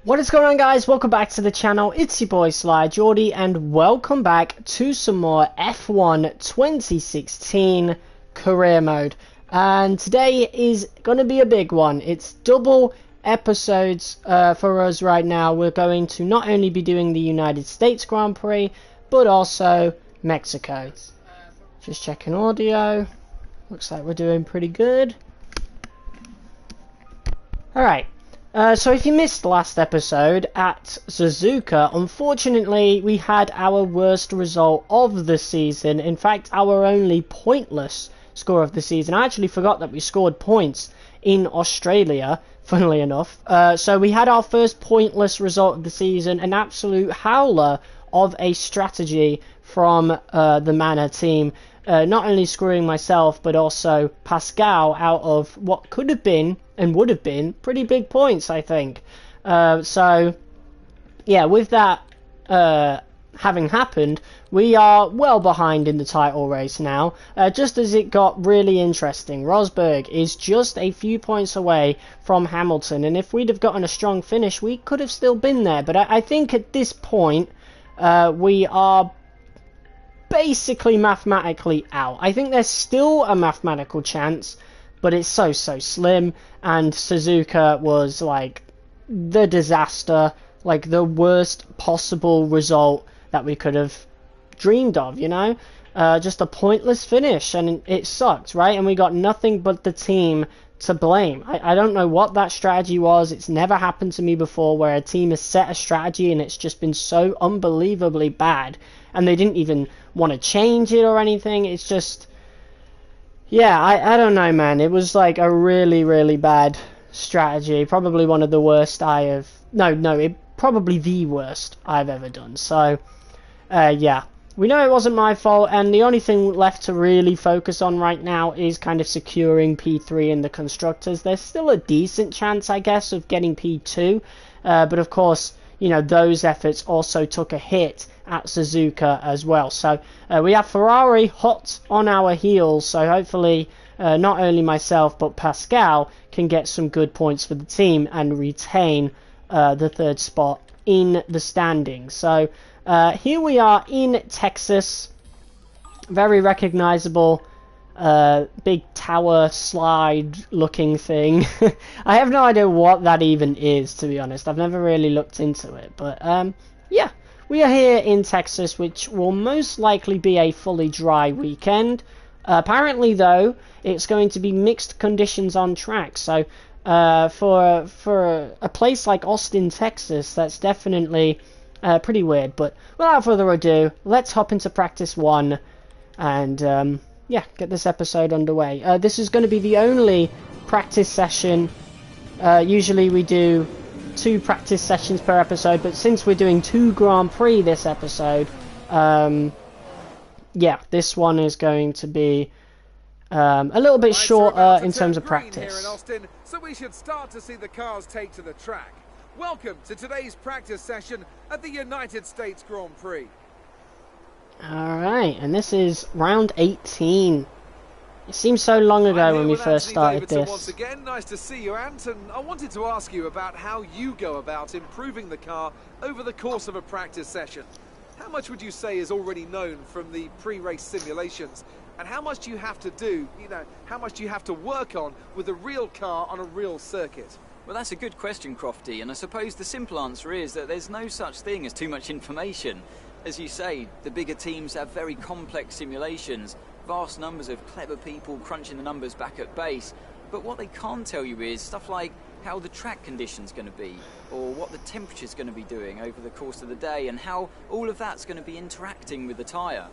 What is going on, guys? Welcome back to the channel. It's your boy Sly Geordie and welcome back to some more F1 2016 career mode. And today is going to be a big one. It's double episodes for us right now. We're going to not only be doing the United States Grand Prix but also Mexico. Just checking audio. Looks like we're doing pretty good. Alright. So if you missed last episode at Suzuka, unfortunately we had our worst result of the season. In fact, our only pointless score of the season. I actually forgot that we scored points in Australia, funnily enough. So we had our first pointless result of the season, an absolute howler of a strategy from the Manor team. Not only screwing myself, but also Pascal out of what could have been and would have been pretty big points, I think. So, yeah, with that having happened, we are well behind in the title race now. Just as it got really interesting, Rosberg is just a few points away from Hamilton, and if we'd have gotten a strong finish, we could have still been there. But I think at this point, we are basically mathematically out. I think there's still a mathematical chance, but it's so slim, and Suzuka was like the disaster, like the worst possible result that we could have dreamed of, you know? Just a pointless finish, and it sucked, right? And we got nothing but the team to blame. I don't know what that strategy was. It's never happened to me before where a team has set a strategy and it's just been so unbelievably bad, and they didn't even want to change it or anything. It's just, yeah, I don't know, man. It was like a really bad strategy. Probably one of the worst probably the worst I've ever done. So, yeah. We know it wasn't my fault, and the only thing left to really focus on right now is kind of securing P3 in the Constructors. There's still a decent chance, I guess, of getting P2, but of course, you know, those efforts also took a hit at Suzuka as well. So we have Ferrari hot on our heels, so hopefully not only myself but Pascal can get some good points for the team and retain the third spot in the standings. So here we are in Texas, very recognizable big tower slide looking thing. I have no idea what that even is, to be honest. I've never really looked into it, but yeah, we are here in Texas, which will most likely be a fully dry weekend. Apparently though, it's going to be mixed conditions on track, so for a place like Austin, Texas, that's definitely pretty weird. But without further ado, let's hop into practice one and yeah, get this episode underway. This is going to be the only practice session. Usually we do 2 practice sessions per episode, but since we're doing 2 Grand Prix this episode, yeah, this one is going to be a little bit shorter in terms of practice. Here in Austin, so we should start to see the cars take to the track. Welcome to today's practice session at the United States Grand Prix. Alright, and this is round 18. It seems so long ago when we first started this. Once again, nice to see you, Ant, and I wanted to ask you about how you go about improving the car over the course of a practice session. How much would you say is already known from the pre-race simulations, and how much do you have to do, you know, how much do you have to work on with a real car on a real circuit? Well, that's a good question, Crofty, and I suppose the simple answer is that there's no such thing as too much information. As you say, the bigger teams have very complex simulations, vast numbers of clever people crunching the numbers back at base, but what they can't tell you is stuff like how the track condition's going to be, or what the temperature's going to be doing over the course of the day, and how all of that's going to be interacting with the tyre.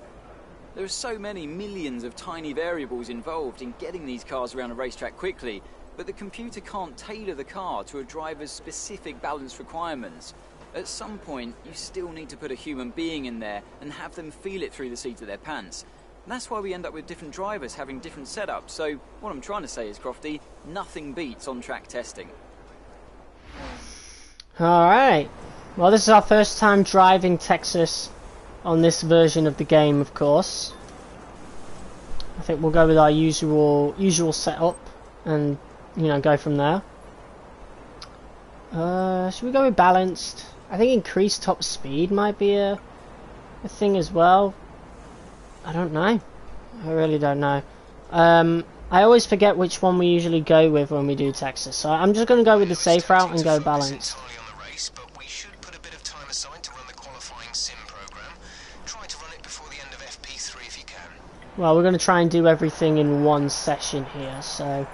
There are so many millions of tiny variables involved in getting these cars around a racetrack quickly, but the computer can't tailor the car to a driver's specific balance requirements. At some point, you still need to put a human being in there and have them feel it through the seat of their pants. And that's why we end up with different drivers having different setups. So what I'm trying to say is, Crofty, nothing beats on-track testing. Alright, well, this is our first time driving Texas on this version of the game, of course. I think we'll go with our usual setup and, you know, go from there. Should we go with balanced? I think increased top speed might be a thing as well. I don't know. I really don't know. I always forget which one we usually go with when we do Texas, so I'm just going to go with the safe route and go balanced. Well, we're going to try and do everything in one session here, so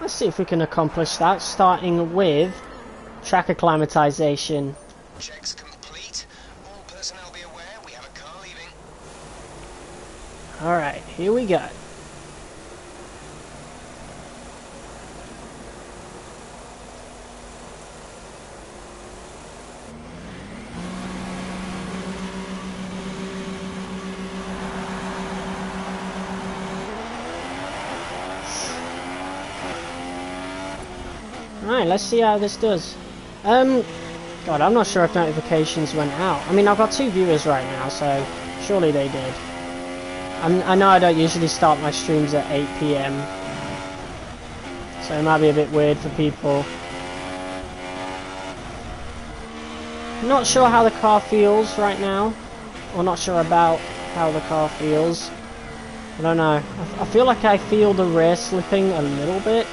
let's see if we can accomplish that, starting with track acclimatization. Checks complete. All personnel be aware we have a car leaving. Alright, here we go. Alright, let's see how this does. God, I'm not sure if notifications went out. I mean, I've got 2 viewers right now, so surely they did. I know I don't usually start my streams at 8 PM, so it might be a bit weird for people. Not sure how the car feels right now, or not sure about how the car feels. I don't know. I feel like I feel the rear slipping a little bit.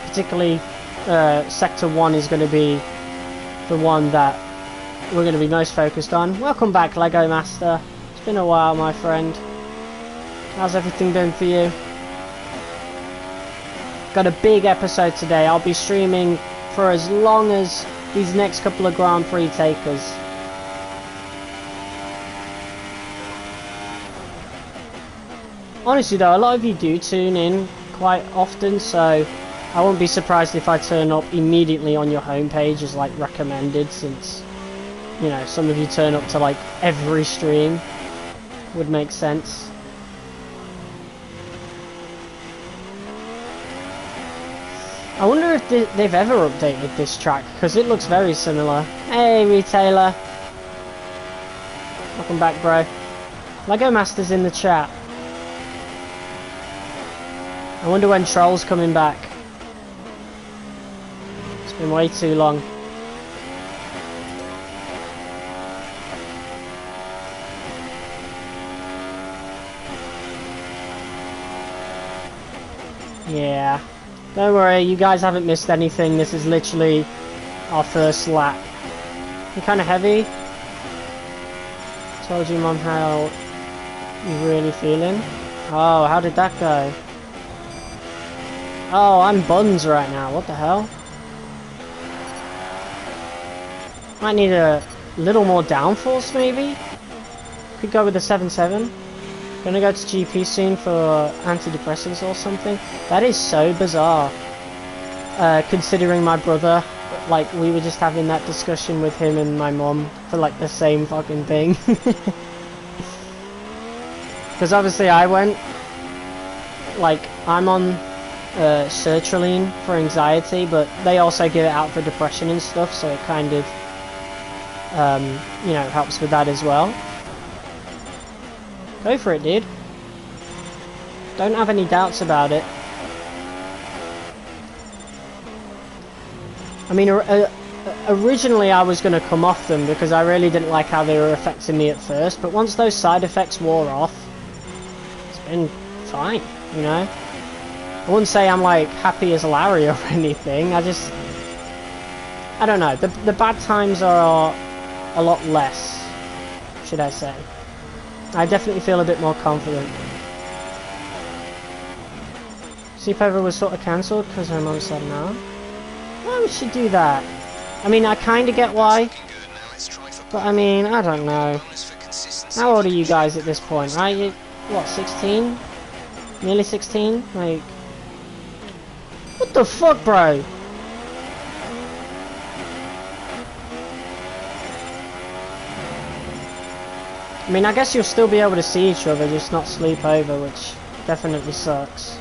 Particularly, Sector 1 is going to be the one that we're going to be most focused on. Welcome back, Lego Master. It's been a while, my friend. How's everything been for you? Got a big episode today. I'll be streaming for as long as these next couple of Grand Prix take us. Honestly though, a lot of you do tune in quite often, so I won't be surprised if I turn up immediately on your homepage as like recommended, since, you know, some of you turn up to like every stream. Would make sense. I wonder if they've ever updated this track, because it looks very similar. Hey, Retailer. Welcome back, bro. Lego Master's in the chat. I wonder when Troll's coming back. It's been way too long. Yeah. Don't worry, you guys haven't missed anything. This is literally our first lap. You're kind of heavy. Told you, Mom, how you're really feeling. Oh, how did that go? Oh, I'm buns right now. What the hell? Might need a little more downforce, maybe? Could go with the 7.7. Gonna go to GP soon for antidepressants or something. That is so bizarre. Considering my brother, like, we were just having that discussion with him and my mom for like the same fucking thing. Because obviously I went, like, I'm on sertraline for anxiety, but they also give it out for depression and stuff, so it kind of, you know, helps with that as well. Go for it, dude. Don't have any doubts about it. I mean, originally I was going to come off them because I really didn't like how they were affecting me at first, but once those side effects wore off, it's been fine, you know? I wouldn't say I'm like happy as Larry or anything, I don't know, the bad times are a lot less, should I say. I definitely feel a bit more confident. Sleepover was sort of cancelled because her mum said no. Why would she do that? I mean, I kind of get why, but I mean, I don't know. How old are you guys at this point, right? You, what, 16? Nearly 16? Like, what the fuck, bro? I mean, I guess you'll still be able to see each other, just not sleep over, which definitely sucks.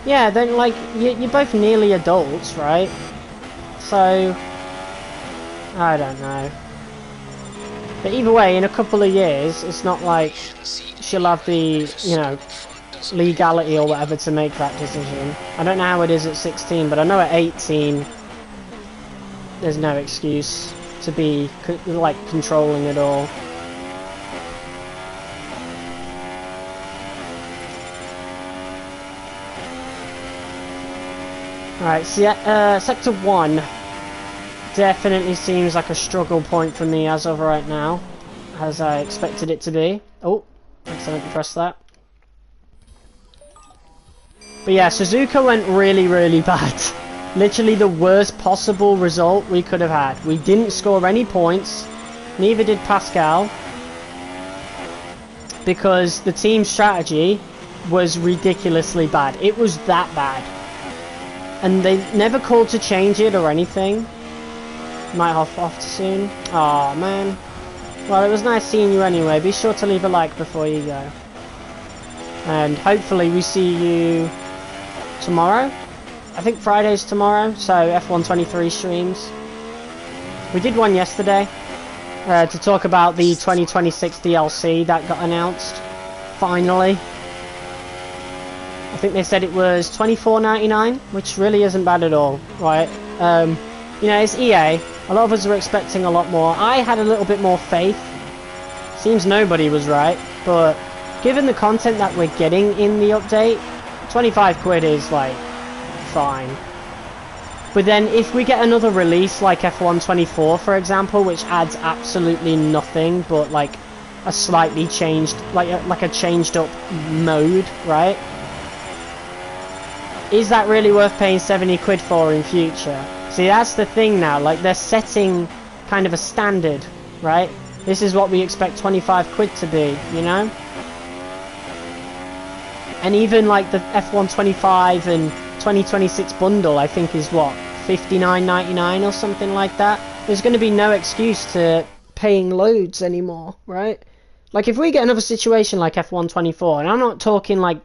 Yeah, then, like, you're both nearly adults, right? So, I don't know. But either way, in a couple of years, it's not like she'll have the, you know, legality or whatever to make that decision. I don't know how it is at 16, but I know at 18 there's no excuse to be like controlling it all. Alright, so Sector 1 definitely seems like a struggle point for me as of right now, as I expected it to be. Oh, accidentally pressed that. But yeah, Suzuka went really, really bad. Literally the worst possible result we could have had. We didn't score any points, neither did Pascal, because the team strategy was ridiculously bad. It was that bad. And they never called to change it or anything. Might hop off soon. Aw, man. Well, it was nice seeing you anyway. Be sure to leave a like before you go. And hopefully we see you tomorrow. I think Friday's tomorrow, so F1 23 streams. We did one yesterday to talk about the 2026 DLC that got announced. Finally. I think they said it was $24.99, which really isn't bad at all, right? You know, it's EA. A lot of us were expecting a lot more. I had a little bit more faith. Seems nobody was right, but given the content that we're getting in the update, 25 quid is, like, fine. But then if we get another release like F1 24, for example, which adds absolutely nothing but, like, a slightly changed, like a changed up mode, right? Is that really worth paying 70 quid for in future? See, that's the thing now, like, they're setting kind of a standard, right? This is what we expect 25 quid to be, you know? And even, like, the F1 25 and 2026 bundle, I think, is what, $59.99 or something like that? There's going to be no excuse to paying loads anymore, right? Like, if we get another situation like F1 24, and I'm not talking, like,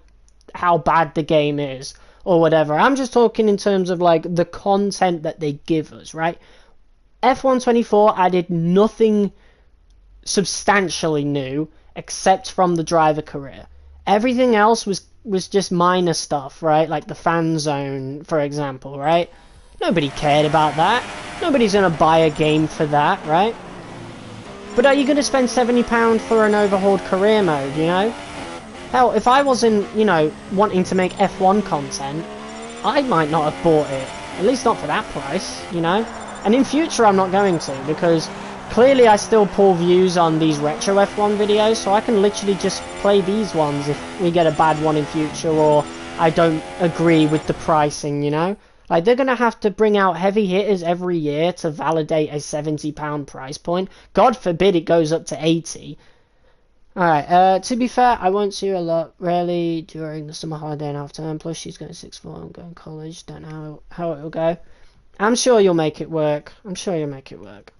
how bad the game is, or whatever. I'm just talking in terms of, like, the content that they give us, right? F1 24 added nothing substantially new except from the driver career. Everything else was just minor stuff, right? Like the fan zone, for example, right? Nobody cared about that. Nobody's going to buy a game for that, right? But are you going to spend £70 for an overhauled career mode, you know? Hell, if I wasn't, you know, wanting to make F1 content, I might not have bought it. At least not for that price, you know? And in future I'm not going to, because clearly I still pull views on these retro F1 videos, so I can literally just play these ones if we get a bad one in future, or I don't agree with the pricing, you know? Like, they're going to have to bring out heavy hitters every year to validate a £70 price point. God forbid it goes up to 80. Alright, to be fair, I won't see her a lot, really, during the summer holiday and half term, plus she's going 6th form, I'm going college, don't know how it'll go. I'm sure you'll make it work, I'm sure you'll make it work.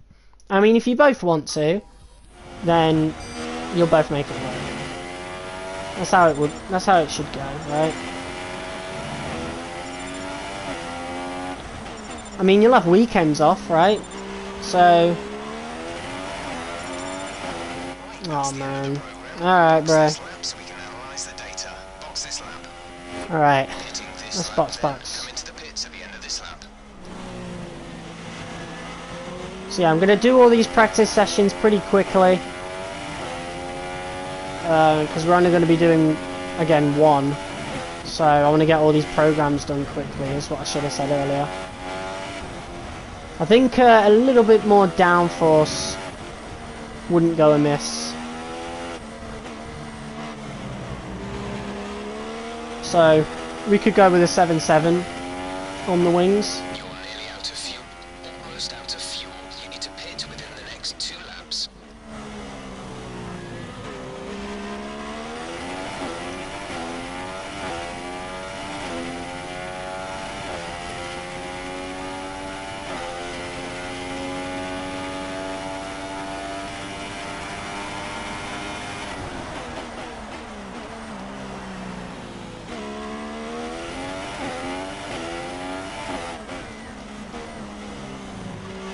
I mean, if you both want to, then you'll both make it work. That's how it should go, right? I mean, you'll have weekends off, right? So... oh man. Alright, bro. Alright. Let's box. So yeah, I'm going to do all these practice sessions pretty quickly. Because we're only going to be doing, again, one. So I want to get all these programs done quickly, is what I should have said earlier. I think a little bit more downforce wouldn't go amiss. So we could go with a 7.7 on the wings. You're nearly out of fuel. Almost out of fuel. You need to pit within the next 2 laps.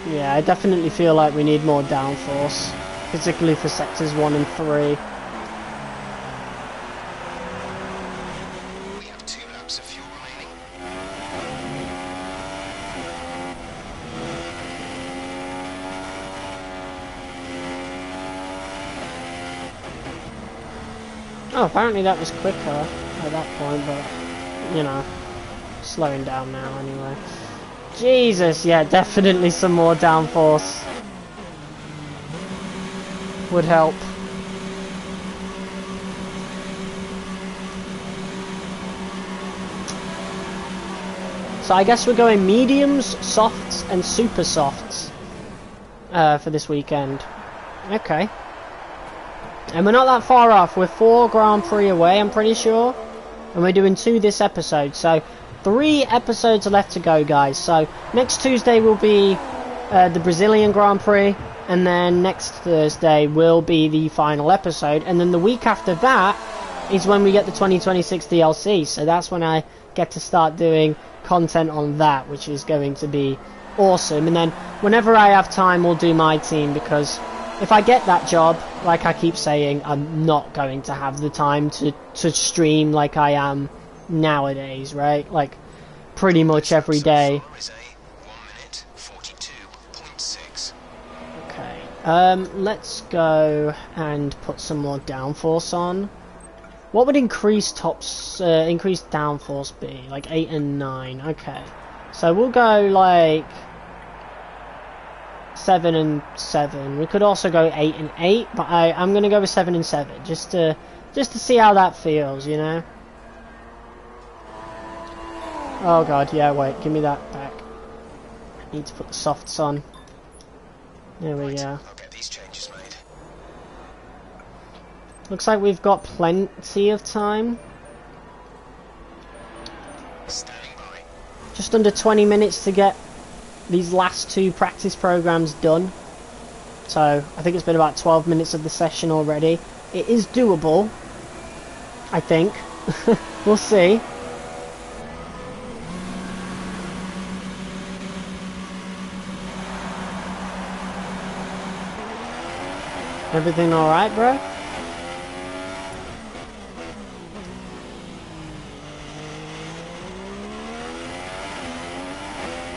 Yeah, I definitely feel like we need more downforce, particularly for sectors 1 and 3. Oh, apparently that was quicker at that point, but, you know, slowing down now anyway. Jesus, yeah, definitely some more downforce would help. So I guess we're going mediums, softs, and super softs for this weekend. Okay. And we're not that far off. We're 4 Grand Prix away, I'm pretty sure. And we're doing 2 this episode. So 3 episodes left to go, guys. So next Tuesday will be the Brazilian Grand Prix. And then next Thursday will be the final episode. And then the week after that is when we get the 2026 DLC. So that's when I get to start doing content on that, which is going to be awesome. And then whenever I have time, we'll do my team, because if I get that job, like I keep saying, I'm not going to have the time to stream like I am nowadays, right? Like, pretty much every day. Okay, let's go and put some more downforce on. What would increased downforce be? Like 8 and 9, okay. So we'll go like 7 and 7. We could also go 8 and 8, but I'm gonna go with 7 and 7 just to see how that feels, you know. Oh god, yeah, wait, give me that back. Need to put the softs on. There we go. I'll get these changes made. Looks like we've got plenty of time. Standing by. Just under 20 minutes to get these last 2 practice programs done. So I think it's been about 12 minutes of the session already. It is doable, I think. We'll see. Everything alright, bro?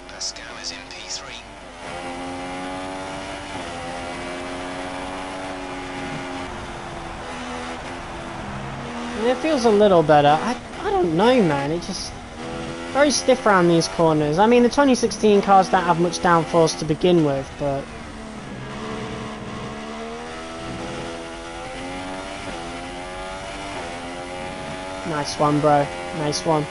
The scammer's in P3. It feels a little better. I don't know, man. It just very stiff around these corners. I mean, the 2016 cars don't have much downforce to begin with, but nice one, bro. Nice one.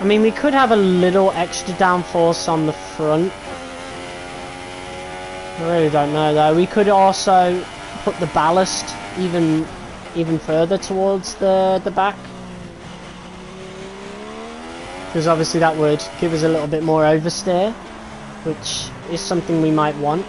I mean, we could have a little extra downforce on the front. I really don't know, though. We could also put the ballast even further towards the back, because obviously that would give us a little bit more oversteer, which is something we might want.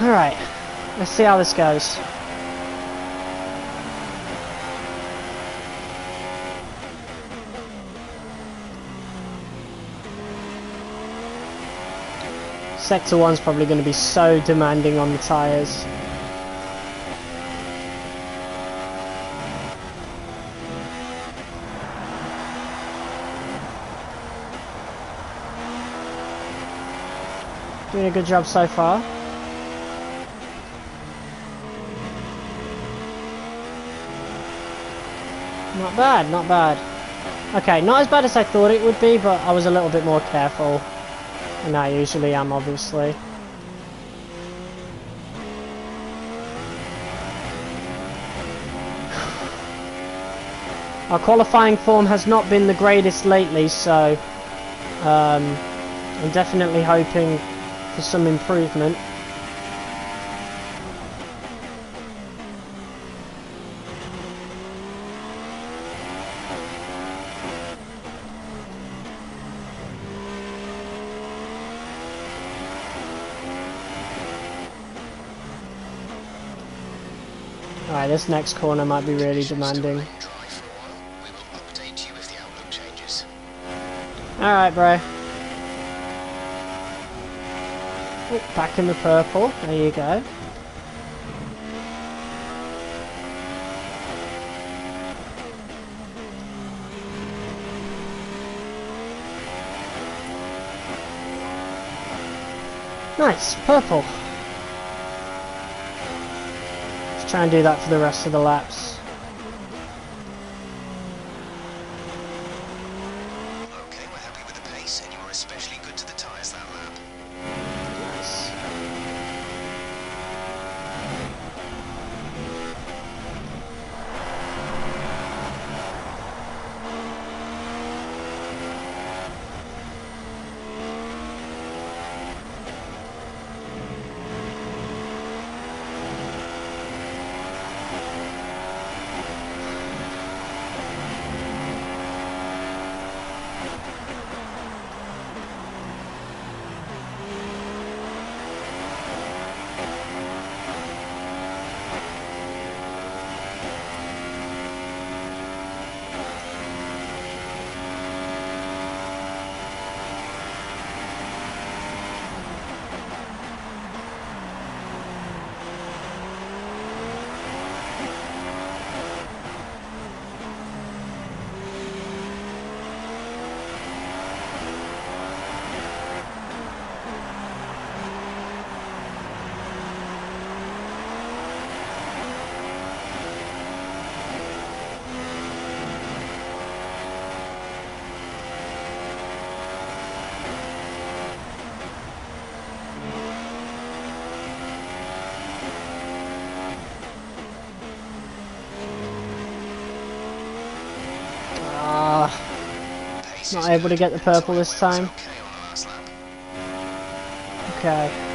Alright, let's see how this goes. Sector 1's probably going to be so demanding on the tyres. Doing a good job so far. Not bad, not bad. Okay, not as bad as I thought it would be, but I was a little bit more careful than I usually am, obviously. Our qualifying form has not been the greatest lately, so I'm definitely hoping for some improvement. Alright, this next corner might be really demanding. Dry for a while. We will update you if the outlook changes. Alright, bro. Oh, back in the purple. There you go. Nice, purple. Let's try and do that for the rest of the laps. Okay, we're happy with the pace, and you were especially good to the tyres that lap. Nice. Pace Not is able to good, get the and purple tyre this wear was time. okay on the last lap. Okay.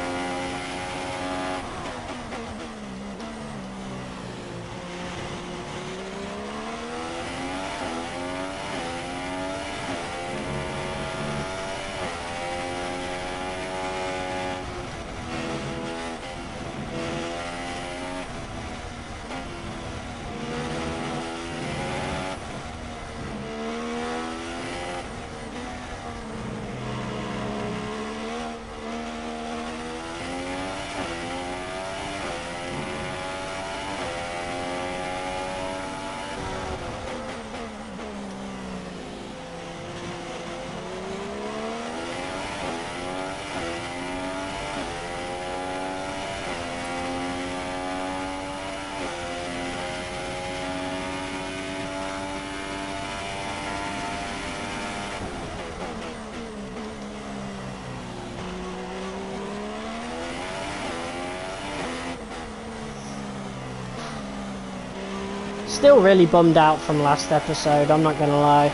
Still really bummed out from last episode, I'm not gonna lie.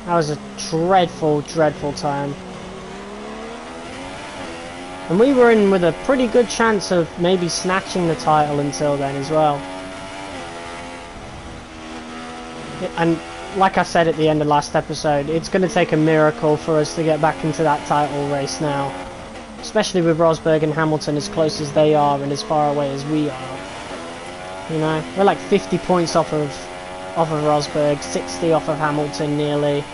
That was a dreadful, dreadful time. And we were in with a pretty good chance of maybe snatching the title until then as well. And like I said at the end of last episode, it's going to take a miracle for us to get back into that title race now. Especially with Rosberg and Hamilton as close as they are and as far away as we are. You know, we're like 50 points off of Rosberg, 60 off of Hamilton nearly.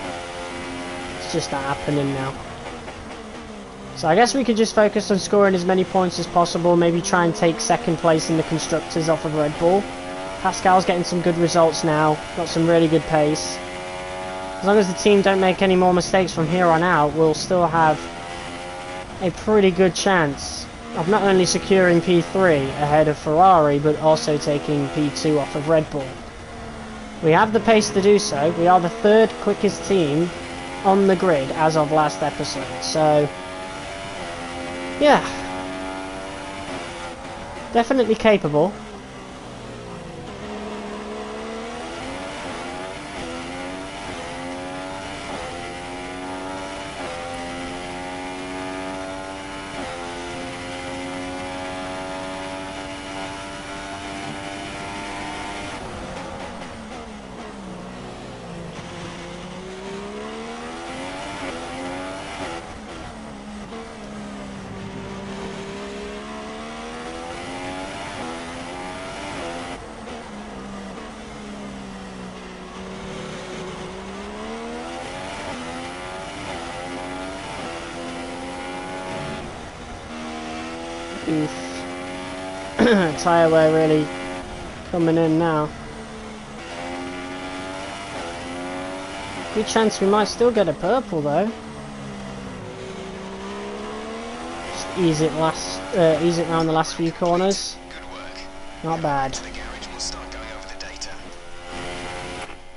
It's just not happening now. So I guess we could just focus on scoring as many points as possible, maybe try and take second place in the Constructors off of Red Bull. Pascal's getting some good results now, got some really good pace. As long as the team don't make any more mistakes from here on out, we'll still have a pretty good chance of not only securing P3 ahead of Ferrari, but also taking P2 off of Red Bull. We have the pace to do so. We are the third quickest team on the grid as of last episode, so yeah, definitely capable. Oof. Tyre wear really coming in now. Good chance we might still get a purple though. Just ease it around the last few corners. Good work. Not bad. The garage will start going over the data.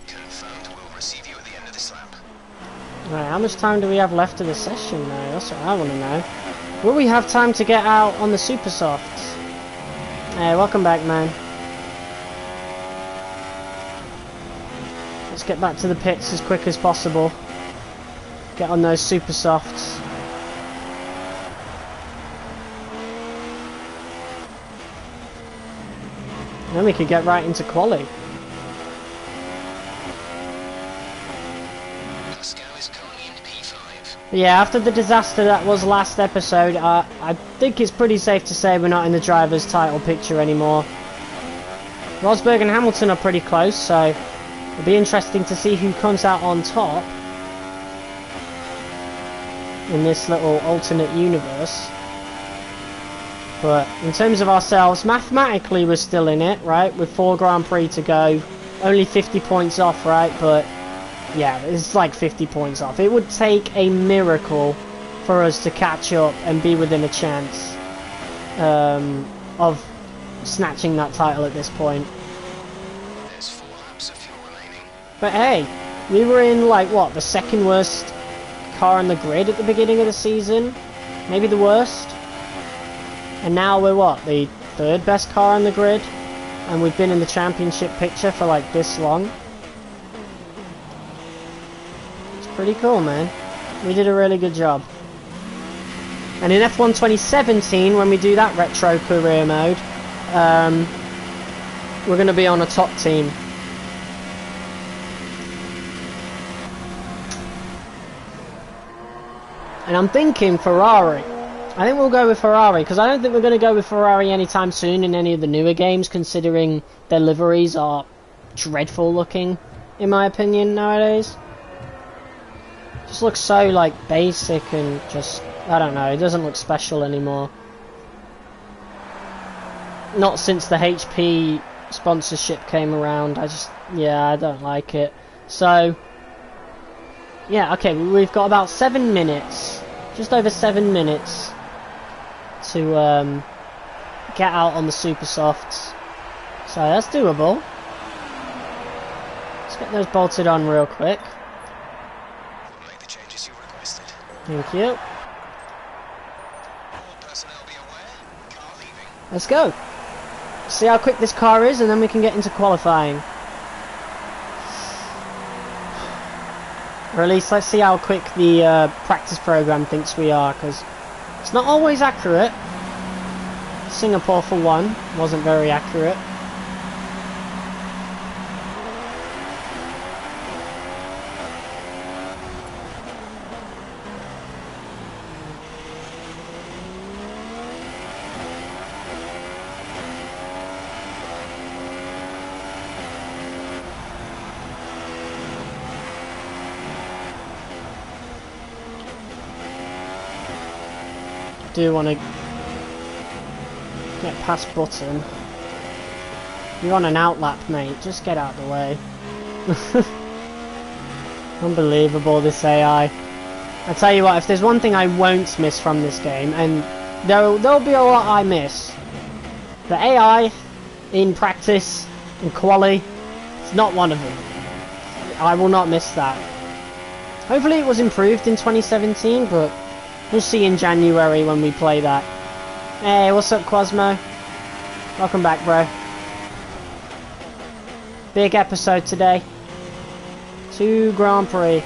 Confirmed. We'll receive you at the end of this lap. Right, how much time do we have left of the session now? That's what I want to know. Will we have time to get out on the super softs? Hey, welcome back, man. Let's get back to the pits as quick as possible. Get on those super softs. Then we could get right into quali. Pascal is currently in P5. Yeah, after the disaster that was last episode, I think it's pretty safe to say we're not in the driver's title picture anymore. Rosberg and Hamilton are pretty close, so it'll be interesting to see who comes out on top in this little alternate universe. But in terms of ourselves, mathematically we're still in it, right? With 4 Grand Prix to go, only 50 points off, right? But yeah, it's like 50 points off. It would take a miracle for us to catch up and be within a chance of snatching that title at this point. There's 4 laps of fuel remaining. But hey, we were in like what, the second worst car on the grid at the beginning of the season? Maybe the worst? And now we're what, the 3rd best car on the grid? And we've been in the championship picture for like this long? It's pretty cool, man. We did a really good job. And in F1 2017, when we do that retro career mode, we're going to be on a top team. And I'm thinking Ferrari. I think we'll go with Ferrari, because I don't think we're going to go with Ferrari anytime soon in any of the newer games, considering their liveries are dreadful looking, in my opinion, nowadays. Just looks so, like, basic and just, I don't know, it doesn't look special anymore. Not since the HP sponsorship came around, I don't like it. So, yeah, okay, we've got about 7 minutes, just over 7 minutes, to get out on the super softs. So that's doable. Let's get those bolted on real quick. We'll make the changes you requested. Thank you. All personnel be aware. Car leaving. Let's go. See how quick this car is, and then we can get into qualifying. Or at least let's see how quick the practice program thinks we are, because it's not always accurate. Singapore, for one, wasn't very accurate. Do want to get past Button. You're on an outlap, mate. Just get out of the way. Unbelievable, this AI. I tell you what, if there's one thing I won't miss from this game, and there'll be a lot I miss, the AI in practice and quali, it's not one of them. I will not miss that. Hopefully it was improved in 2017, but we'll see in January when we play that. Hey, what's up, Quasmo? Welcome back, bro. Big episode today. 2 Grand Prix.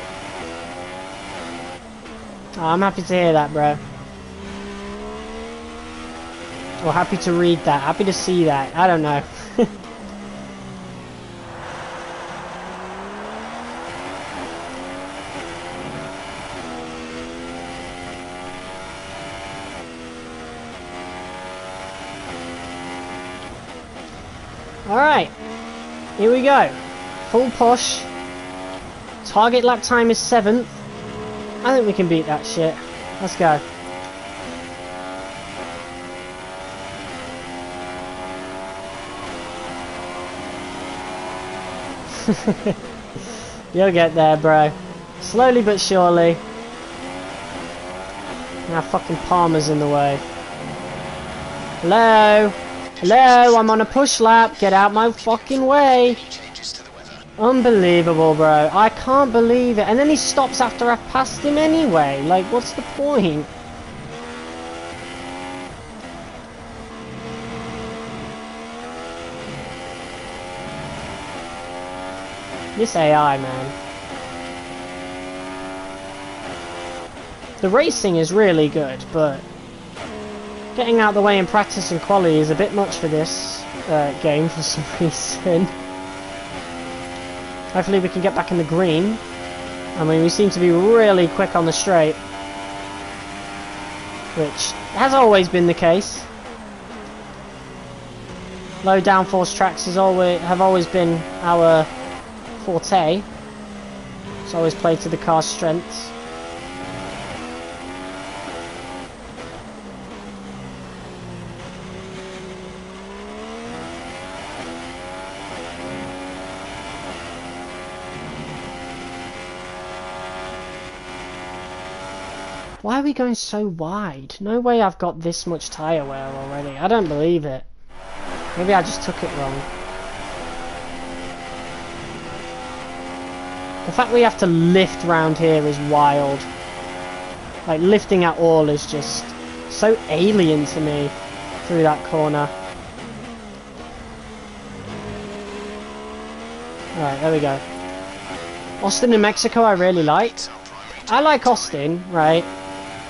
Oh, I'm happy to hear that, bro. Or happy to read that. Happy to see that. I don't know. Alright, here we go. Full push. Target lap time is 7th. I think we can beat that shit. Let's go. You'll get there, bro. Slowly but surely. Now fucking Palmer's in the way. Hello? Hello, I'm on a push lap. Get out my fucking way. Changes to the weather. Unbelievable, bro. I can't believe it. And then he stops after I've passed him anyway. Like, what's the point? This AI, man. The racing is really good, but getting out the way in practice and quali is a bit much for this game for some reason. Hopefully we can get back in the green. I mean, we seem to be really quick on the straight, which has always been the case. Low downforce tracks have always been our forte. It's always played to the car's strengths. Why are we going so wide? No way I've got this much tyre wear already. I don't believe it. Maybe I just took it wrong. The fact we have to lift round here is wild. Like, lifting at all is just so alien to me through that corner. Alright, there we go. Austin, New Mexico I really like. I like Austin, right?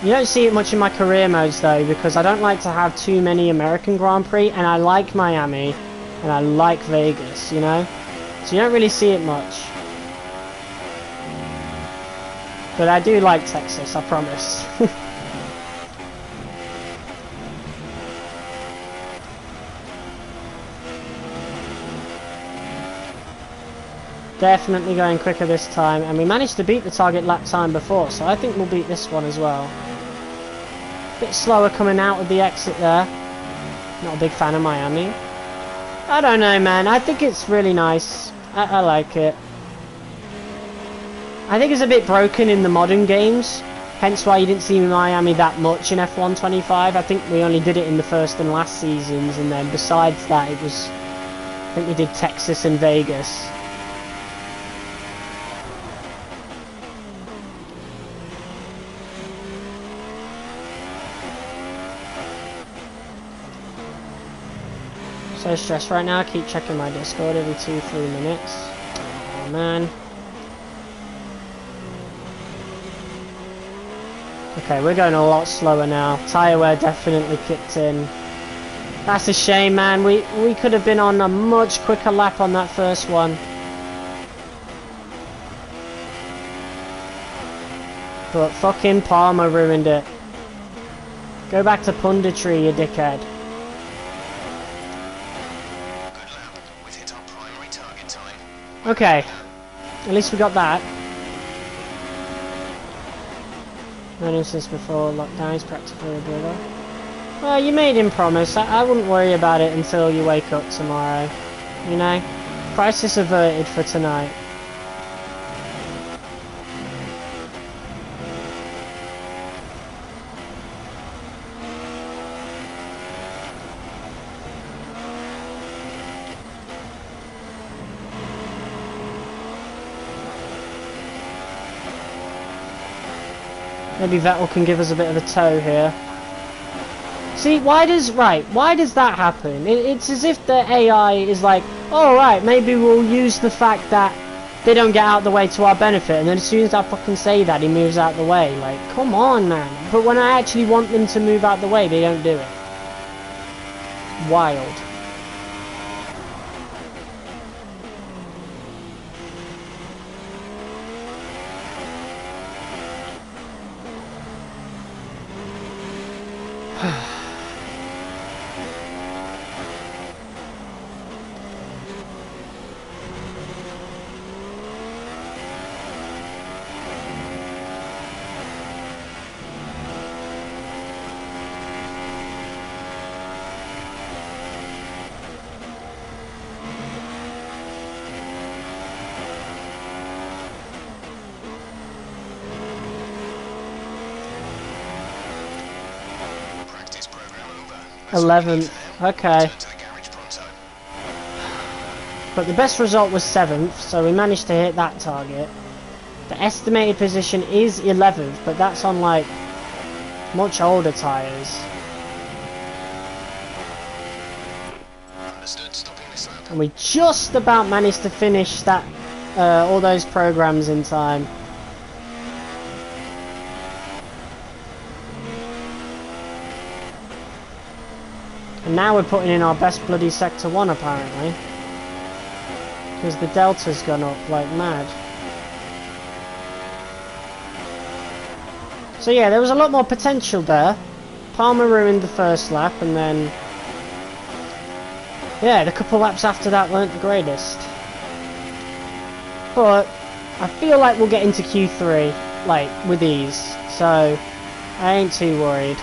You don't see it much in my career modes though, because I don't like to have too many American Grand Prix, and I like Miami, and I like Vegas, you know? So you don't really see it much. But I do like Texas, I promise. Definitely going quicker this time, and we managed to beat the target lap time before, so I think we'll beat this one as well. Bit slower coming out of the exit there. Not a big fan of Miami. I don't know, man. I think it's really nice. I like it. I think it's a bit broken in the modern games, hence why you didn't see Miami that much in F1 25. I think we only did it in the first and last seasons, and then besides that it was, I think we did Texas and Vegas. So stressed right now. I keep checking my Discord every 2-3 minutes. Oh man. Okay, we're going a lot slower now. Tyre wear definitely kicked in. That's a shame, man. We could have been on a much quicker lap on that first one. But fucking Palmer ruined it. Go back to punditry, you dickhead. Okay, at least we got that. Known him since before lockdown, he's practically a brother. Well, you made him promise. I wouldn't worry about it until you wake up tomorrow. You know? Crisis averted for tonight. Maybe Vettel can give us a bit of a tow here. See, why does that happen? It's as if the AI is like, oh right, maybe we'll use the fact that they don't get out of the way to our benefit, and then as soon as I fucking say that, he moves out of the way. Like, come on, man. But when I actually want them to move out of the way, they don't do it. Wild. 11th. Okay. Return to the garage pronto. But the best result was 7th, so we managed to hit that target. The estimated position is 11th, but that's on like much older tyres. Understood. Stopping this lap. And we just about managed to finish that all those programs in time. And now we're putting in our best bloody Sector 1 apparently. Because the Delta's gone up like mad. So yeah, there was a lot more potential there. Palmer ruined the first lap and then... yeah, the couple laps after that weren't the greatest. But I feel like we'll get into Q3, like, with ease. So, I ain't too worried.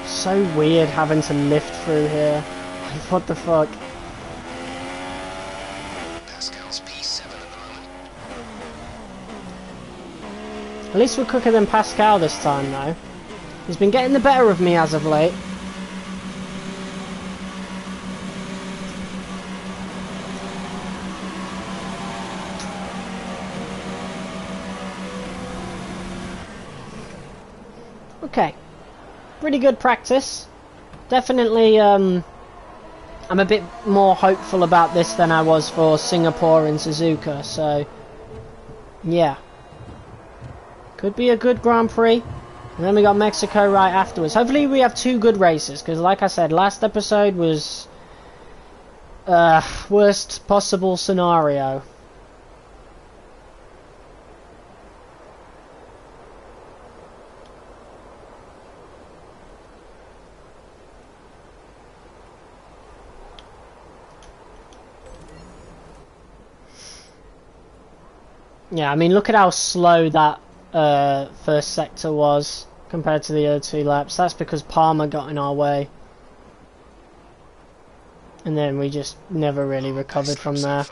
So weird having to lift through here. What the fuck? Pascal's P7 at the moment. At least we're quicker than Pascal this time though. He's been getting the better of me as of late. Okay. Pretty good practice. Definitely, I'm a bit more hopeful about this than I was for Singapore and Suzuka, so yeah. Could be a good Grand Prix. And then we got Mexico right afterwards. Hopefully we have 2 good races, because like I said, last episode was worst possible scenario. Yeah, I mean, look at how slow that first sector was compared to the other 2 laps. That's because Palmer got in our way. And then we just never really recovered from there.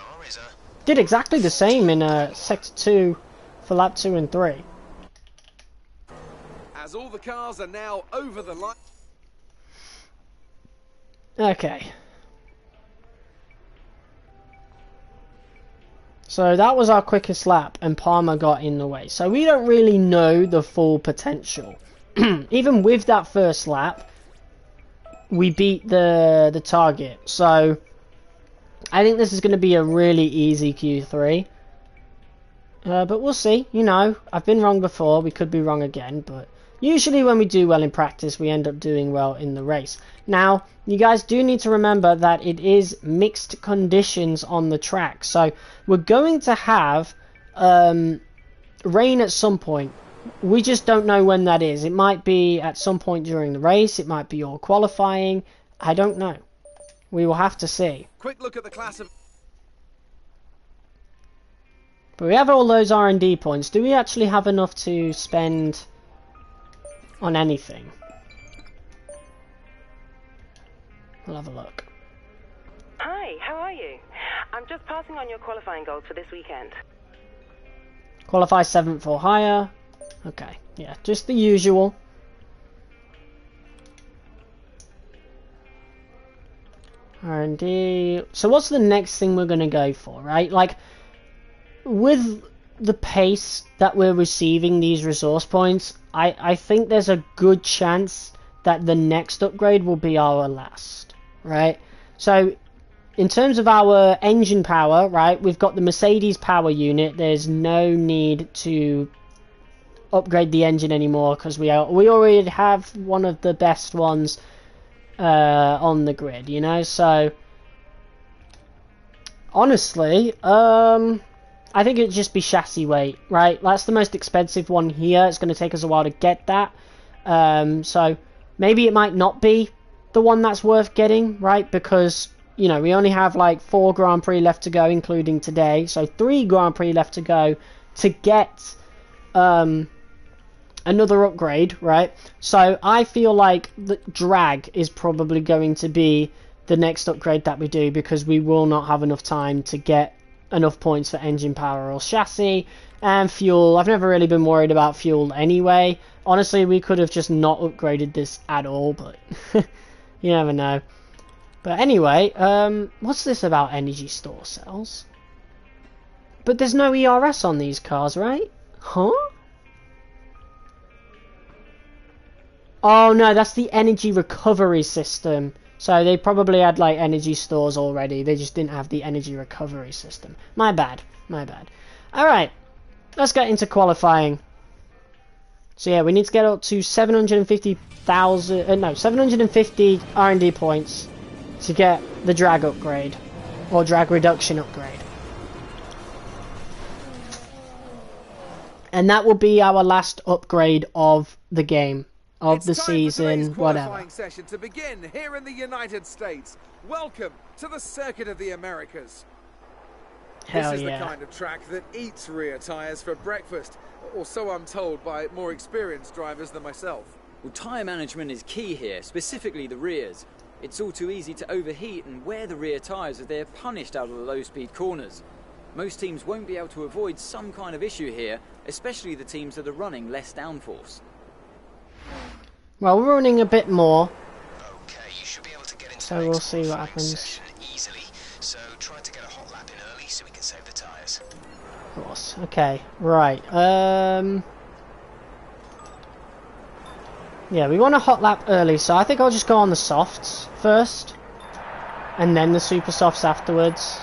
Did exactly the same in sector 2 for lap 2 and 3. As all the cars are now over the line. Okay. So that was our quickest lap and Palmer got in the way. So we don't really know the full potential. Even with that first lap, we beat the target. So I think this is going to be a really easy Q3. But we'll see. You know, I've been wrong before. We could be wrong again. But usually when we do well in practice, we end up doing well in the race. Now, you guys do need to remember that it is mixed conditions on the track. So we're going to have rain at some point. We just don't know when that is. It might be at some point during the race. It might be all qualifying. I don't know. We will have to see. Quick look at the class of... But we have all those R&D points. Do we actually have enough to spend on anything? We'll have a look. Hi, how are you? I'm just passing on your qualifying goals for this weekend. Qualify 7th or higher. Okay, yeah, just the usual. R&D. So what's the next thing we're going to go for, right? Like, with the pace that we're receiving these resource points, I think there's a good chance that the next upgrade will be our last, right? So in terms of our engine power, right, we've got the Mercedes power unit. There's no need to upgrade the engine anymore because we already have one of the best ones on the grid, you know. So honestly, I think it'd just be chassis weight, right? That's the most expensive one here. It's going to take us a while to get that. So maybe it might not be the one that's worth getting, right? Because you know, we only have like 4 Grand Prix left to go, including today. So 3 Grand Prix left to go to get another upgrade, right? So I feel like the drag is probably going to be the next upgrade that we do, because we will not have enough time to get enough points for engine power or chassis. And fuel, I've never really been worried about fuel anyway. Honestly, we could have just not upgraded this at all, but you never know. But anyway, what's this about energy store cells? But there's no ERS on these cars, right? Huh? Oh no, that's the energy recovery system. So they probably had like energy stores already. They just didn't have the energy recovery system. My bad. My bad. Alright. Let's get into qualifying. So yeah, we need to get up to 750 R&D points to get the drag upgrade, or drag reduction upgrade. And that will be our last upgrade of the game, of the season, whatever. Qualifying session to begin here in the United States. Welcome to the Circuit of the Americas. Hell this is yeah. the kind of track that eats rear tyres for breakfast, or so I'm told by more experienced drivers than myself. Well, tyre management is key here, specifically the rears. It's all too easy to overheat and wear the rear tyres as they're punished out of the low-speed corners. Most teams won't be able to avoid some kind of issue here, especially the teams that are running less downforce. Well, we're running a bit more, Okay, you should be able to get into so the we'll next see what qualifying happens. session easily. So try to get a hot lap in early so we can save the tyres. Of course. Okay, right. Yeah, we want a hot lap early, so I think I'll just go on the softs first, and then the super softs afterwards.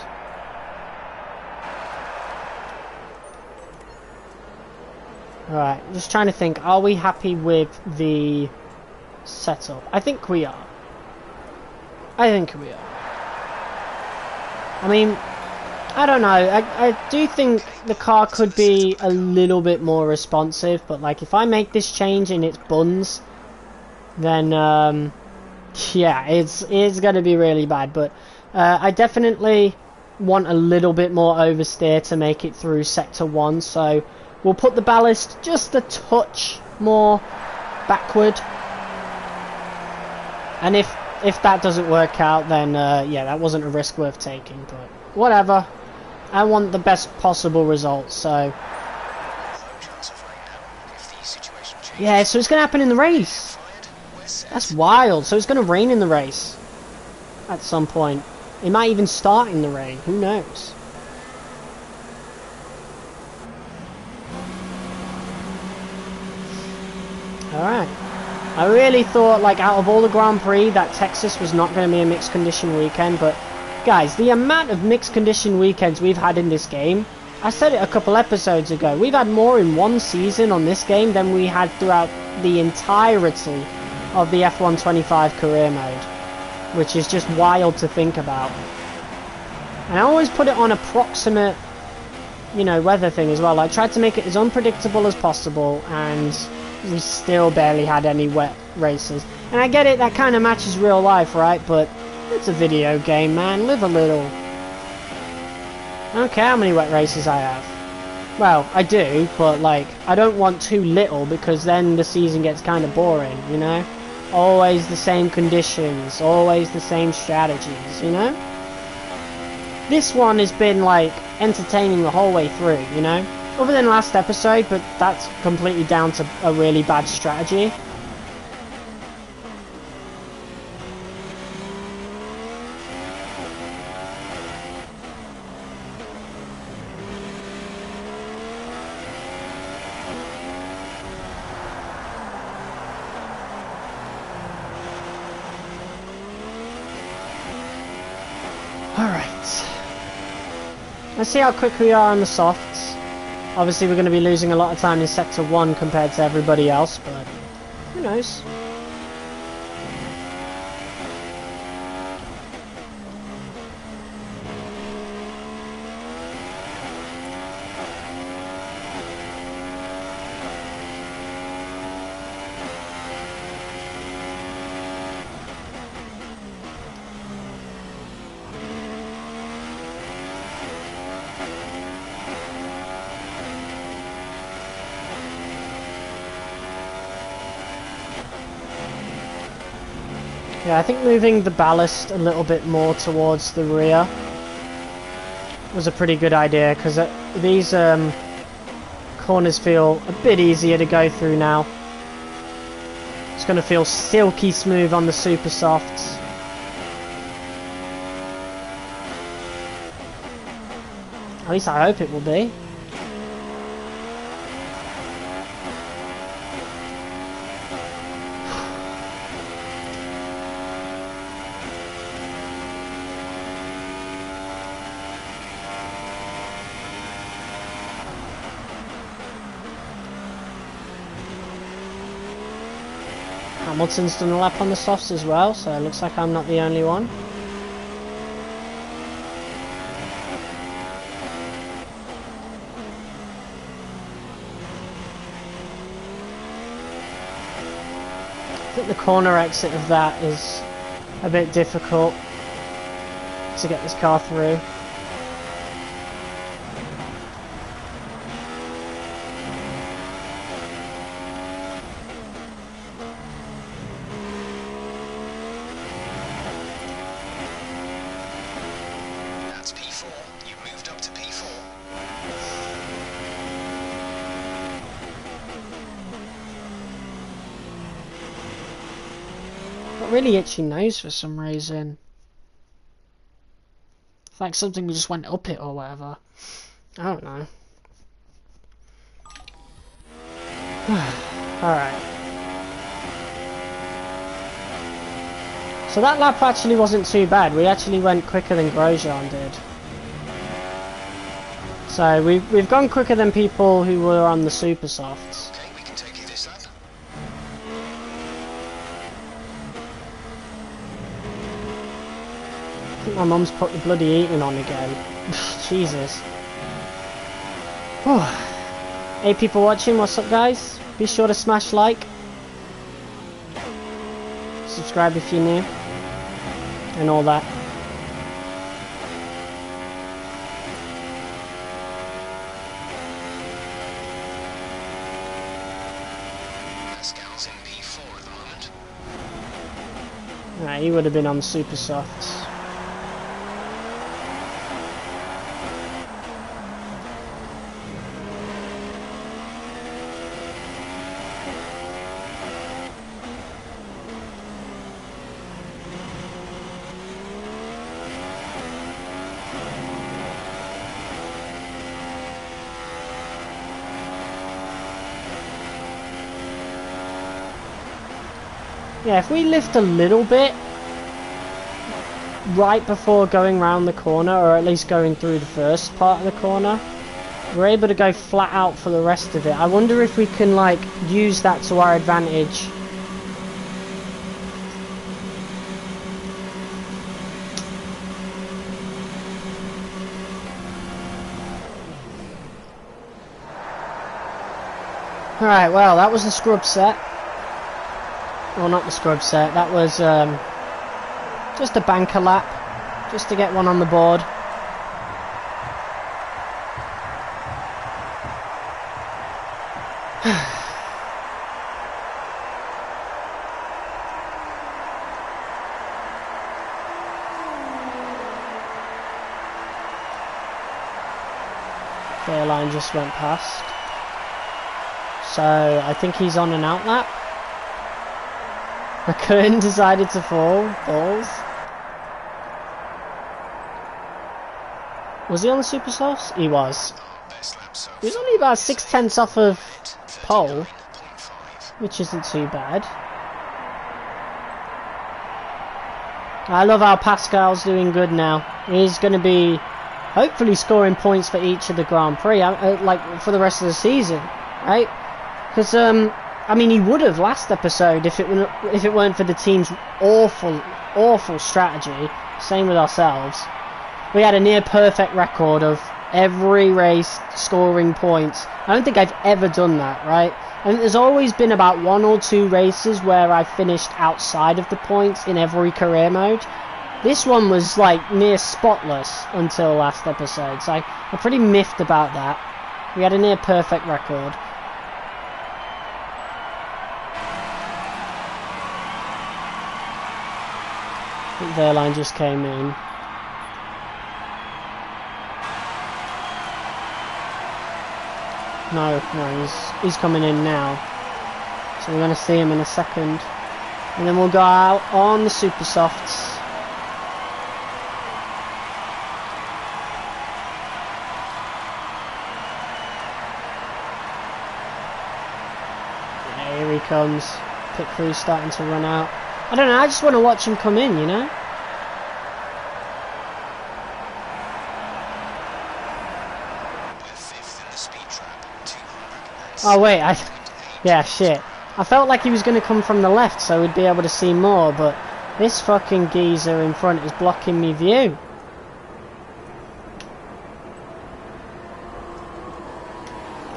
Alright, just trying to think, are we happy with the setup? I think we are. I think we are. I mean, I don't know, I do think the car could be a little bit more responsive, but like if I make this change in its buns, then yeah, it's gonna be really bad. But I definitely want a little bit more oversteer to make it through sector 1, so we'll put the ballast just a touch more backward, and if that doesn't work out, then yeah, that wasn't a risk worth taking, but whatever. I want the best possible results, so yeah, so it's gonna happen in the race. That's wild. So it's gonna rain in the race at some point. It might even start in the rain, who knows. Alright. I really thought, like, out of all the Grand Prix, that Texas was not going to be a mixed condition weekend, but guys, the amount of mixed condition weekends we've had in this game, I said it a couple episodes ago, we've had more in one season on this game than we had throughout the entirety of the F1 25 career mode, which is just wild to think about. And I always put it on approximate, you know, weather thing as well. I tried to make it as unpredictable as possible, and we still barely had any wet races. And I get it, that kind of matches real life, right? But it's a video game, man. Live a little. I don't care how many wet races I have. Well, I do, but like, I don't want too little, because then the season gets kind of boring, you know? Always the same conditions, always the same strategies, you know? This one has been like entertaining the whole way through, you know? Other than last episode, but that's completely down to a really bad strategy. Alright. Let's see how quick we are on the softs. Obviously we're going to be losing a lot of time in Sector 1 compared to everybody else, but who knows? Yeah, I think moving the ballast a little bit more towards the rear was a pretty good idea, because these corners feel a bit easier to go through now. It's going to feel silky smooth on the super softs. At least I hope it will be. Hamilton's done a lap on the softs as well, so it looks like I'm not the only one. I think the corner exit of that is a bit difficult to get this car through. That's P4. You moved up to P4. Got really itchy nose for some reason. It's like something just went up it or whatever. I don't know. Alright. So that lap actually wasn't too bad. We actually went quicker than Grosjean did. So we've gone quicker than people who were on the super softs. Okay, we can take you this lap. I think my mum's put the bloody eating on again. Jesus. Whew. Hey people watching, what's up guys? Be sure to smash like. Subscribe if you're new. And all that. Pascal's in P4 at the moment. Nah, he would have been on super softs. Yeah, if we lift a little bit right before going round the corner, or at least going through the first part of the corner, we're able to go flat out for the rest of it. I wonder if we can like use that to our advantage. Alright, well, that was the scrub set. Well, not the scrub set, that was just a banker lap, just to get one on the board. Fairline just went past. So, I think he's on an out lap. McKern decided to fall. Balls. Was he on the super softs? He was. He was only about 6/10 off of pole, which isn't too bad. I love how Pascal's doing good now. He's going to be hopefully scoring points for each of the Grand Prix, like for the rest of the season, right? Because I mean, he would have last episode if it weren't for the team's awful strategy. Same with ourselves. We had a near perfect record of every race scoring points. I don't think I've ever done that, right? And there's always been about 1 or 2 races where I finished outside of the points in every career mode. This one was like near spotless until last episode, so I'm pretty miffed about that. We had a near perfect record. I think Verline just came in. No, he's coming in now. So we're going to see him in a second. And then we'll go out on the Super Softs. Yeah, here he comes. Pit crew's starting to run out. I don't know, I just want to watch him come in, you know? Oh wait, yeah, shit. I felt like he was going to come from the left so we'd be able to see more, but this fucking geezer in front is blocking me view.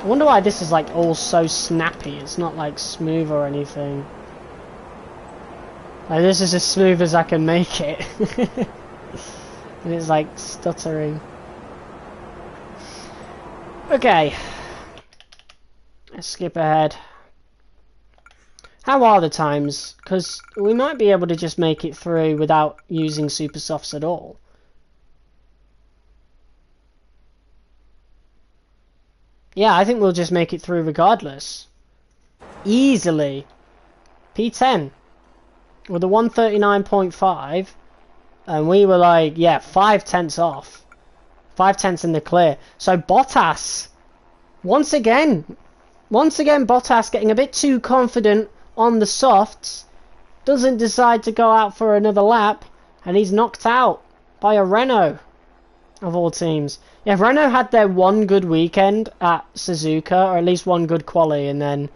I wonder why this is like all so snappy. It's not like smooth or anything. Like this is as smooth as I can make it. And it's like stuttering. Okay. Let's skip ahead. How are the times? Because we might be able to just make it through without using Super Softs at all. Yeah, I think we'll just make it through regardless. Easily. P10. With a 139.5. And we were like, yeah, 5 tenths off. 5 tenths in the clear. So Bottas. Once again, Bottas getting a bit too confident on the softs. Doesn't decide to go out for another lap. And he's knocked out by a Renault. Of all teams. Yeah, Renault had their one good weekend at Suzuka, or at least one good quali, and then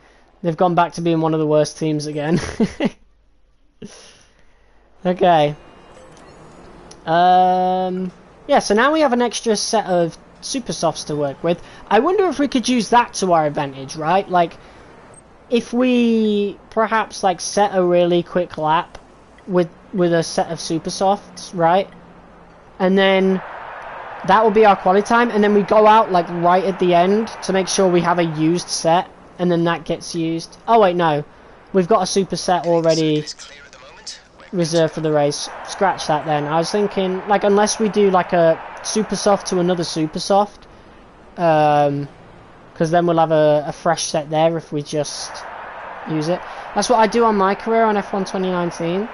they've gone back to being one of the worst teams again. Okay. Yeah, so now we have an extra set of Super Softs to work with. I wonder if we could use that to our advantage, right? Like, if we perhaps like set a really quick lap with a set of Super Softs, right? And then that will be our quality time, and then we go out like right at the end to make sure we have a used set, and then that gets used. Oh wait, no, we've got a super set already reserved for the race. Scratch that then. I was thinking like unless we do like a Super Soft to another Super Soft, because then we'll have a fresh set there if we just use it. That's what I do on my career on F1 2019.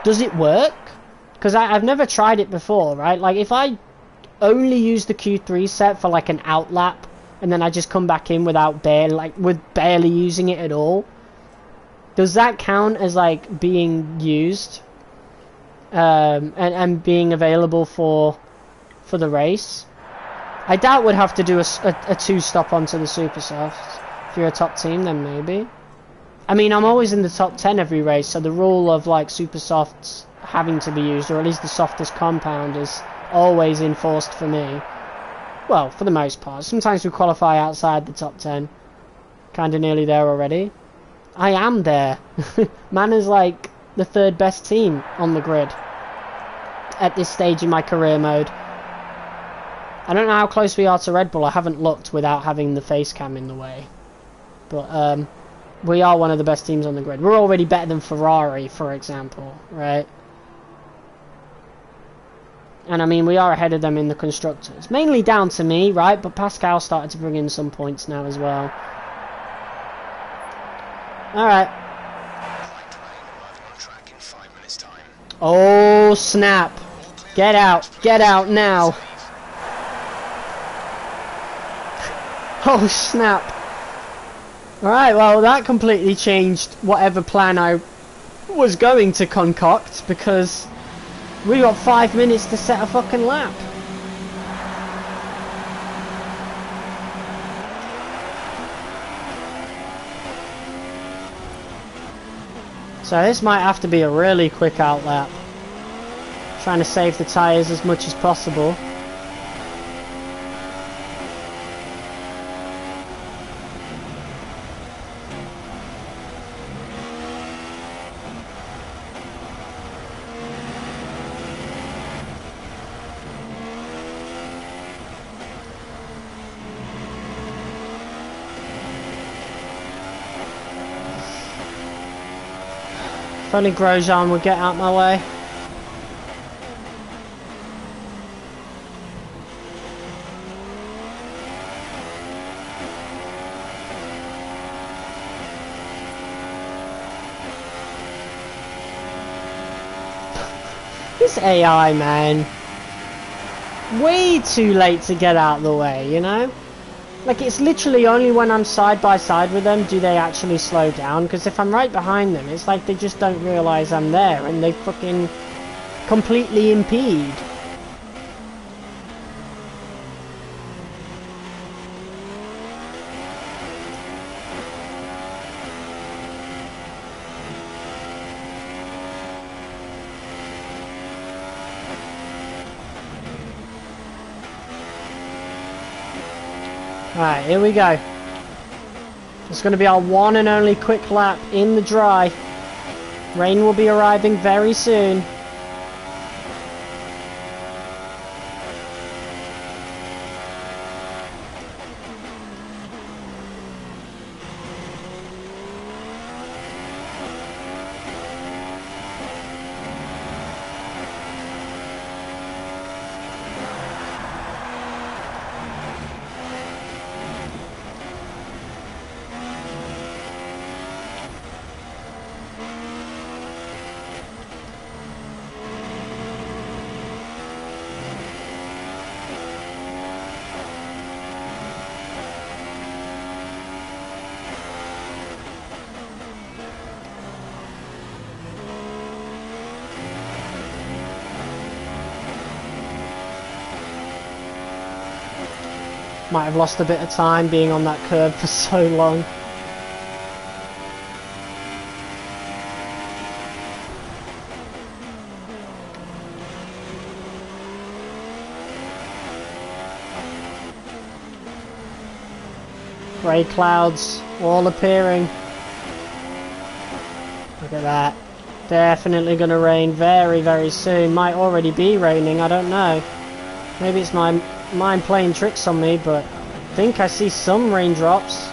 Does it work? Because I've never tried it before, right? Like if I only use the Q3 set for like an out lap and then I just come back in without barely using it at all, does that count as like being used and being available for the race? I doubt we'd have to do a 2-stop onto the Super Softs. If you're a top team, then maybe. I mean, I'm always in the top 10 every race, so the rule of like Super Softs having to be used, or at least the softest compound, is always enforced for me. Well, for the most part. Sometimes we qualify outside the top 10. Kinda nearly there already. I am there. Man is like the 3rd best team on the grid at this stage in my career mode. I don't know how close we are to Red Bull. I haven't looked without having the face cam in the way. But we are one of the best teams on the grid. We're already better than Ferrari, for example, right? And I mean, we are ahead of them in the constructors. Mainly down to me, right? But Pascal started to bring in some points now as well. Alright. Oh, snap. Get out. Get out now. Oh, snap. Alright, well, that completely changed whatever plan I was going to concoct, because we got 5 minutes to set a fucking lap. So this might have to be a really quick out lap. Trying to save the tyres as much as possible. If only Grosjean would get out my way. This AI, man. Way too late to get out of the way, you know? Like, it's literally only when I'm side by side with them do they actually slow down. Because if I'm right behind them, it's like they just don't realise I'm there and they fucking completely impede. Alright, here we go. It's going to be our one and only quick lap in the dry. Rain will be arriving very soon. Might have lost a bit of time being on that curb for so long. Grey clouds all appearing. Look at that. Definitely going to rain very, very soon. Might already be raining, I don't know. Maybe it's my mind playing tricks on me, but I think I see some raindrops.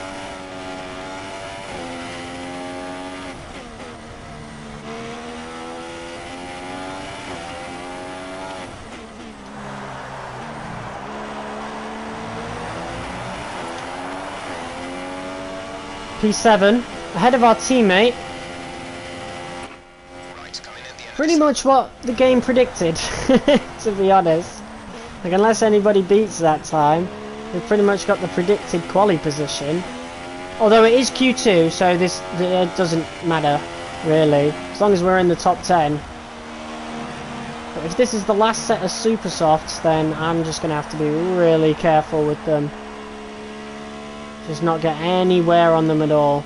P7 ahead of our teammate. Pretty much what the game predicted, to be honest. Like, unless anybody beats that time, we've pretty much got the predicted quali position. Although it is Q2, so this doesn't matter, really. As long as we're in the top 10. But if this is the last set of super softs, then I'm just going to have to be really careful with them. Just not get anywhere on them at all.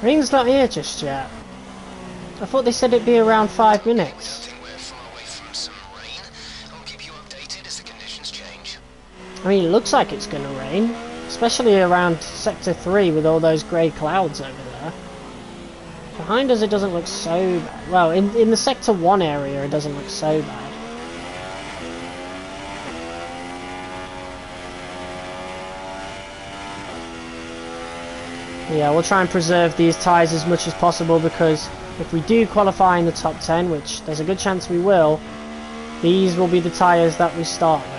Rain's not here just yet. I thought they said it'd be around 5 minutes. I mean, it looks like it's going to rain. Especially around Sector 3 with all those grey clouds over there. Behind us it doesn't look so bad. Well, in the Sector 1 area it doesn't look so bad. Yeah, we'll try and preserve these tyres as much as possible, because if we do qualify in the top 10, which there's a good chance we will, these will be the tyres that we start with.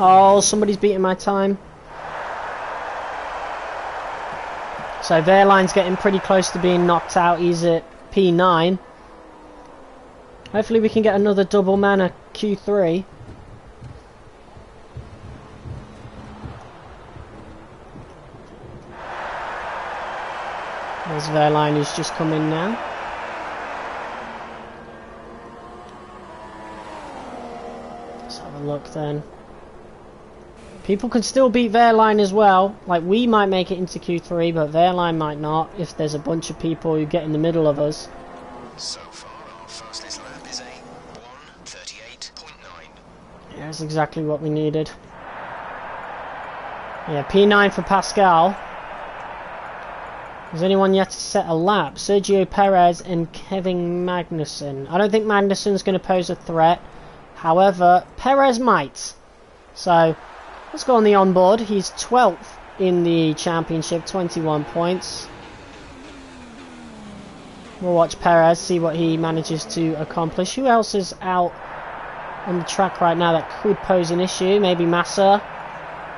Oh, somebody's beating my time. So Verline's getting pretty close to being knocked out. He's at P9. Hopefully we can get another double mana Q3. There's Verline, who's just come in now. look then. People can still beat Wehrlein as well. Like, we might make it into Q3, but Wehrlein might not if there's a bunch of people who get in the middle of us. So far, our fastest lap is a 1:38.9. Yeah, that's exactly what we needed. Yeah, P9 for Pascal. Has anyone yet to set a lap? Sergio Perez and Kevin Magnussen. I don't think Magnussen's going to pose a threat. However, Perez might. So, let's go on the onboard. He's 12th in the championship, 21 points. We'll watch Perez, see what he manages to accomplish. Who else is out on the track right now that could pose an issue? Maybe Massa.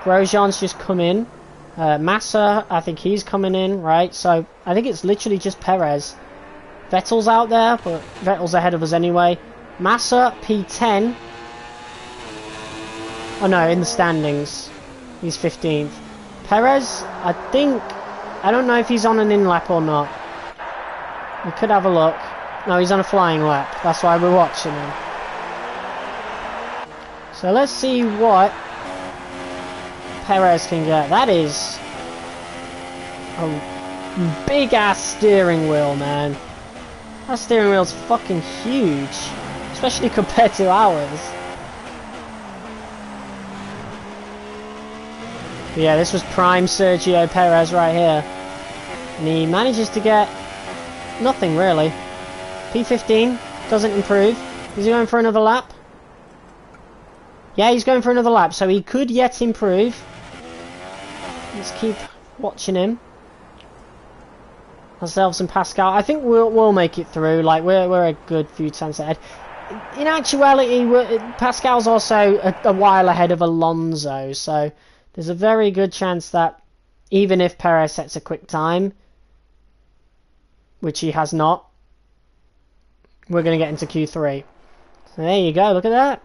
Grosjean's just come in. Massa, I think he's coming in, right? So, I think it's literally just Perez. Vettel's out there, but Vettel's ahead of us anyway. Massa, P10. Oh no, in the standings. He's 15th. Perez, I don't know if he's on an in-lap or not. We could have a look. No, he's on a flying lap. That's why we're watching him. So let's see what Perez can get. That is a big ass steering wheel, man. That steering wheel's fucking huge, especially compared to ours. But yeah, this was prime Sergio Perez right here, and he manages to get nothing really. P15 doesn't improve. Is he going for another lap? Yeah, he's going for another lap, so he could yet improve. Let's keep watching him. Ourselves and Pascal. I think we'll make it through. Like, we're a good few times ahead. In actuality, Pascal's also a while ahead of Alonso, so there's a very good chance that even if Perez sets a quick time, which he has not, we're going to get into Q3. So there you go, look at that.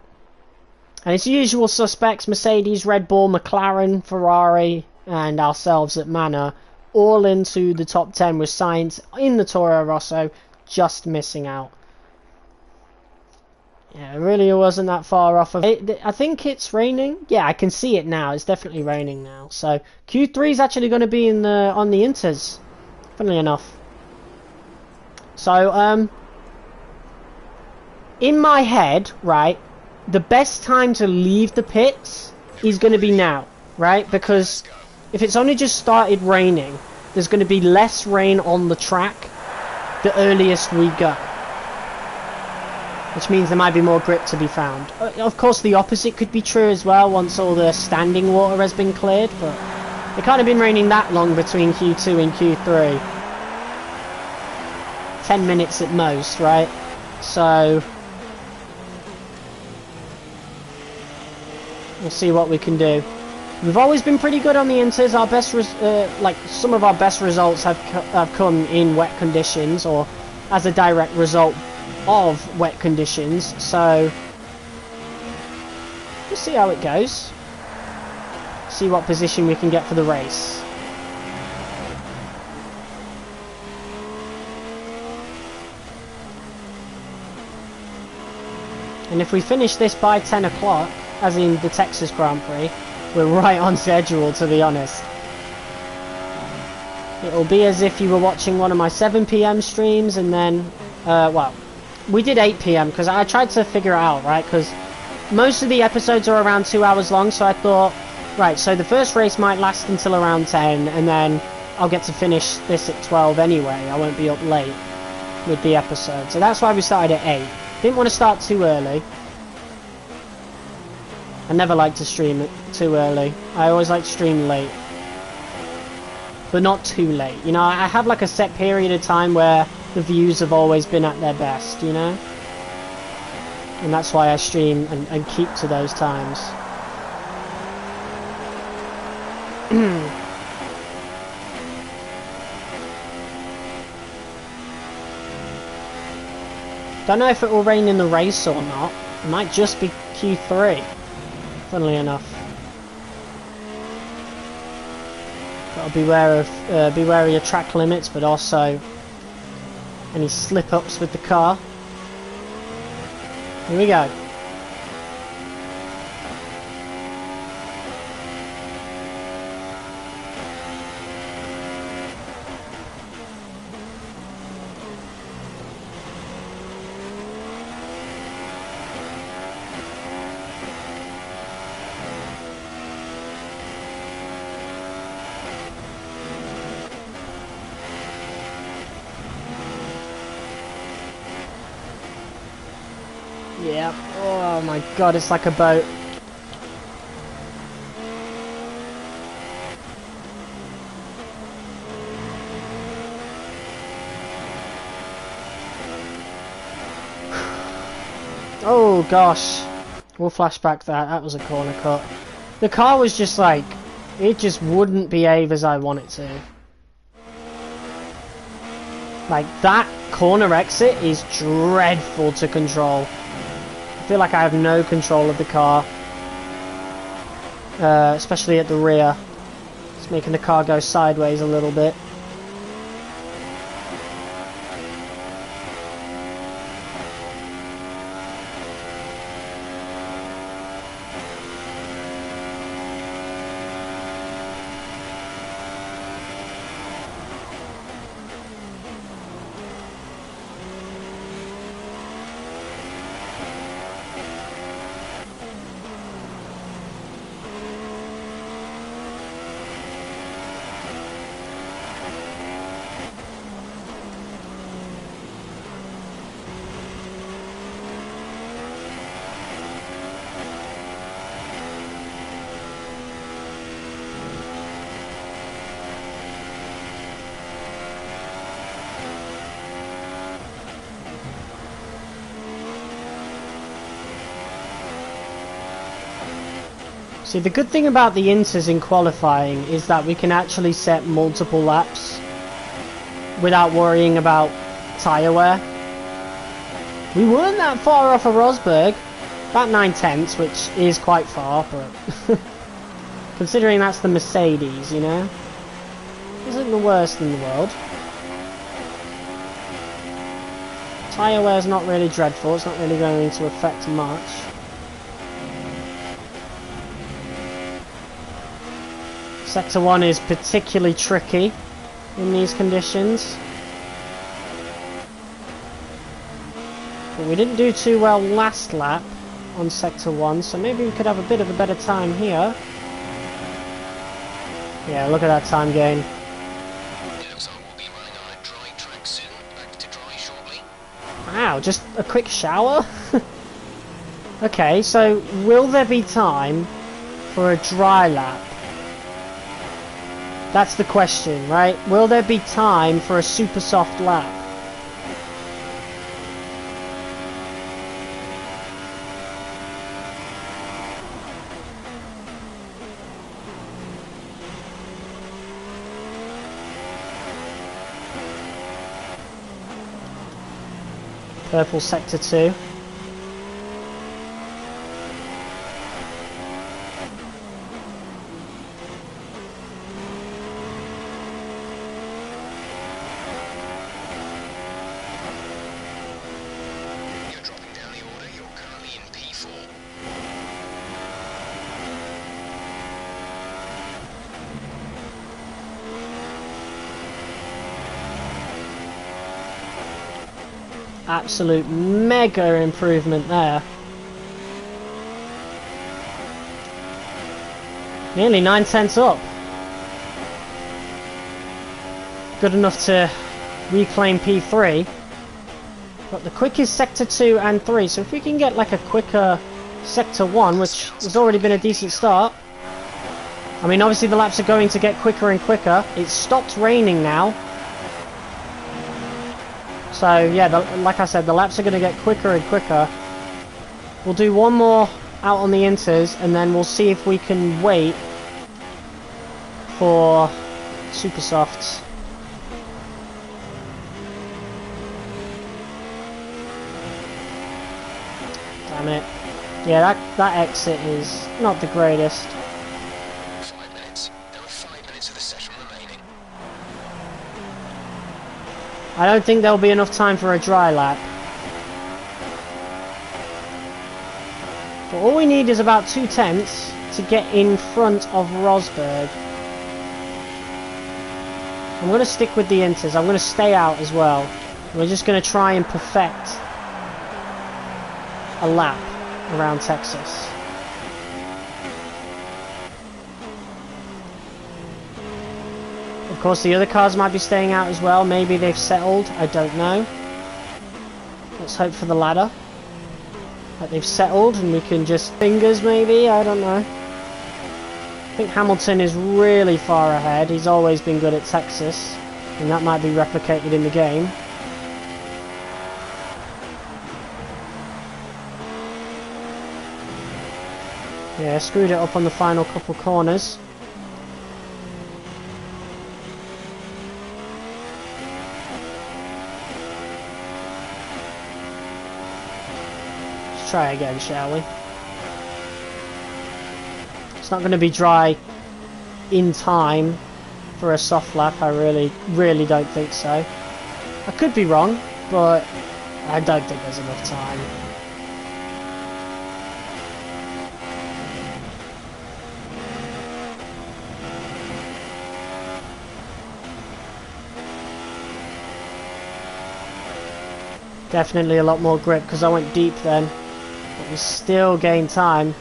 And it's usual suspects, Mercedes, Red Bull, McLaren, Ferrari, and ourselves at Manor, all into the top 10 with Sainz in the Toro Rosso, just missing out. Yeah, it really wasn't that far off of it. I think it's raining. Yeah, I can see it now. It's definitely raining now. So Q3 is actually going to be on the Inters, funnily enough. So, in my head, right, the best time to leave the pits is going to be now, right? Because if it's only just started raining, there's going to be less rain on the track the earliest we go. Which means there might be more grip to be found. Of course, the opposite could be true as well once all the standing water has been cleared, but it can't have been raining that long between Q2 and Q3. 10 minutes at most, right? So we'll see what we can do. We've always been pretty good on the Inters. Our best, like some of our best results have come in wet conditions, or as a direct result of wet conditions. So we'll see how it goes. See what position we can get for the race. And if we finish this by 10 o'clock, as in the Texas Grand Prix, we're right on schedule, to be honest. It'll be as if you were watching one of my 7 PM streams and then, well, we did 8 PM because I tried to figure it out, right? Because most of the episodes are around 2 hours long, so I thought, right, so the first race might last until around 10, and then I'll get to finish this at 12 anyway. I won't be up late with the episode. So that's why we started at 8. Didn't want to start too early. I never like to stream it too early. I always like to stream late. But not too late. You know, I have like a set period of time where the views have always been at their best, you know? And that's why I stream and keep to those times. Don't know if it will rain in the race or not. It might just be Q3. Funnily enough. Gotta be wary of track limits, but also any slip-ups with the car. Here we go. Yeah. Oh my god, it's like a boat. Oh gosh. We'll flashback that. That was a corner cut. The car was just like, it just wouldn't behave as I want it to. Like, that corner exit is dreadful to control. I feel like I have no control of the car. Especially at the rear. It's making the car go sideways a little bit. See, the good thing about the inters in qualifying is that we can actually set multiple laps without worrying about tyre wear. We weren't that far off of Rosberg, about 9/10, which is quite far, but considering that's the Mercedes, you know, isn't the worst in the world. Tyre wear is not really dreadful, it's not really going to affect much. Sector 1 is particularly tricky in these conditions. But we didn't do too well last lap on Sector 1, so maybe we could have a bit of a better time here. Yeah, look at that time gain. It looks like we'll be running on a dry track soon. Back to dry shortly. Wow, just a quick shower? Okay, so will there be time for a dry lap? That's the question, right? Will there be time for a super soft lap? Purple Sector 2. Absolute mega improvement there. Nearly 9/10 up. Good enough to reclaim P3. But the quickest Sector 2 and 3, so if we can get like a quicker Sector 1, which has already been a decent start. I mean, obviously the laps are going to get quicker and quicker. It's stopped raining now. So yeah, like I said, the laps are going to get quicker and quicker. We'll do one more out on the inters, and then we'll see if we can wait for super softs. Damn it. Yeah, that exit is not the greatest. 5 minutes. There are 5 minutes of the session remaining. I don't think there'll be enough time for a dry lap. But all we need is about 2/10 to get in front of Rosberg. I'm going to stick with the inters. I'm going to stay out as well. We're just going to try and perfect a lap around Texas. Of course, the other cars might be staying out as well. Maybe they've settled. I don't know. Let's hope for the latter. Like they've settled and we can just fingers maybe, I don't know. I think Hamilton is really far ahead. He's always been good at Texas, and that might be replicated in the game. Yeah, screwed it up on the final couple corners. Let's try again, shall we? It's not going to be dry in time for a soft lap. I really don't think so. I could be wrong, but I don't think there's enough time. Definitely a lot more grip because I went deep then, but we still gain time.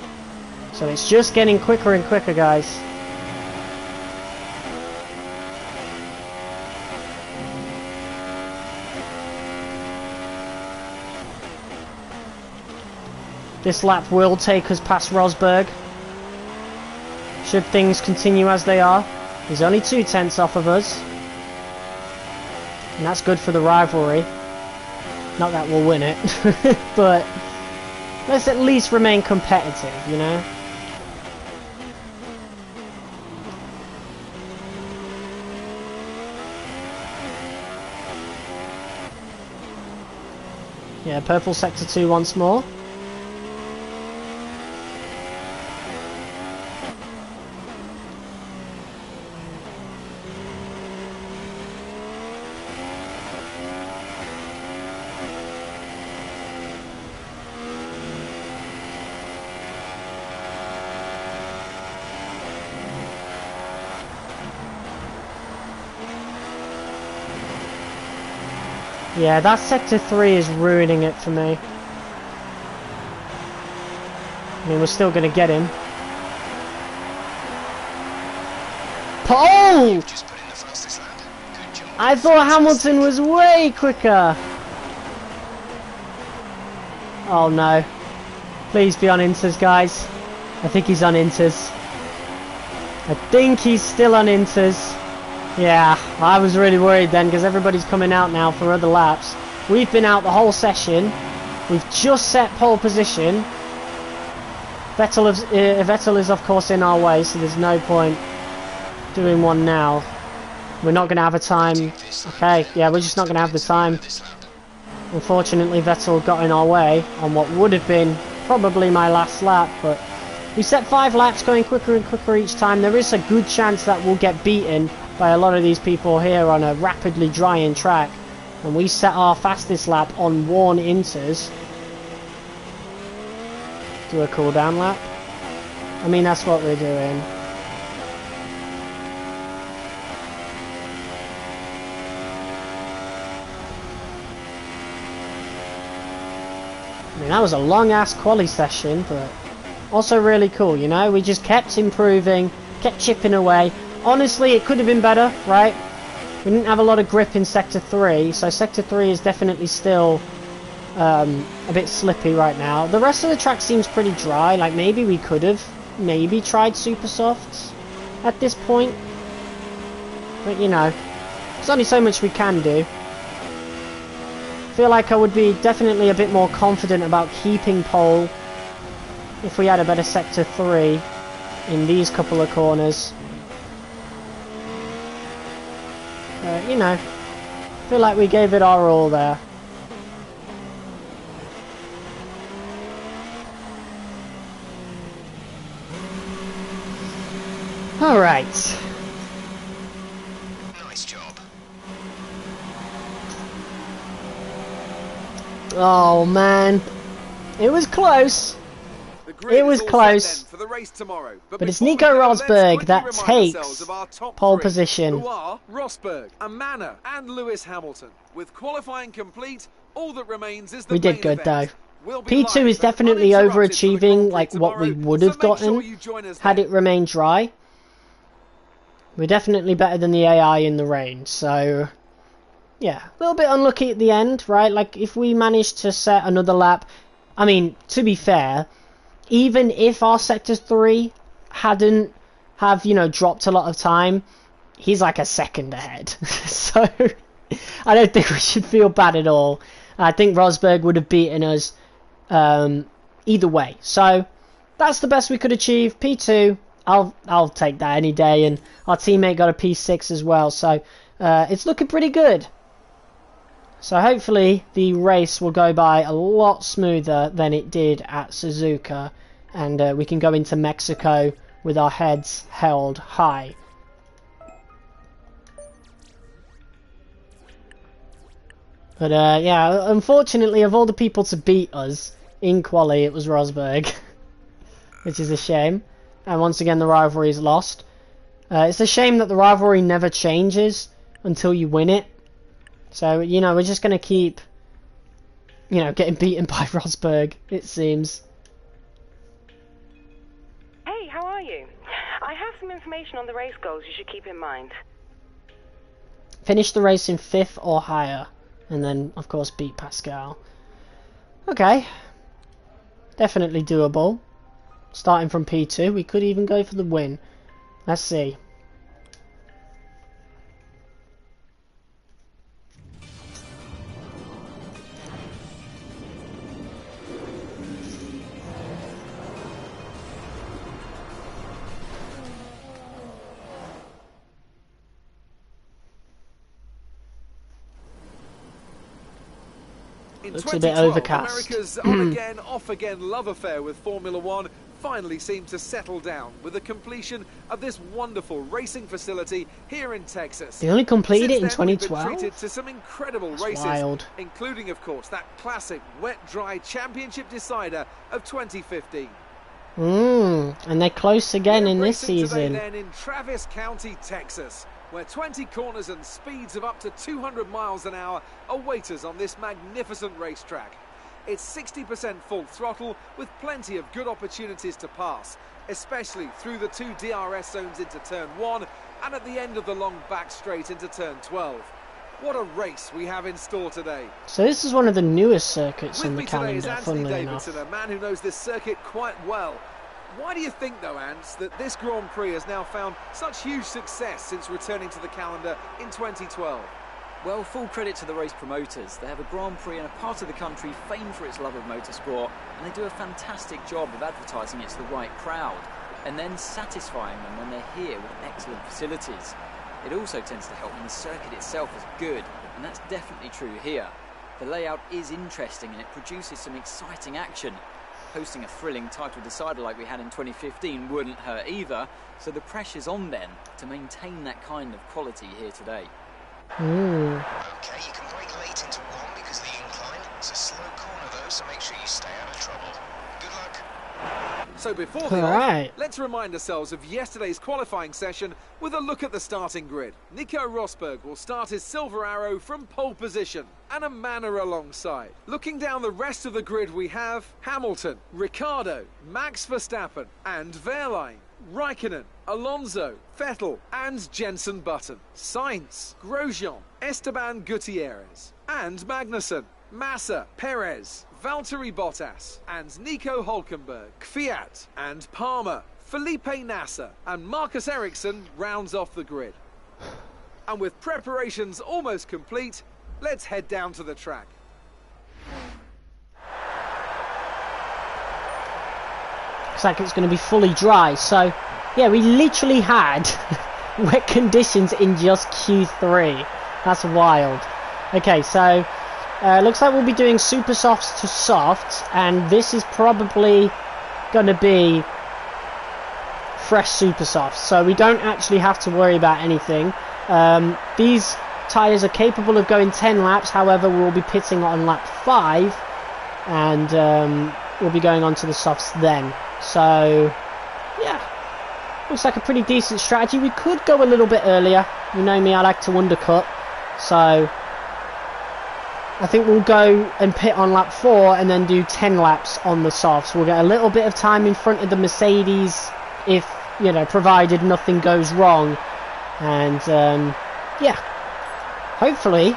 So it's just getting quicker and quicker, guys. This lap will take us past Rosberg. Should things continue as they are. He's only 2/10 off of us. And that's good for the rivalry. Not that we'll win it, but let's at least remain competitive, you know? Yeah, purple sector 2 once more. Yeah, that sector 3 is ruining it for me. I mean, we're still going to get him. Oh! I thought Hamilton was way quicker. Oh no. Please be on Inters, guys. I think he's on Inters. I think he's still on Inters. Yeah, I was really worried then because everybody's coming out now for other laps. We've been out the whole session. We've just set pole position. Vettel is of course in our way, so there's no point doing one now. We're not going to have a time. Okay, yeah, we're just not going to have the time. Unfortunately, Vettel got in our way on what would have been probably my last lap, but we set 5 laps going quicker and quicker each time. There is a good chance that we'll get beaten by a lot of these people here on a rapidly drying track, and we set our fastest lap on worn Inters. Do a cool down lap. I mean, that's what we're doing. I mean, that was a long ass quali session, but also really cool, you know? We just kept improving, kept chipping away. Honestly, it could have been better, right? We didn't have a lot of grip in Sector 3, so Sector 3 is definitely still a bit slippy right now. The rest of the track seems pretty dry, like maybe we could have maybe tried super softs at this point. But you know, there's only so much we can do. I feel like I would be definitely a bit more confident about keeping pole if we had a better Sector 3 in these couple of corners. You know, I feel like we gave it our all there. Alright. Nice job. Oh man. It was close. It was close. For the race tomorrow. But it's Nico Rosberg that takes pole position. Who are Rosberg, Amana, and Lewis Hamilton. With qualifying complete, all that remains is the We did main good event. though. P2 is definitely overachieving like what we would have gotten had it remained dry. We're definitely better than the AI in the rain, so yeah, a little bit unlucky at the end, right? Like if we managed to set another lap I mean, to be fair, even if our Sector 3 hadn't have, you know, dropped a lot of time, he's like a second ahead. So I don't think we should feel bad at all. I think Rosberg would have beaten us either way. So that's the best we could achieve. P2, I'll take that any day, and our teammate got a P6 as well. So it's looking pretty good. So hopefully the race will go by a lot smoother than it did at Suzuka, and we can go into Mexico with our heads held high. But yeah, unfortunately, of all the people to beat us in quali, it was Rosberg, which is a shame. And once again, the rivalry is lost. It's a shame that the rivalry never changes until you win it. So, you know, we're just going to keep, you know, getting beaten by Rosberg, it seems. Hey, how are you? I have some information on the race goals you should keep in mind. Finish the race in 5th or higher. And then, of course, beat Pascal. Okay. Definitely doable. Starting from P2, we could even go for the win. Let's see. In Looks a bit 2012, overcast. America's on-again, off-again love affair with Formula One finally seemed to settle down with the completion of this wonderful racing facility here in Texas. They only completed it in Since then, we've been 2012? treated to some incredible That's races, wild. including, of course, that classic wet-dry championship decider of 2015. And they're close again in this Racing today, season. then, in Travis County, Texas, where 20 corners and speeds of up to 200 miles an hour await us on this magnificent racetrack. It's 60% full throttle with plenty of good opportunities to pass, especially through the 2 DRS zones into turn 1 and at the end of the long back straight into turn 12. What a race we have in store today. So this is one of the newest circuits With in the me today is calendar, Anthony funnily enough. Davidson, a man who knows this circuit quite well. Why do you think, though, Ants, that this Grand Prix has now found such huge success since returning to the calendar in 2012? Well, full credit to the race promoters. They have a Grand Prix in a part of the country famed for its love of motorsport, and they do a fantastic job of advertising it to the right crowd, and then satisfying them when they're here with excellent facilities. It also tends to help when the circuit itself is good, and that's definitely true here. The layout is interesting and it produces some exciting action. Hosting a thrilling title decider like we had in 2015 wouldn't hurt either, so the pressure's on then to maintain that kind of quality here today. Okay, you can brake late into 1 because of the incline. It's a slow corner though, so make sure you stay out of trouble. Good luck. So before the Alright. let's remind ourselves of yesterday's qualifying session with a look at the starting grid. Nico Rosberg will start his Silver Arrow from pole position and a Manor alongside. Looking down the rest of the grid, we have Hamilton, Ricciardo, Max Verstappen and Wehrlein, Raikkonen, Alonso, Vettel and Jenson Button, Sainz, Grosjean, Esteban Gutierrez and Magnussen, Massa, Perez, Valtteri Bottas and Nico Hülkenberg, Kvyat and Palmer, Felipe Nasser and Marcus Ericsson rounds off the grid. And with preparations almost complete, let's head down to the track. Looks like it's going to be fully dry. So, yeah, we literally had wet conditions in just Q3. That's wild. Okay, so looks like we'll be doing super softs to softs, and this is probably going to be fresh super softs, so we don't actually have to worry about anything. These tyres are capable of going 10 laps, however we'll be pitting on lap 5 and we'll be going on to the softs then. So yeah, looks like a pretty decent strategy. We could go a little bit earlier. You know me, I like to undercut, so I think we'll go and pit on lap 4 and then do 10 laps on the softs. We'll get a little bit of time in front of the Mercedes if, you know, provided nothing goes wrong. And yeah, hopefully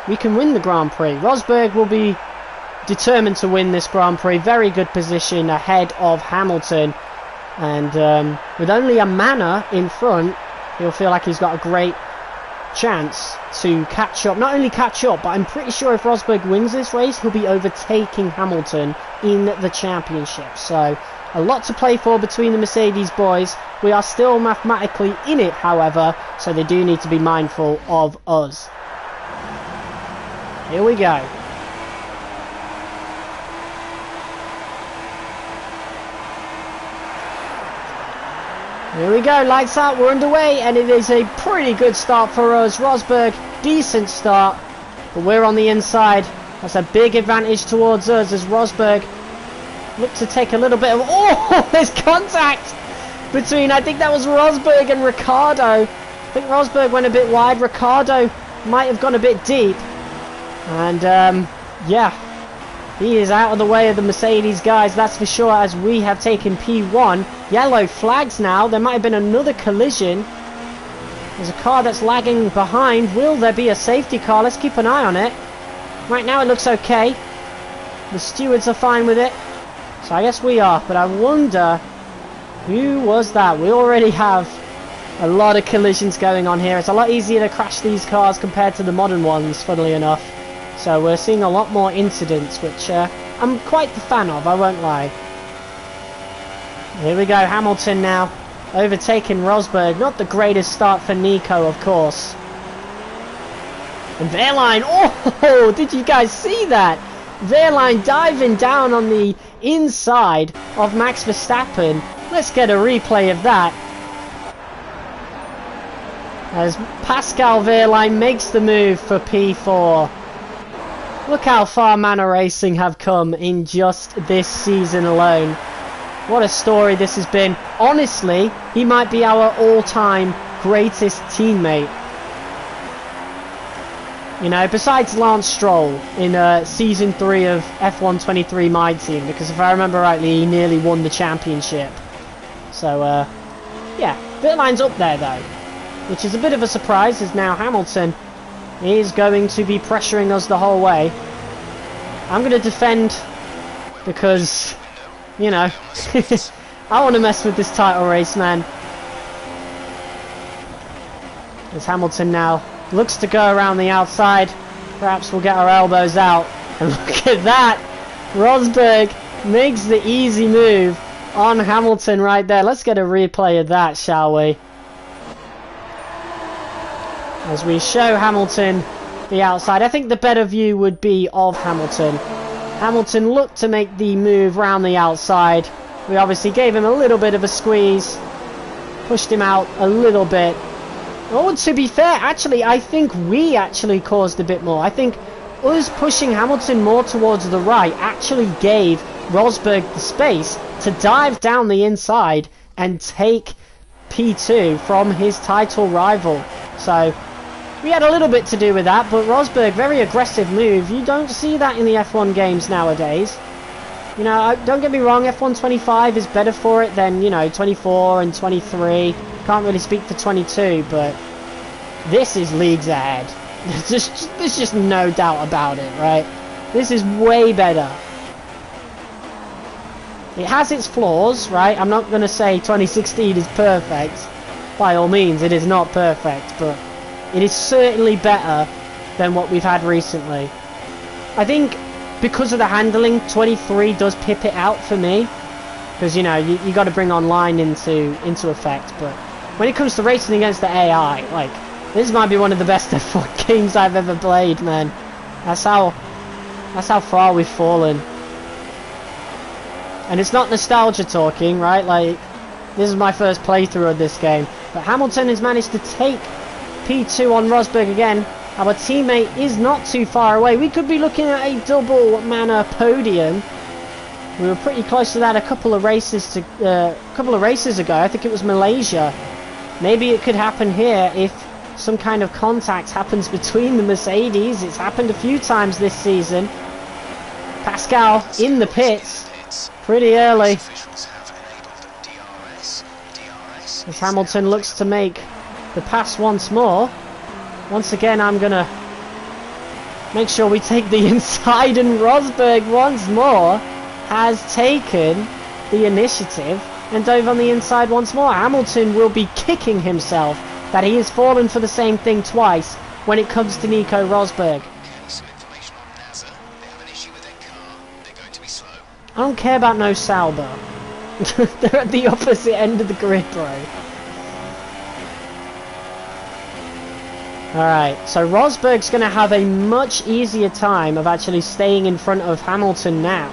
we can win the Grand Prix. Rosberg will be determined to win this Grand Prix. Very good position ahead of Hamilton. And with only a manor in front, he'll feel like he's got a great chance to catch up. Not only catch up, but I'm pretty sure if Rosberg wins this race, he'll be overtaking Hamilton in the championship. So a lot to play for between the Mercedes boys. We are still mathematically in it, however, so they do need to be mindful of us. Here we go. Here we go, lights out, we're underway, and it is a pretty good start for us. Rosberg, decent start, but we're on the inside. That's a big advantage towards us as Rosberg look to take a little bit of... Oh, there's contact between, I think that was Rosberg and Ricciardo. I think Rosberg went a bit wide, Ricciardo might have gone a bit deep. And, yeah, he is out of the way of the Mercedes guys, that's for sure, as we have taken P1. Yellow flags now. There might have been another collision. There's a car that's lagging behind. Will there be a safety car? Let's keep an eye on it. Right now it looks okay. The stewards are fine with it. So I guess we are. But I wonder who was that? We already have a lot of collisions going on here. It's a lot easier to crash these cars compared to the modern ones, funnily enough. So we're seeing a lot more incidents, which I'm quite the fan of, I won't lie. Here we go, Hamilton now, overtaking Rosberg. Not the greatest start for Nico, of course. And Wehrlein, oh, did you guys see that? Wehrlein diving down on the inside of Max Verstappen. Let's get a replay of that. As Pascal Wehrlein makes the move for P4. Look how far Manor Racing have come in just this season alone. What a story this has been. Honestly, he might be our all-time greatest teammate. You know, besides Lance Stroll in Season 3 of F1 23 My Team, because if I remember rightly, he nearly won the championship. So, yeah, Wehrlein's up there though, which is a bit of a surprise, as now Hamilton is going to be pressuring us the whole way. I'm going to defend because, you know, I want to mess with this title race, man. As Hamilton now looks to go around the outside. Perhaps we'll get our elbows out. And look at that! Rosberg makes the easy move on Hamilton right there. Let's get a replay of that, shall we? As we show Hamilton the outside. I think the better view would be of Hamilton. Hamilton looked to make the move round the outside. We obviously gave him a little bit of a squeeze. Pushed him out a little bit. Oh, to be fair, actually, I think we actually caused a bit more. I think us pushing Hamilton more towards the right actually gave Rosberg the space to dive down the inside and take P2 from his title rival. So we had a little bit to do with that, but Rosberg, very aggressive move. You don't see that in the F1 games nowadays. You know, don't get me wrong, F1 25 is better for it than, you know, 24 and 23. Can't really speak for 22, but this is leagues ahead. There's just no doubt about it, right? This is way better. It has its flaws, right? I'm not going to say 2016 is perfect. By all means, it is not perfect, but it is certainly better than what we've had recently. I think because of the handling, 23 does pip it out for me. Because, you know, you got to bring online into effect, but when it comes to racing against the AI, like, this might be one of the best F1 games I've ever played, man. That's how far we've fallen. And it's not nostalgia talking, right? Like, this is my first playthrough of this game. But Hamilton has managed to take P2 on Rosberg again. Our teammate is not too far away. We could be looking at a double manor podium. We were pretty close to that a couple of races ago. I think it was Malaysia. Maybe it could happen here if some kind of contact happens between the Mercedes. It's happened a few times this season. Pascal in the pits pretty early. As Hamilton looks to make the pass once more. Once again, I'm gonna make sure we take the inside, and Rosberg once more has taken the initiative and dove on the inside once more. Hamilton will be kicking himself that he has fallen for the same thing twice when it comes to Nico Rosberg. Some information on NASA. They have an issue with their car. They're going to be slow. I don't care about no Sauber. They're at the opposite end of the grid, bro. Alright, so Rosberg's going to have a much easier time of actually staying in front of Hamilton now.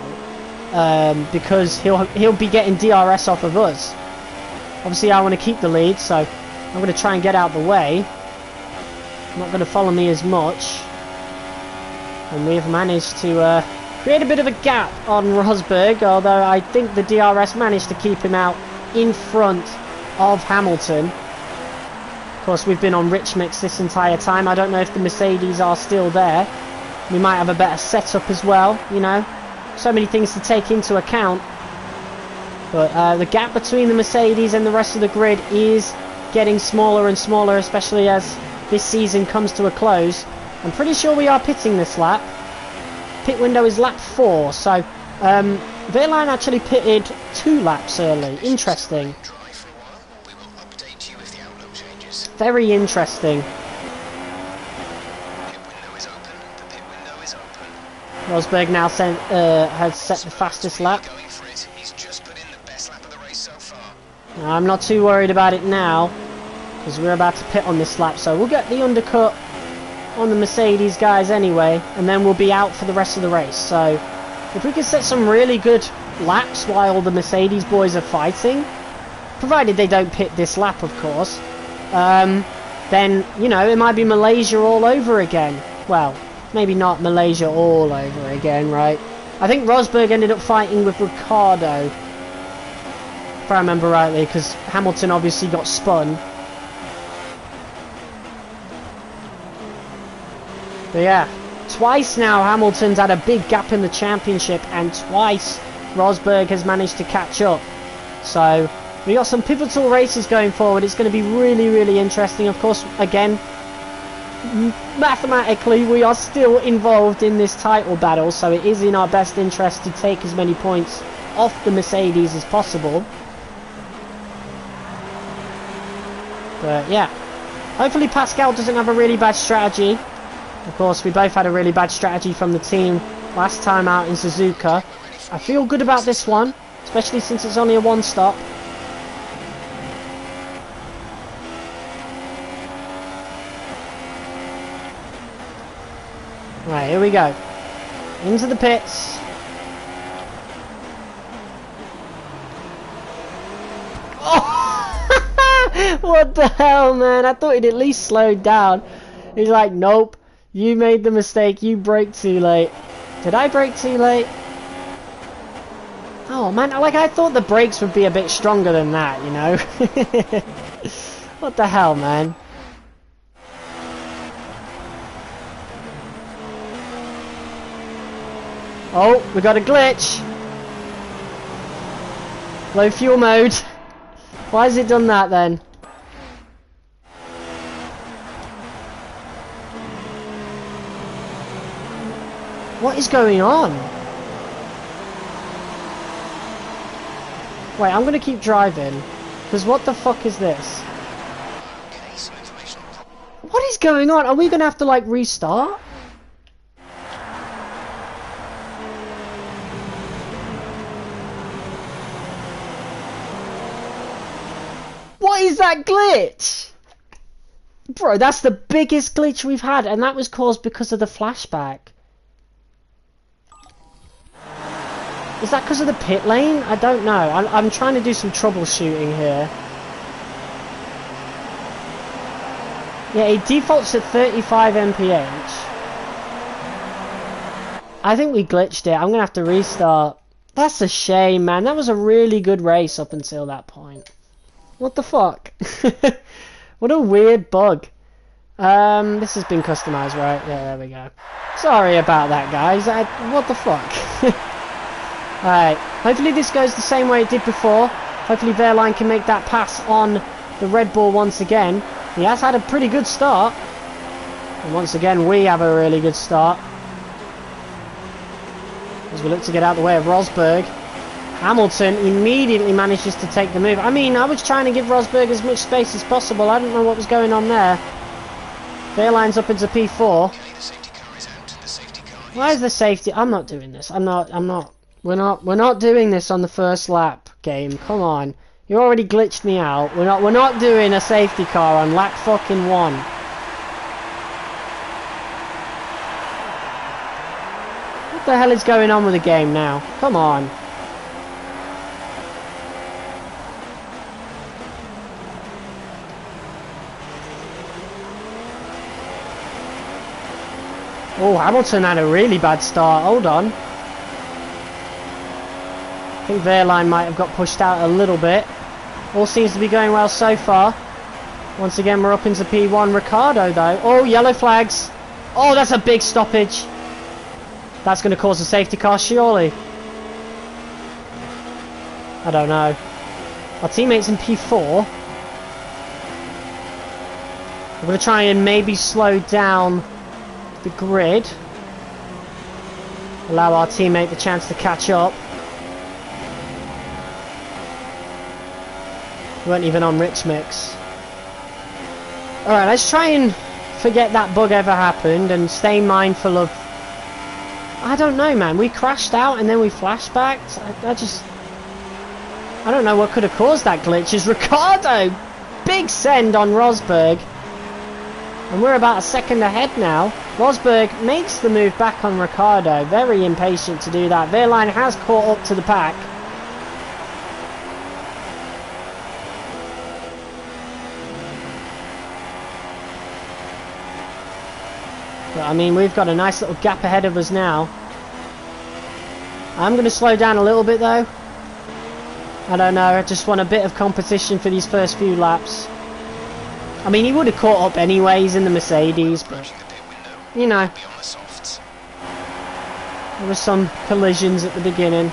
Because he'll be getting DRS off of us. Obviously I want to keep the lead, so I'm going to try and get out the way. Not going to follow me as much. And we've managed to create a bit of a gap on Rosberg, although I think the DRS managed to keep him out in front of Hamilton. Of course, we've been on rich mix this entire time. I don't know if the Mercedes are still there. We might have a better setup as well, you know. So many things to take into account. But the gap between the Mercedes and the rest of the grid is getting smaller and smaller, especially as this season comes to a close. I'm pretty sure we are pitting this lap. Pit window is lap 4, so Wehrlein actually pitted 2 laps early. Interesting. Dry for a while. We will update you if the outlook changes. Very interesting. Pit window is open. The pit window is open. Rosberg now has set the fastest lap. Going for it. He's just put in the best lap of the race so far. I'm not too worried about it now, because we're about to pit on this lap, so we'll get the undercut on the Mercedes guys anyway, and then we'll be out for the rest of the race. So if we can set some really good laps while the Mercedes boys are fighting, provided they don't pit this lap of course, then, you know, it might be Malaysia all over again. Well, maybe not Malaysia all over again, right? I think Rosberg ended up fighting with Ricciardo, if I remember rightly, because Hamilton obviously got spun. But yeah, twice now Hamilton's had a big gap in the championship, and twice Rosberg has managed to catch up. So we got some pivotal races going forward. It's going to be really, really interesting. Of course, again, mathematically we are still involved in this title battle, so it is in our best interest to take as many points off the Mercedes as possible. But yeah, hopefully Pascal doesn't have a really bad strategy. Of course, we both had a really bad strategy from the team last time out in Suzuka. I feel good about this one, especially since it's only a 1-stop. Right, here we go. Into the pits. Oh! What the hell, man? I thought he'd at least slowed down. He's like, nope. You made the mistake, you braked too late. Did I brake too late? Oh man, like I thought the brakes would be a bit stronger than that, you know? What the hell, man? Oh, we got a glitch. Low fuel mode. Why has it done that then? What is going on? Wait, I'm gonna keep driving. Because what the fuck is this? Okay, some information on What is going on? Are we gonna have to like restart? What is that glitch? Bro, that's the biggest glitch we've had, and that was caused because of the flashback. Is that because of the pit lane? I don't know. I'm trying to do some troubleshooting here. Yeah, it defaults at 35 mph. I think we glitched it. I'm going to have to restart. That's a shame, man. That was a really good race up until that point. What the fuck? What a weird bug. This has been customized, right? Yeah, there we go. Sorry about that, guys. What the fuck? Alright, hopefully this goes the same way it did before. Hopefully Wehrlein can make that pass on the Red Bull once again. He has had a pretty good start. And once again, we have a really good start. As we look to get out the way of Rosberg. Hamilton immediately manages to take the move. I mean, I was trying to give Rosberg as much space as possible. I don't know what was going on there. Wehrlein's up into P4. Why is the safety? I'm not doing this. I'm not. We're not doing this on the first lap, game. Come on. You already glitched me out. We're not doing a safety car on lap fucking 1. What the hell is going on with the game now? Come on. Oh, Hamilton had a really bad start. Hold on. I think Wehrlein might have got pushed out a little bit. All seems to be going well so far. Once again, we're up into P1. Ricciardo, though. Oh, yellow flags. Oh, that's a big stoppage. That's going to cause a safety car, surely. I don't know. Our teammate's in P4. We're going to try and maybe slow down the grid. Allow our teammate the chance to catch up. We weren't even on Rich Mix. Alright, let's try and forget that bug ever happened and stay mindful of... I don't know, man. We crashed out and then we flashbacked. I don't know what could have caused that glitch. Is Ricciardo! Big send on Rosberg. And we're about a second ahead now. Rosberg makes the move back on Ricciardo. Very impatient to do that. Wehrlein has caught up to the pack. But, I mean, we've got a nice little gap ahead of us now. I'm going to slow down a little bit, though. I don't know. I just want a bit of competition for these first few laps. I mean, he would have caught up anyways in the Mercedes, but, you know, there were some collisions at the beginning.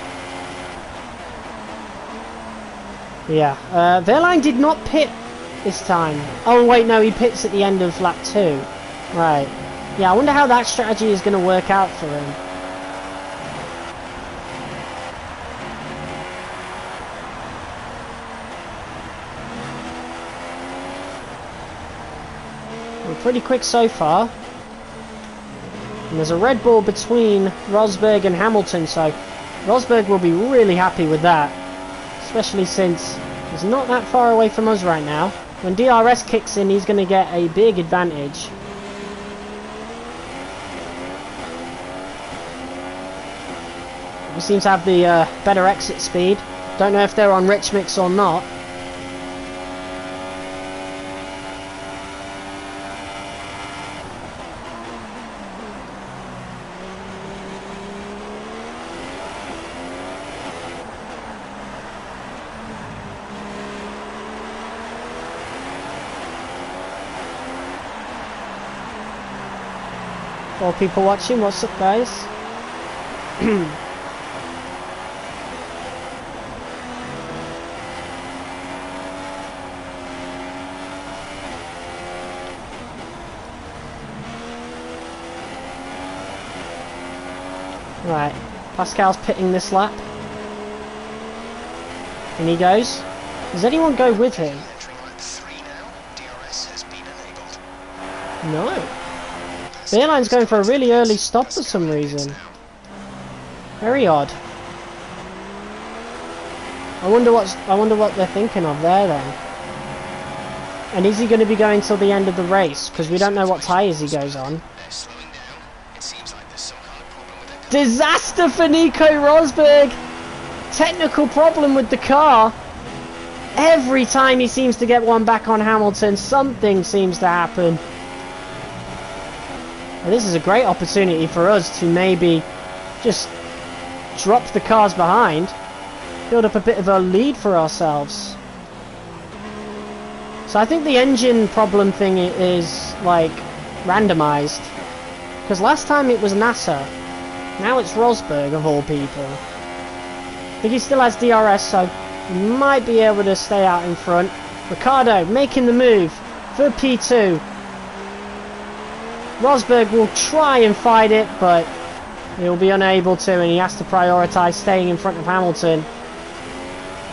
Yeah, Wehrlein did not pit this time. Oh, wait, no, he pits at the end of lap 2. Right. Yeah, I wonder how that strategy is going to work out for him. Pretty quick so far. And there's a Red Bull between Rosberg and Hamilton, so Rosberg will be really happy with that. Especially since he's not that far away from us right now. When DRS kicks in, he's going to get a big advantage. We seem to have the better exit speed. Don't know if they're on Rich Mix or not. For people watching, what's up, guys? Right, Pascal's pitting this lap. And he goes. Does anyone go with him? No. The airline's going for a really early stop for some reason. Very odd. I wonder what they're thinking of there then. And is he going to be going till the end of the race? Because we don't know what tyres he goes on. Disaster for Nico Rosberg! Technical problem with the car. Every time he seems to get one back on Hamilton, something seems to happen. And this is a great opportunity for us to maybe just drop the cars behind, build up a bit of a lead for ourselves. So I think the engine problem thing is like randomized, because last time it was Nasser, now it's Rosberg of all people. I think he still has DRS, so he might be able to stay out in front. Ricciardo making the move for P2. Rosberg will try and fight it, but he'll be unable to, and he has to prioritise staying in front of Hamilton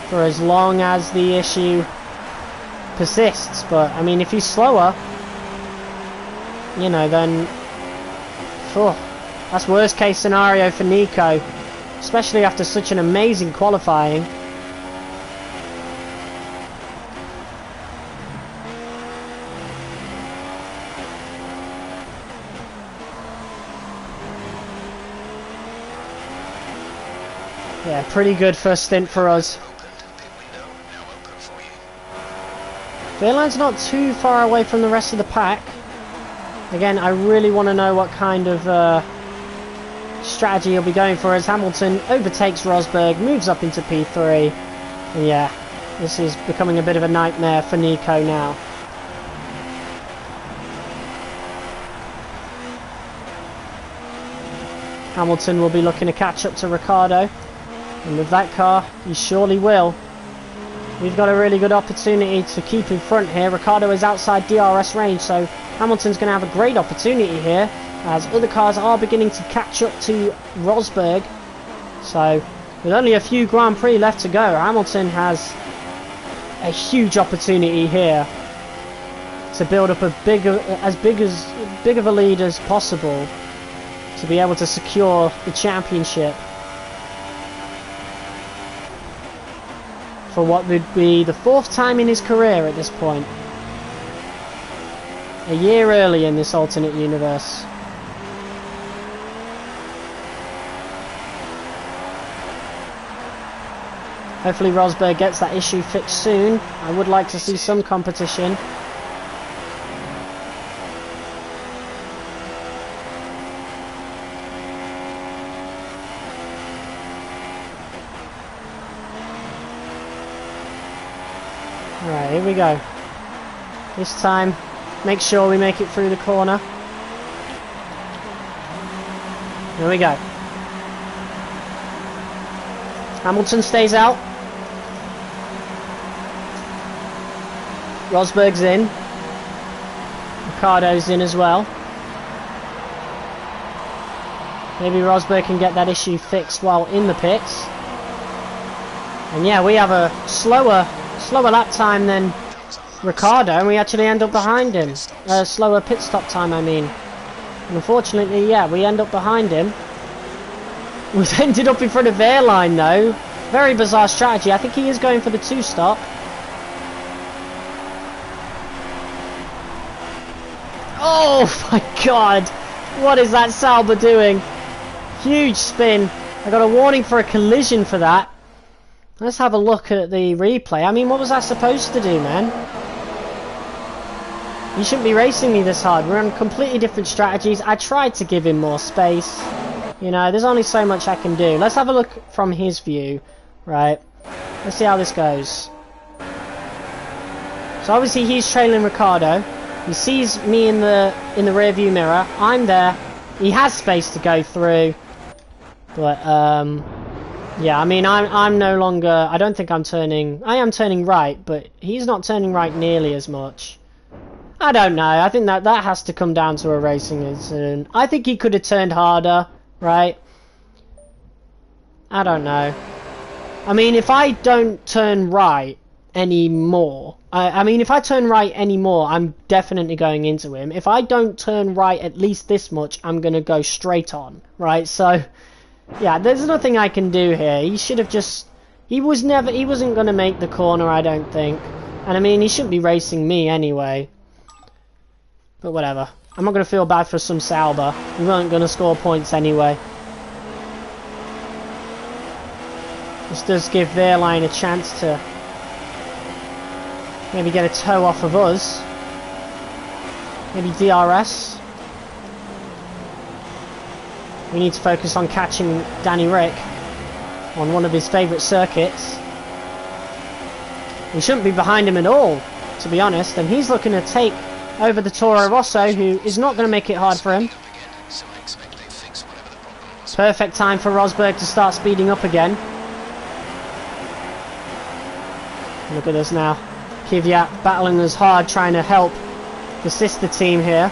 for as long as the issue persists. But I mean, if he's slower, you know, then that's worst case scenario for Nico, especially after such an amazing qualifying. Yeah, pretty good first stint for us. Fairline's not too far away from the rest of the pack. Again, I really want to know what kind of strategy he'll be going for as Hamilton overtakes Rosberg, moves up into P3. And yeah, this is becoming a bit of a nightmare for Nico now. Hamilton will be looking to catch up to Ricciardo. And with that car, he surely will. We've got a really good opportunity to keep in front here. Ricciardo is outside DRS range, so Hamilton's going to have a great opportunity here, as other cars are beginning to catch up to Rosberg. So, with only a few Grand Prix left to go, Hamilton has a huge opportunity here to build up as big of a lead as possible to be able to secure the championship for what would be the 4th time in his career at this point. A year early in this alternate universe. Hopefully Rosberg gets that issue fixed soon. I would like to see some competition. Alright, here we go. This time, make sure we make it through the corner. Here we go. Hamilton stays out. Rosberg's in. Ricciardo's in as well. Maybe Rosberg can get that issue fixed while in the pits. And yeah, we have a slower lap time than Ricciardo, and we actually end up behind him. Slower pit stop time, I mean. And unfortunately, yeah, we end up behind him. We've ended up in front of Airline though. Very bizarre strategy. I think he is going for the 2-stop. Oh my god! What is that Sauber doing? Huge spin. I got a warning for a collision for that. Let's have a look at the replay. I mean, what was I supposed to do, man? You shouldn't be racing me this hard. We're on completely different strategies. I tried to give him more space. You know, there's only so much I can do. Let's have a look from his view. Right. Let's see how this goes. So obviously he's trailing Ricciardo. He sees me in the rear view mirror. I'm there. He has space to go through. But, yeah, I mean, I'm no longer... I don't think I'm turning... I am turning right, but he's not turning right nearly as much. I don't know. I think that has to come down to a racing incident. I think he could have turned harder, right? I don't know. I mean, if I don't turn right anymore... I mean, if I turn right anymore, I'm definitely going into him. If I don't turn right at least this much, I'm going to go straight on, right? So... yeah, there's nothing I can do here. He should have just... he wasn't going to make the corner, I don't think. And I mean, he shouldn't be racing me anyway. But whatever. I'm not going to feel bad for some Sauber. We weren't going to score points anyway. This does give Wehrlein a chance to maybe get a toe off of us. Maybe DRS. We need to focus on catching Danny Rick on one of his favourite circuits. We shouldn't be behind him at all, to be honest, and he's looking to take over the Toro Rosso, who is not going to make it hard for him. Perfect time for Rosberg to start speeding up again. Look at us now. Kvyat battling us hard, trying to help the sister team here.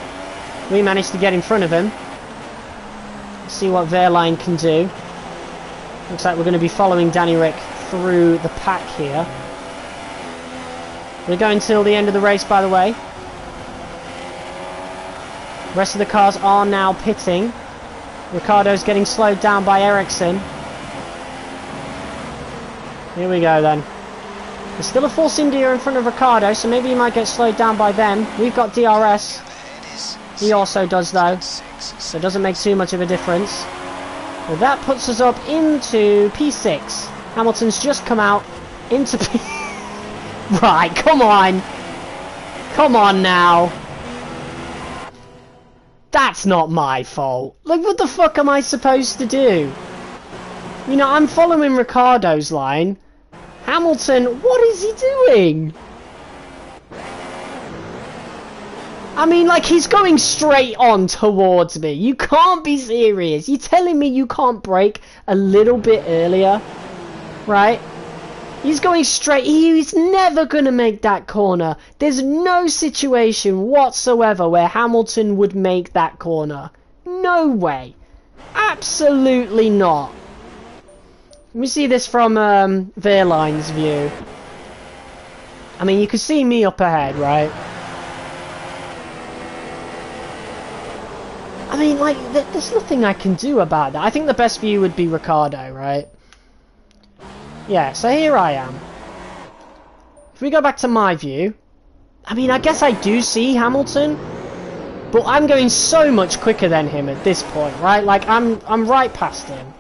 We managed to get in front of him. Let's see what Wehrlein can do. Looks like we're going to be following Danny Rick through the pack here. We're going till the end of the race, by the way. The rest of the cars are now pitting. Ricciardo's getting slowed down by Ericsson. Here we go then. There's still a Force India in front of Ricciardo, so maybe he might get slowed down by them. We've got DRS. He also does though, so it doesn't make too much of a difference. Well, that puts us up into P6. Hamilton's just come out into P... Right, come on! Come on now! That's not my fault. Like, what the fuck am I supposed to do? You know, I'm following Ricciardo's line. Hamilton, what is he doing? I mean, like, he's going straight on towards me. You can't be serious. You're telling me you can't brake a little bit earlier? Right? He's going straight. He's never going to make that corner. There's no situation whatsoever where Hamilton would make that corner. No way. Absolutely not. Let me see this from Wehrlein's view. I mean, you can see me up ahead, right? I mean, like, there's nothing I can do about that. I think the best view would be Ricciardo, right? Yeah, so here I am. If we go back to my view, I mean, I guess I do see Hamilton, but I'm going so much quicker than him at this point, right? Like, I'm right past him.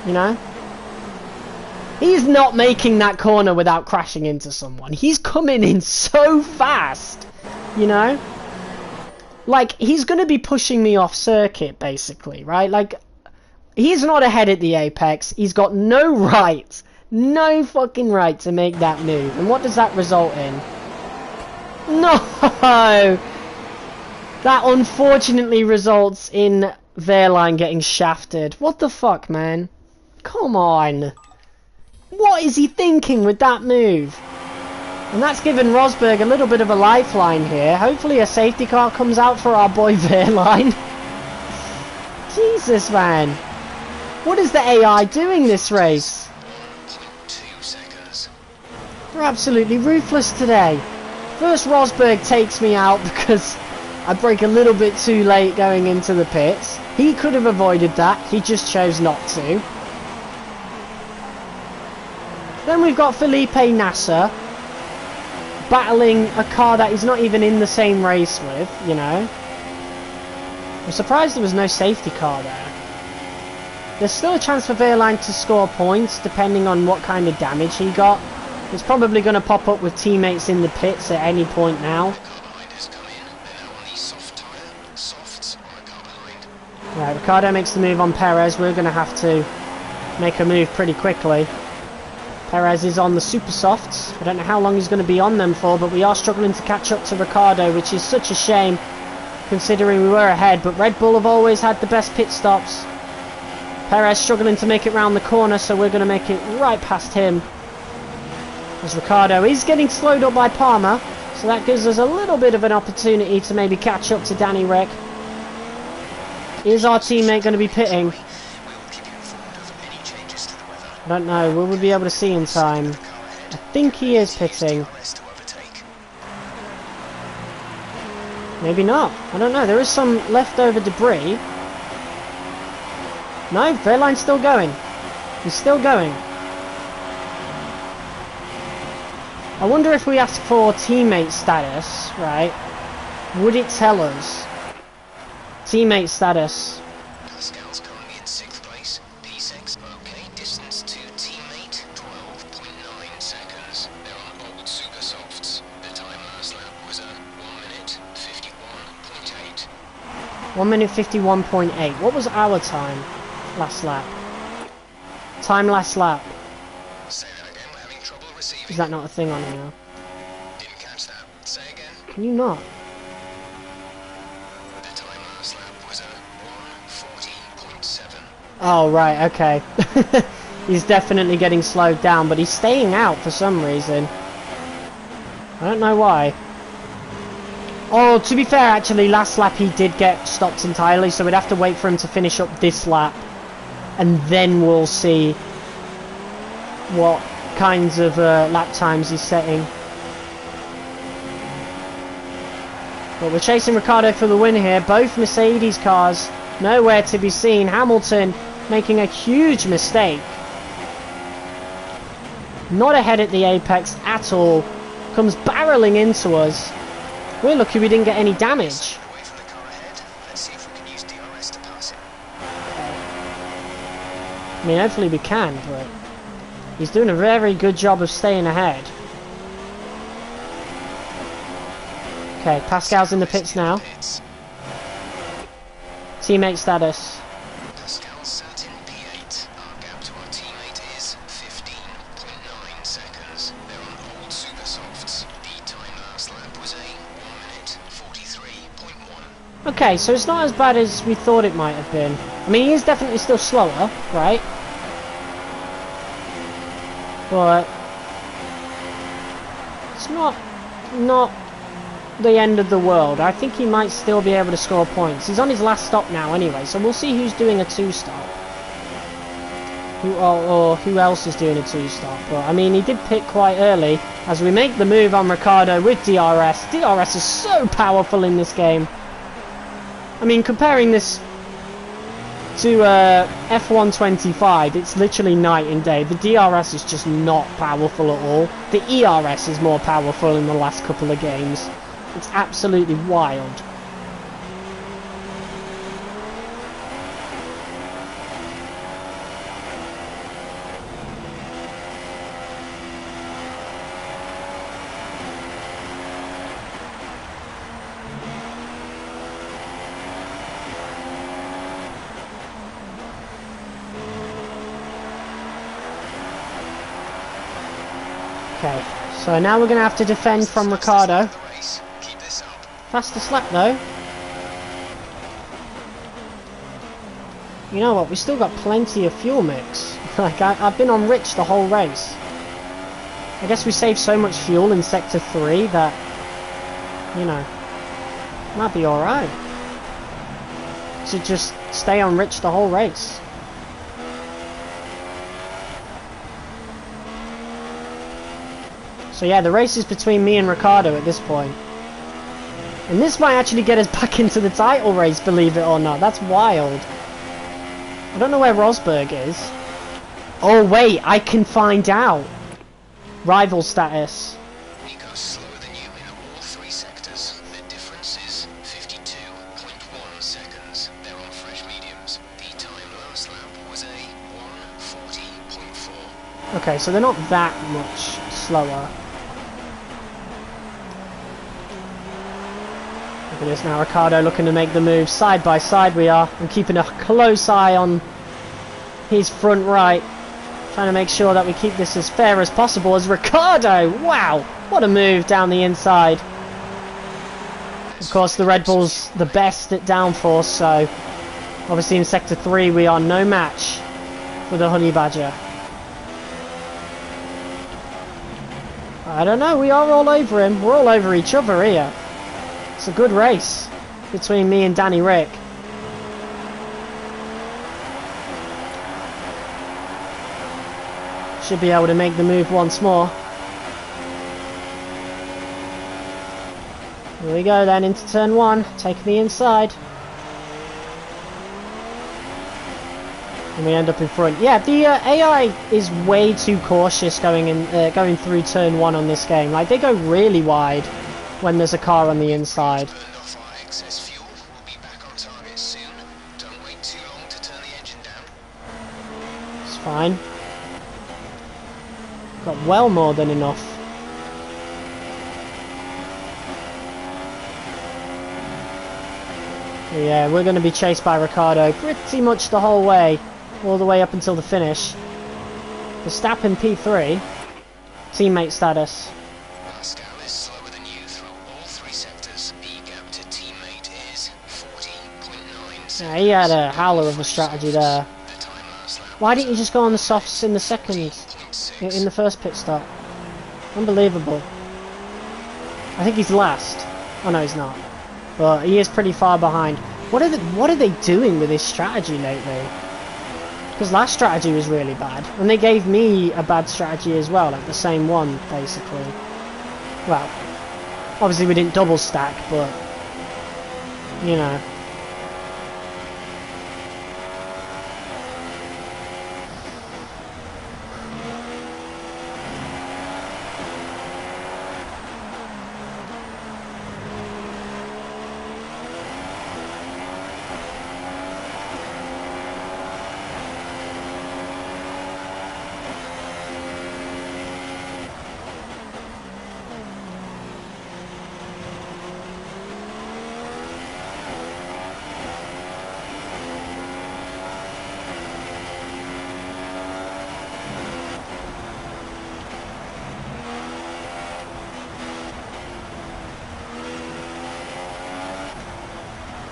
You know? He's not making that corner without crashing into someone. He's coming in so fast, you know? Like, he's going to be pushing me off circuit, basically, right? Like, he's not ahead at the apex. He's got no right, no fucking right to make that move. And what does that result in? No! That unfortunately results in Wehrlein getting shafted. What the fuck, man? Come on. What is he thinking with that move? And that's given Rosberg a little bit of a lifeline here. Hopefully a safety car comes out for our boy Wehrlein. Jesus, man. What is the AI doing this race? 1.2 seconds. They're absolutely ruthless today. First Rosberg takes me out because I brake a little bit too late going into the pits. He could have avoided that. He just chose not to. Then we've got Felipe Nasser battling a car that he's not even in the same race with, you know. I'm surprised there was no safety car there. There's still a chance for Wehrlein to score points depending on what kind of damage he got. It's probably going to pop up with teammates in the pits at any point now. Right, Ricciardo makes the move on Perez. We're going to have to make a move pretty quickly. Perez is on the super softs. I don't know how long he's going to be on them for, but we are struggling to catch up to Ricciardo, which is such a shame considering we were ahead. But Red Bull have always had the best pit stops. Perez struggling to make it round the corner, so we're going to make it right past him. As Ricciardo is getting slowed up by Palmer, so that gives us a little bit of an opportunity to maybe catch up to Danny Rick. Is our teammate going to be pitting? I don't know, will we be able to see in time? I think he is pitting. Maybe not. I don't know, there is some leftover debris. No, Wehrlein's still going. He's still going. I wonder if we ask for teammate status, right? Would it tell us? Teammate status. Pascal's currently in 6th place. P6. Okay, distance to teammate 12.9 seconds. They're on old super softs. The time last lap was a 1 minute 51.8. 1 minute 51.8. What was our time last lap? Time last lap. Say that again, we're having trouble receiving. Is that not a thing on here? Didn't catch that. Say again. Can you not? The time last lap was a 1:40.7. Oh, right, okay. He's definitely getting slowed down, but he's staying out for some reason. I don't know why. Oh, to be fair, actually, last lap he did get stopped entirely, so we'd have to wait for him to finish up this lap, and then we'll see what kinds of lap times he's setting. But we're chasing Ricciardo for the win here. Both Mercedes cars nowhere to be seen. Hamilton making a huge mistake. Not ahead at the apex at all. Comes barreling into us. We're lucky we didn't get any damage. Away from the car ahead. Let's see if we can use DRS to pass him. I mean, hopefully we can, but he's doing a very good job of staying ahead. Okay, Pascal's in the pits now. Teammate status. Pascal sat in P8. Our gap to our teammate is 15.9 seconds. They're on old super softs. The time last lap was a 1 minute 43.1. Okay, so it's not as bad as we thought it might have been. I mean, he is definitely still slower, right? But it's not the end of the world. I think he might still be able to score points. He's on his last stop now anyway, so we'll see who's doing a 2-stop. Or who else is doing a 2-stop. But I mean, he did pit quite early as we make the move on Ricciardo with DRS. DRS is so powerful in this game. I mean, comparing this to F1 25, it's literally night and day. The DRS is just not powerful at all. The ERS is more powerful in the last couple of games. It's absolutely wild. Okay, so now we're going to have to defend from Ricciardo. Fastest lap though. You know what, we still got plenty of fuel mix. Like, I've been on rich the whole race. I guess we saved so much fuel in Sector 3 that, you know, might be alright. To just stay on rich the whole race. So yeah, the race is between me and Ricciardo at this point. And this might actually get us back into the title race, believe it or not. That's wild. I don't know where Rosberg is. Oh wait, I can find out. Rival status. Nico's slower than you in all 3 sectors. The difference is 52.1 seconds. They're on fresh mediums. The time last lap was a 1:40.4. Okay, so they're not that much slower. Look at this now, Ricciardo looking to make the move. Side by side we are. I'm keeping a close eye on his front right. Trying to make sure that we keep this as fair as possible as Ricciardo. Wow, what a move down the inside. Of course, the Red Bull's the best at downforce, so obviously in Sector 3 we are no match for the Honey Badger. I don't know, we are all over him. We're all over each other here. It's a good race between me and Danny Rick. Should be able to make the move once more. Here we go then, into turn 1. Take the inside. And we end up in front. Yeah, the AI is way too cautious going through turn 1 on this game. Like, they go really wide when there's a car on the inside. Burned off our excess fuel. We'll be back on target soon. Don't wait too long to turn the engine down. It's fine. Got well more than enough. Yeah, we're going to be chased by Ricciardo pretty much the whole way. All the way up until the finish. Verstappen P3. Teammate status. Pascal is slower than you through all 3 sectors. The gap to teammate is 40.9 seconds. Yeah, he had a howler of a strategy there. The time last lap Why didn't you just go on the softs in the second, in the first pit stop? Unbelievable. I think he's last. Oh no, he's not. But he is pretty far behind. What are they doing with this strategy lately? Because last strategy was really bad. And they gave me a bad strategy as well, like the same one, basically. Well, obviously we didn't double stack, but, you know.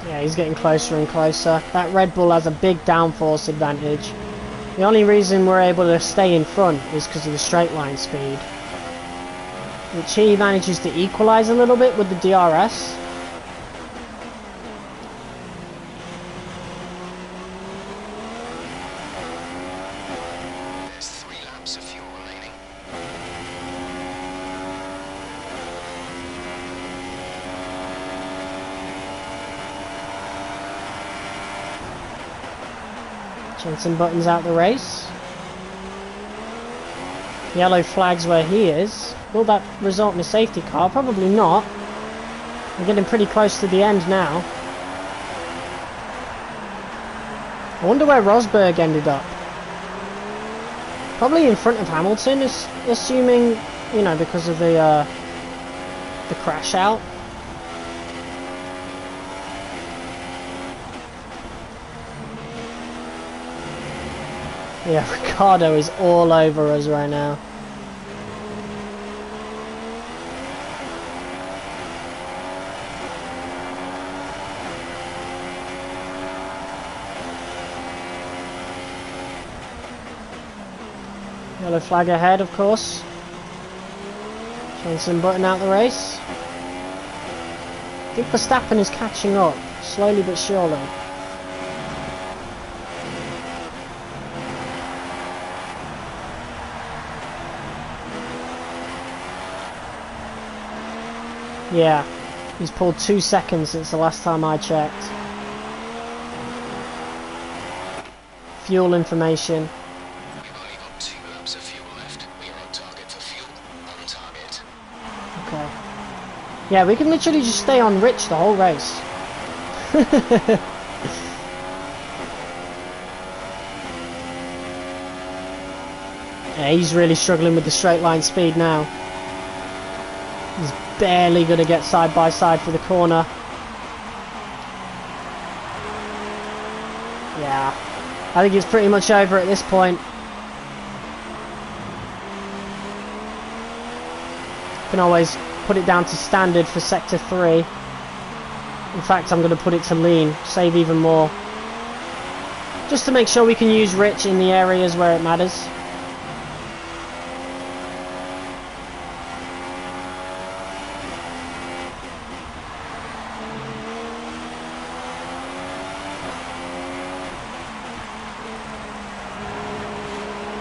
Yeah, he's getting closer and closer. That Red Bull has a big downforce advantage. The only reason we're able to stay in front is because of the straight line speed, which he manages to equalise a little bit with the DRS. There's 3 laps of fuel remaining. Jenson Button's out the race. Yellow flag's where he is. Will that result in a safety car? Probably not. We're getting pretty close to the end now. I wonder where Rosberg ended up. Probably in front of Hamilton, assuming, you know, because of the crash out. Yeah, Ricardo is all over us right now. Yellow flag ahead, of course. Jenson Button out the race. I think Verstappen is catching up, slowly but surely. Yeah, he's pulled 2 seconds since the last time I checked. Fuel information. We've only got 2 laps of fuel left. We are on target for fuel. On target. Okay. Yeah, we can literally just stay on Rich the whole race. Yeah, he's really struggling with the straight line speed now. He's barely going to get side by side for the corner. Yeah, I think it's pretty much over at this point. Can always put it down to standard for sector 3. In fact, I'm going to put it to lean, save even more. Just to make sure we can use Rich in the areas where it matters.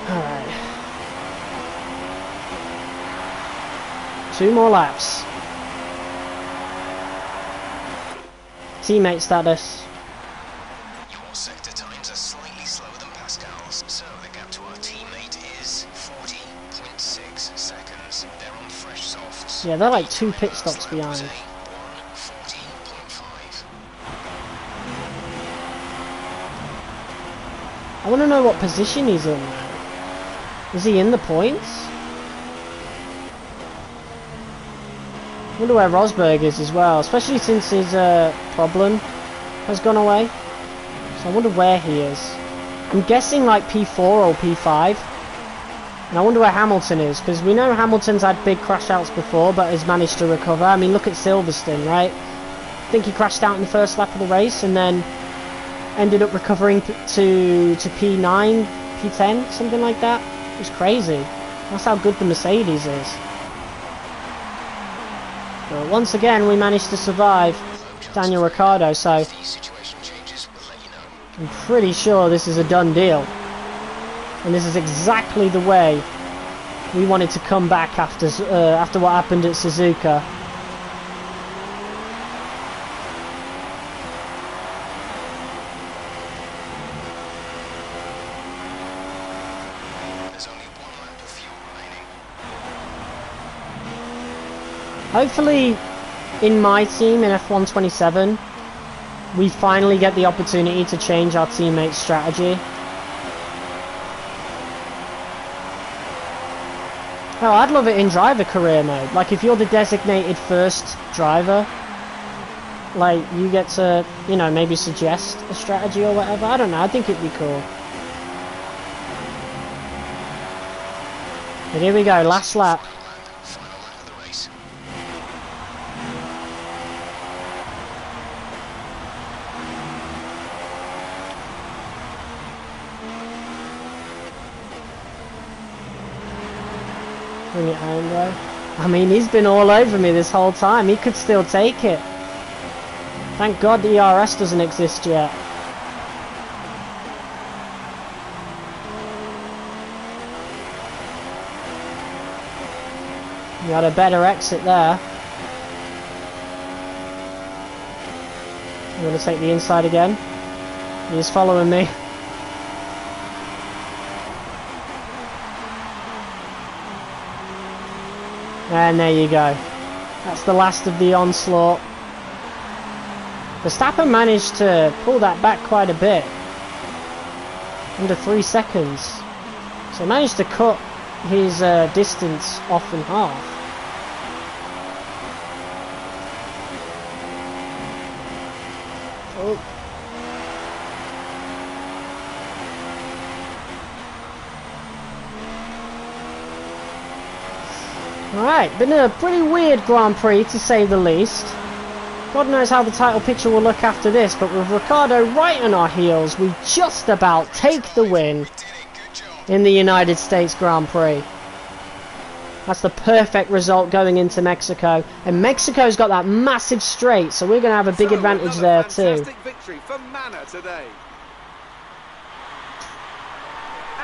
Alright. 2 more laps. Teammate status. Your sector times are slightly slower than Pascal's, so the gap to our teammate is 40.6 seconds. They're on fresh softs. Yeah, they're like 2 pit stops behind. 1:40.5. I want to know what position he's in now. Is he in the points? I wonder where Rosberg is as well, especially since his problem has gone away. So I wonder where he is. I'm guessing like P4 or P5. And I wonder where Hamilton is, because we know Hamilton's had big crash outs before, but has managed to recover. I mean, look at Silverstone, right? I think he crashed out in the first lap of the race and then ended up recovering to P9, P10, something like that. It was crazy. That's how good the Mercedes is. But once again, we managed to survive Daniel Ricciardo, so If the situation changes, we'll let you know. I'm pretty sure this is a done deal. And this is exactly the way we wanted to come back after what happened at Suzuka. There's only 1 lap of fuel remaining. Hopefully, in my team in F1 27, we finally get the opportunity to change our teammates' strategy. Oh, I'd love it in driver career mode. Like, if you're the designated first driver, like, you get to, you know, maybe suggest a strategy or whatever. I don't know, I think it'd be cool. But here we go, last lap. Final lap of the race. Bring it home, bro. I mean, he's been all over me this whole time. He could still take it. Thank God the ERS doesn't exist yet. You got a better exit there. I'm going to take the inside again. He's following me. And there you go. That's the last of the onslaught. Verstappen managed to pull that back quite a bit. Under 3 seconds. So he managed to cut his distance off in half. Oh. Alright, been a pretty weird Grand Prix to say the least. God knows how the title picture will look after this, but with Ricciardo right on our heels, we just about take the win in the United States Grand Prix. That's the perfect result going into Mexico, and Mexico's got that massive straight, so we're going to have a big advantage there too. Fantastic victory for Manor today.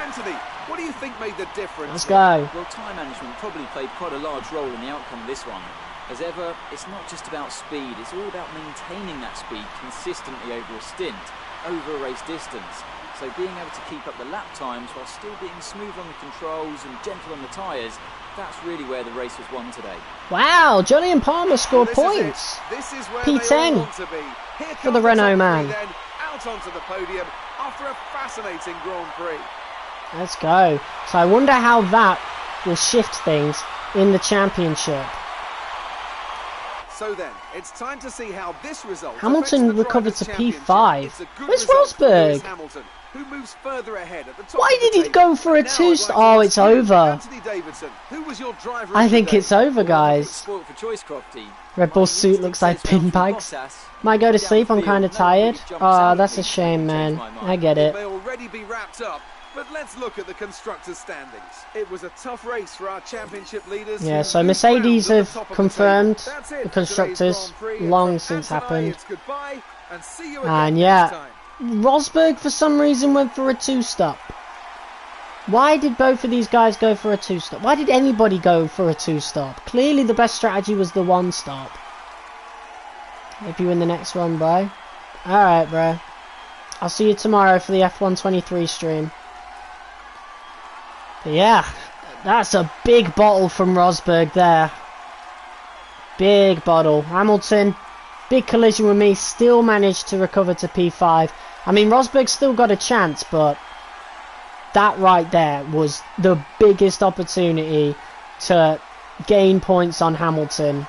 Anthony, what do you think made the difference? Let's go. Well, time management probably played quite a large role in the outcome of this one. As ever, it's not just about speed, it's all about maintaining that speed consistently over a stint, over a race distance. So being able to keep up the lap times while still being smooth on the controls and gentle on the tyres, that's really where the race was won today. Wow, Johnny and Palmer scored This is it. points. This is where P10 they all want to be. Here for the comes Renault top man. three then, out onto the podium after a fascinating Grand Prix. Let's go. So I wonder how that will shift things in the championship. So then, it's time to see how this result Hamilton affects the recovered Drivers' to Championship. P5. It's a good Where's result for Lewis Rosberg? Hamilton, who moves further ahead at the top Why of the did he table. go for a Now I'd two-star? like to Oh, ask it's you, over. Anthony Davidson, who was your driver I of think the day? it's over, guys. Spoiled for choice, Crofty. Red Bull suit looks like pin bags. Might go to sleep, I'm kind of tired. Oh, that's a shame, man. I get It it. may already be wrapped up, but let's look at the constructors' standings. It was a tough race for our championship leaders. Yeah, who so moved Mercedes round at the have top of the confirmed table. That's it the for constructors today's Grand Prix. long From since Anthony, happened. it's goodbye, and see you again And next yeah, time. Rosberg for some reason went for a two-stop. Why did both of these guys go for a two-stop? Why did anybody go for a two-stop? Clearly the best strategy was the one-stop. Hope you win the next one, bro. Alright, bro. I'll see you tomorrow for the F1 23 stream. But yeah, that's a big bottle from Rosberg there. Big bottle. Hamilton, big collision with me, still managed to recover to P5. I mean, Rosberg still got a chance, but that right there was the biggest opportunity to gain points on Hamilton,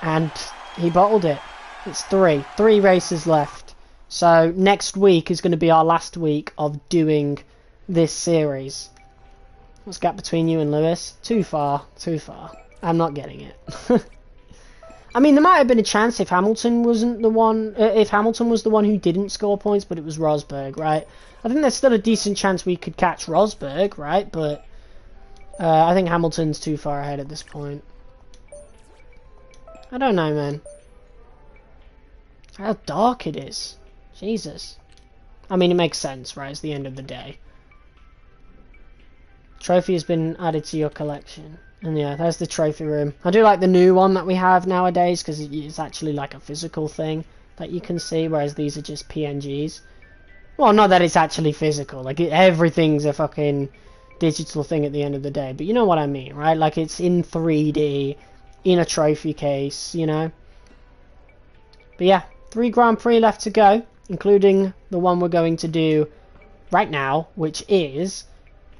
and he bottled it. It's three races left, so next week is going to be our last week of doing this series. What's the gap between you and Lewis? Too far. I'm not getting it. I mean, there might have been a chance if Hamilton wasn't the one, if Hamilton was the one who didn't score points, but it was Rosberg, right? I think there's still a decent chance we could catch Rosberg, right? But I think Hamilton's too far ahead at this point. I don't know, man. How dark it is. Jesus. I mean, it makes sense, right? It's the end of the day. Trophy has been added to your collection. And yeah, there's the trophy room. I do like the new one that we have nowadays, because it's actually like a physical thing that you can see, whereas these are just PNGs. Well, not that it's actually physical. Like, everything's a fucking digital thing at the end of the day. But you know what I mean, right? Like, it's in 3D, in a trophy case, you know? But yeah, 3 Grand Prix left to go, including the one we're going to do right now, which is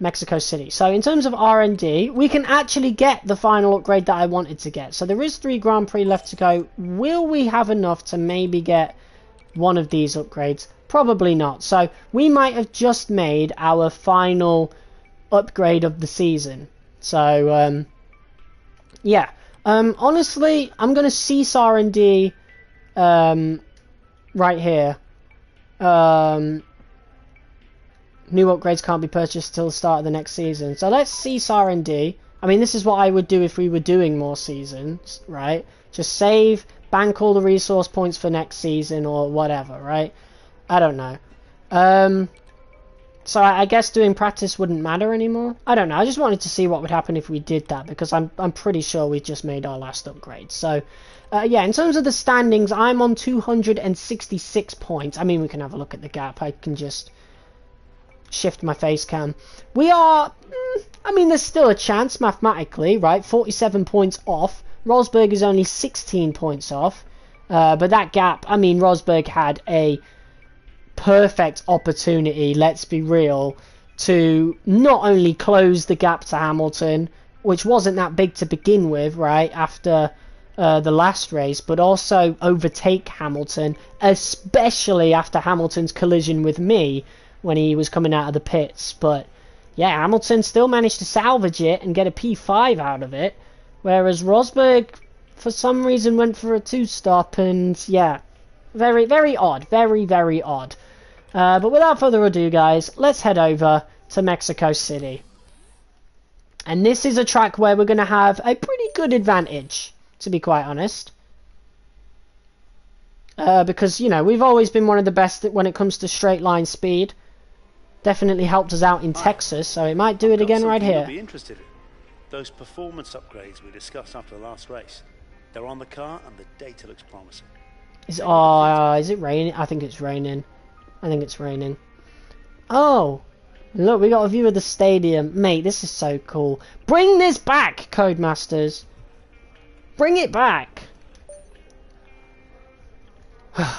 Mexico City. So in terms of R&D, we can actually get the final upgrade that I wanted to get. So there is 3 Grand Prix left to go. Will we have enough to maybe get one of these upgrades? Probably not. So we might have just made our final upgrade of the season. So yeah, honestly, I'm gonna cease R&D right here. New upgrades can't be purchased till the start of the next season. So let's cease R&D. I mean, this is what I would do if we were doing more seasons, right? Just save, bank all the resource points for next season or whatever, right? I don't know. So I guess doing practice wouldn't matter anymore. I don't know. I just wanted to see what would happen if we did that, because I'm pretty sure we just made our last upgrade. So yeah, in terms of the standings, I'm on 266 points. I mean, we can have a look at the gap. I can just shift my face cam. We are, I mean, there's still a chance mathematically, right? 47 points off. Rosberg is only 16 points off. But that gap, I mean, Rosberg had a perfect opportunity, let's be real, to not only close the gap to Hamilton, which wasn't that big to begin with, right, after the last race, but also overtake Hamilton, especially after Hamilton's collision with me when he was coming out of the pits. But yeah, Hamilton still managed to salvage it and get a P5 out of it, whereas Rosberg for some reason went for a 2-stop, and yeah, very, very odd. Very, very odd. But without further ado, guys, let's head over to Mexico City. And this is a track where we're going to have a pretty good advantage, to be quite honest. Because, you know, we've always been one of the best when it comes to straight line speed. Definitely helped us out in Texas, so it might do it again right here. Be interested in those performance upgrades we discussed after the last race. They're on the car, and the data looks promising. Is it raining? I think it's raining. I think it's raining. Oh, look, we got a view of the stadium. Mate, this is so cool. Bring this back, Codemasters. Bring it back.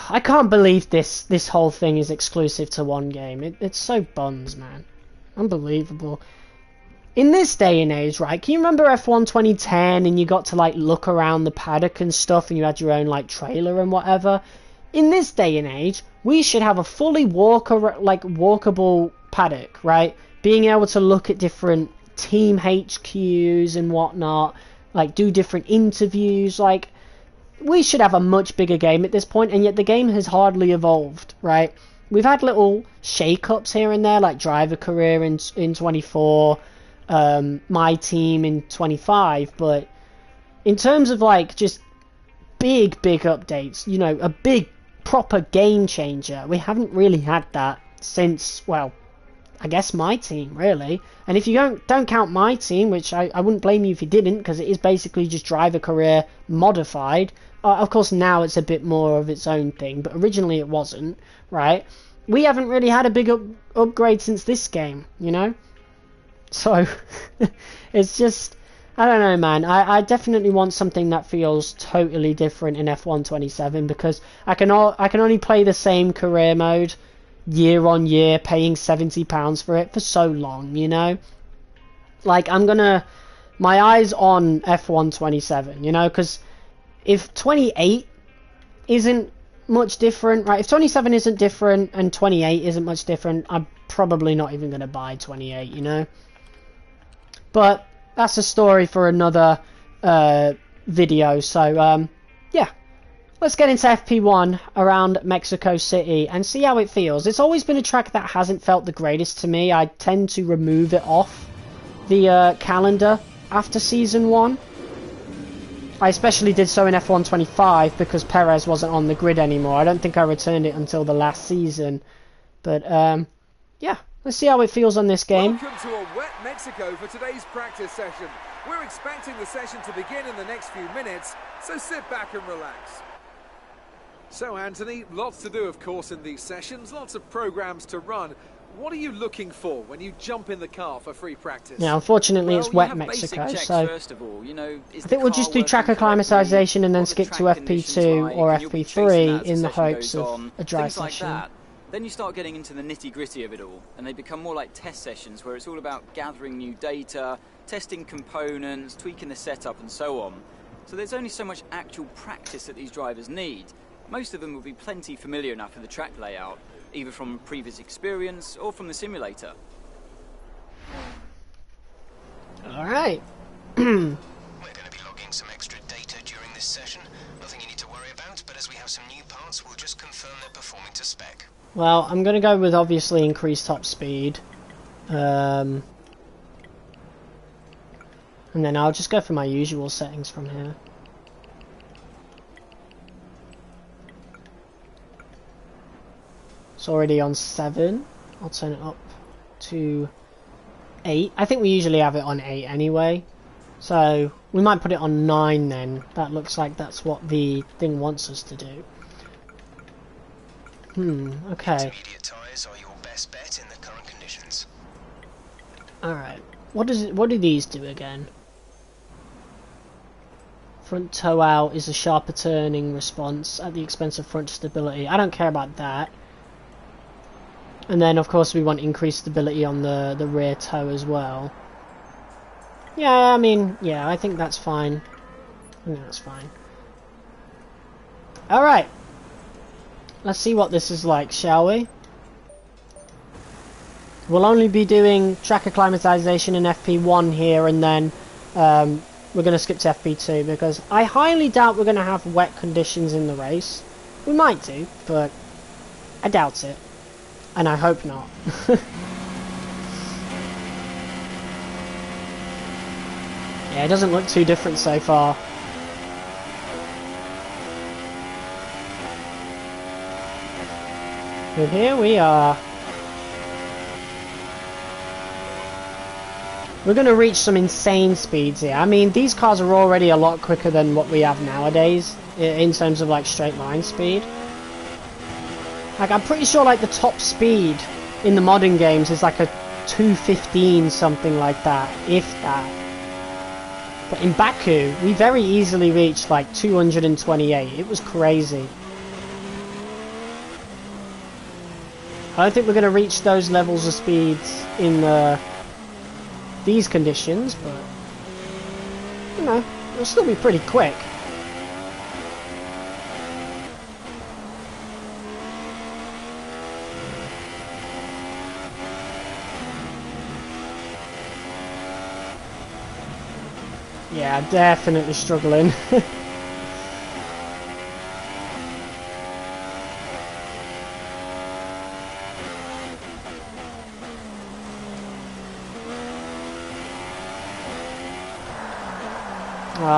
I can't believe this whole thing is exclusive to one game. It's so buns, man. Unbelievable. In this day and age, right, can you remember F1 2010 and you got to, like, look around the paddock and stuff and you had your own, like, trailer and whatever? In this day and age, we should have a fully walkable paddock, right? Being able to look at different team HQs and whatnot, like, do different interviews, like, we should have a much bigger game at this point, and yet the game has hardly evolved, right? We've had little shake-ups here and there, like driver career in 24, my team in 25, but in terms of, like, just big updates, you know, a big proper game changer, we haven't really had that since, well, I guess my team, really. And if you don't count my team, which I wouldn't blame you if you didn't, because it is basically just driver career modified. Of course, now it's a bit more of its own thing, but originally it wasn't, right? We haven't really had a big upgrade since this game, you know? So, it's just, I don't know, man. I definitely want something that feels totally different in F1 27, because I can only play the same career mode year on year, paying £70 for it for so long, you know? Like, my eyes on F1 27, you know? Because if 28 isn't much different, right? If 27 isn't different and 28 isn't much different, I'm probably not even going to buy 28, you know? But that's a story for another video. So, yeah. Let's get into FP1 around Mexico City and see how it feels. It's always been a track that hasn't felt the greatest to me. I tend to remove it off the calendar after Season 1. I especially did so in F1 25 because Perez wasn't on the grid anymore. I don't think I returned it until the last season. But, yeah, let's see how it feels on this game. Welcome to a wet Mexico for today's practice session. We're expecting the session to begin in the next few minutes, so sit back and relax. So, Anthony, lots to do, of course, in these sessions, lots of programs to run. What are you looking for when you jump in the car for free practice? Yeah, unfortunately Well, it's you wet have basic Mexico, checks so first of all. You know, is I the think we'll car just do working track correctly? acclimatization and then What are the skip to track conditions FP2 like? or And you'll be chasing that FP3 as in the the session hopes goes of on. a dry Things like session. that. Then you start getting into the nitty-gritty of it all, and they become more like test sessions where it's all about gathering new data, testing components, tweaking the setup, and so on. So there's only so much actual practice that these drivers need. Most of them will be plenty familiar enough with the track layout, either from previous experience or from the simulator. Alright. We're going to be logging some extra data during this session. Nothing you need to worry about, but as we have some new parts, we'll just confirm they're performing to spec. Well, I'm going to go with obviously increased top speed. And then I'll just go for my usual settings from here. It's already on 7. I'll turn it up to 8. I think we usually have it on 8 anyway. So we might put it on 9 then. That looks like that's what the thing wants us to do. Okay. Intermediate tyres are your best bet in the current conditions. Alright. What do these do again? Front toe out is a sharper turning response at the expense of front stability. I don't care about that. And then of course we want increased stability on the rear toe as well. Yeah, I mean, yeah, I think that's fine. I think that's fine. Alright. Let's see what this is like, shall we? We'll only be doing track acclimatization in FP1 here, and then we're going to skip to FP2 because I highly doubt we're going to have wet conditions in the race. We might do, but I doubt it. And I hope not. Yeah, it doesn't look too different so far. But here we are. We're going to reach some insane speeds here. I mean, these cars are already a lot quicker than what we have nowadays in terms of like straight line speed. Like, I'm pretty sure like the top speed in the modern games is like a 215, something like that, if that. But in Baku, we very easily reached like 228. It was crazy. I don't think we're going to reach those levels of speeds in these conditions, but you know, it'll still be pretty quick. Yeah, definitely struggling.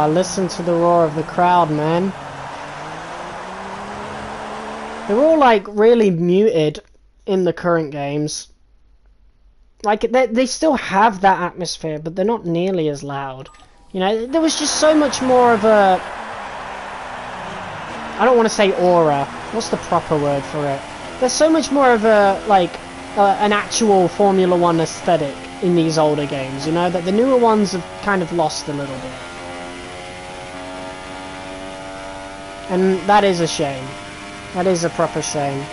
Listen to the roar of the crowd, man. They're all like really muted in the current games. Like they still have that atmosphere, but they're not nearly as loud. You know, there was just so much more of a... I don't want to say aura. What's the proper word for it? There's so much more of a, like, an actual Formula 1 aesthetic in these older games, you know, that the newer ones have kind of lost a little bit. And that is a shame. That is a proper shame.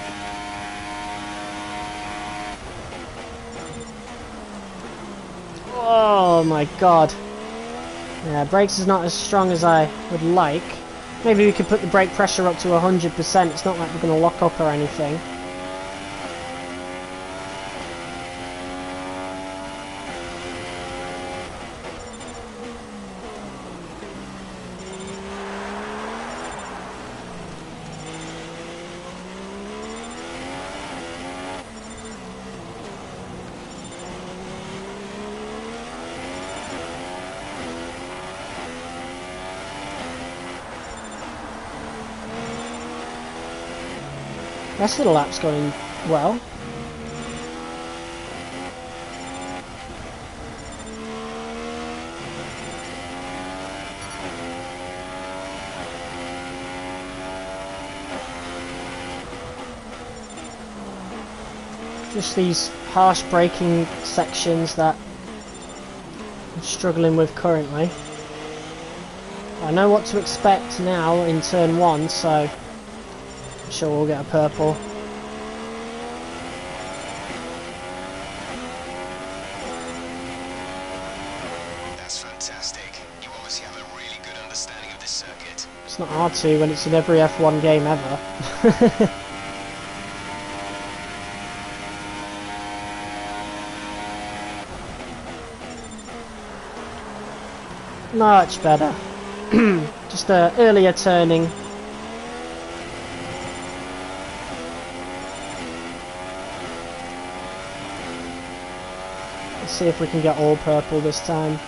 Oh my god. Yeah, brakes is not as strong as I would like. Maybe we could put the brake pressure up to 100%. It's not like we're going to lock up or anything. Rest of the lap's going well. Just these harsh braking sections that I'm struggling with currently. I know what to expect now in turn 1, so I'm sure we'll get a purple. That's fantastic. You obviously have a really good understanding of this circuit. It's not hard to when it's in every F1 game ever. Much better. Just earlier turning. Let's see if we can get all purple this time.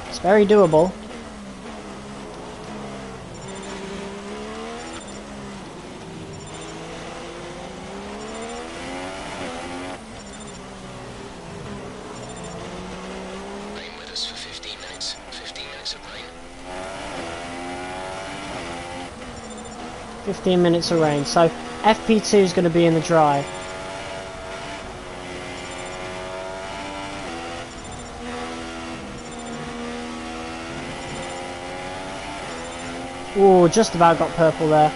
It's very doable. Rain with us for 15 minutes. 15 minutes of rain. 15 minutes of rain. So FP2 is going to be in the dry. Ooh, just about got purple there.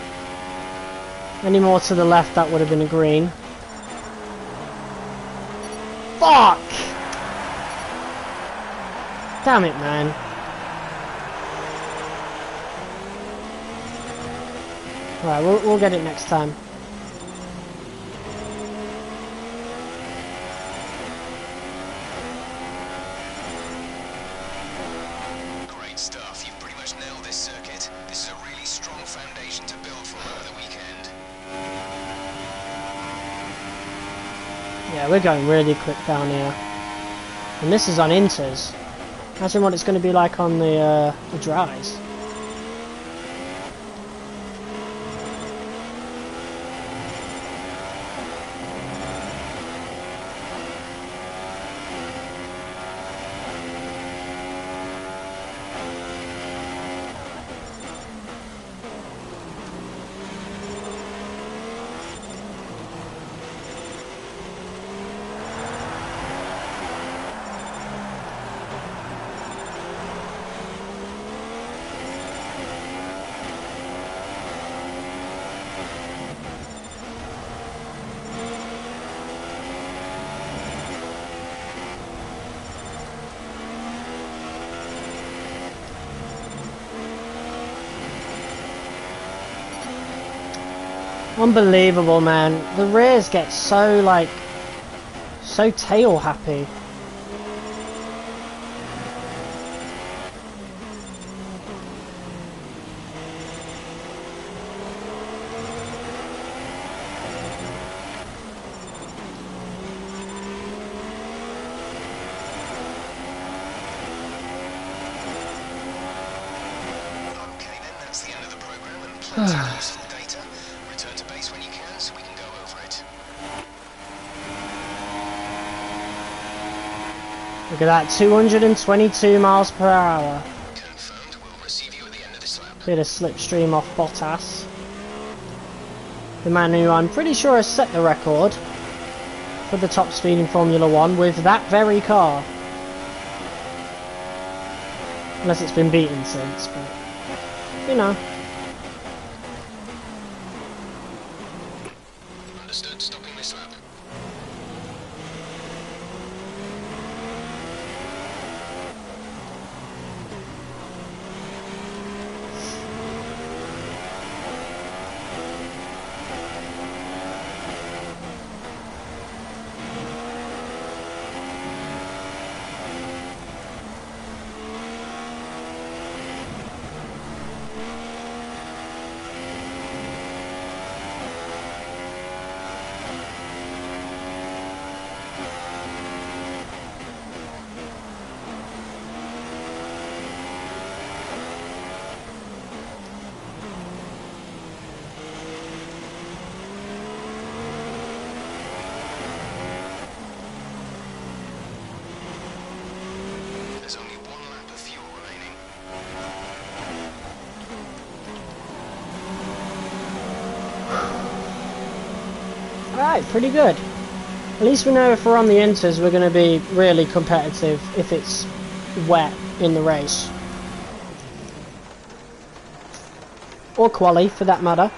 Any more to the left, that would have been a green. Fuck! Damn it, man. Alright, we'll get it next time. Great stuff. You've pretty much nailed this circuit. This is a really strong foundation to build from over the weekend. Yeah, we're going really quick down here. And this is on inters. Imagine what it's going to be like on the dries. Unbelievable, man. The rears get so, like, so tail happy. Okay then, that's the end of the program and plenty of useful data. Return to base when you can so we can go over it. Look at that, 222 miles per hour. Confirmed. We'll receive you at the end of this lap. Bit of slipstream off Bottas. The man who I'm pretty sure has set the record for the top speed in Formula 1 with that very car. Unless it's been beaten since, but you know. Understood. Stopping this lap. Right, pretty good. At least we know if we're on the inters, we're going to be really competitive if it's wet in the race. Or quali, for that matter.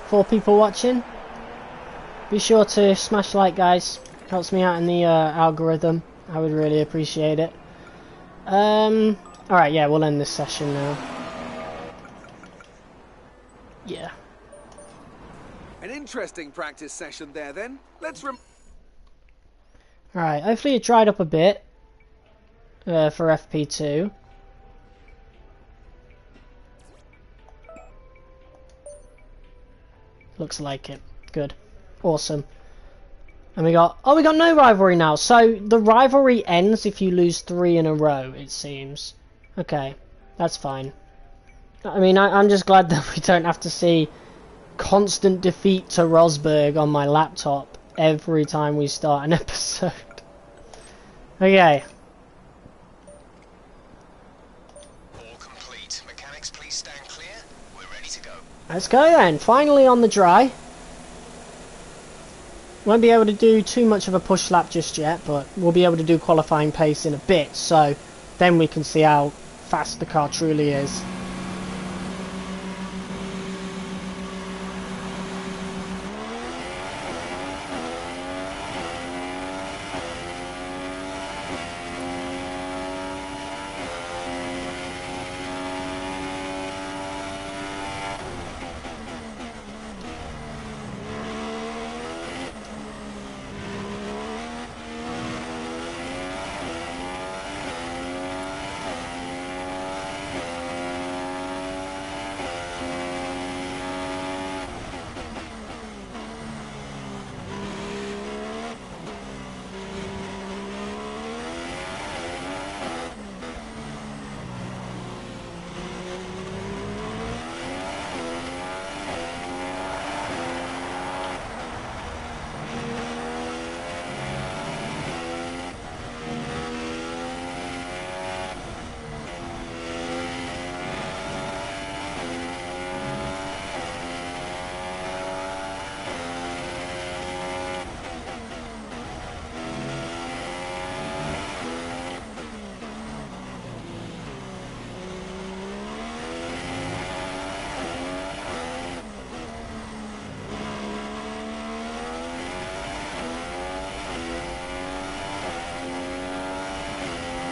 For people watching, be sure to smash like, guys. Helps me out in the algorithm. I would really appreciate it. Alright, yeah, we'll end this session now. Yeah. An interesting practice session there then. Alright, hopefully it dried up a bit for FP2. Looks like it. Good. Awesome. And we got... Oh, we got no rivalry now. So, the rivalry ends if you lose 3 in a row, it seems. Okay. That's fine. I mean, I'm just glad that we don't have to see constant defeat to Rosberg on my laptop every time we start an episode. Okay. All complete. Mechanics, please stand clear. We're ready to go. Let's go then. Finally on the dry. Won't be able to do too much of a push lap just yet, but we'll be able to do qualifying pace in a bit, so then we can see how fast the car truly is.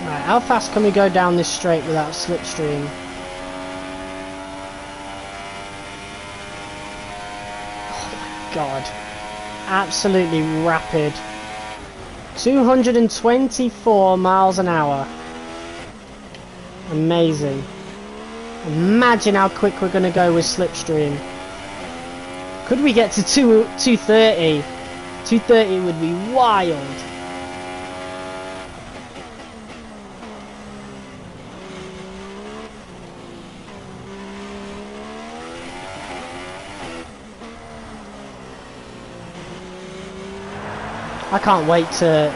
Right, how fast can we go down this straight without slipstream? Oh my god. Absolutely rapid. 224 miles an hour. Amazing. Imagine how quick we're going to go with slipstream. Could we get to 230? 230 would be wild. I can't wait to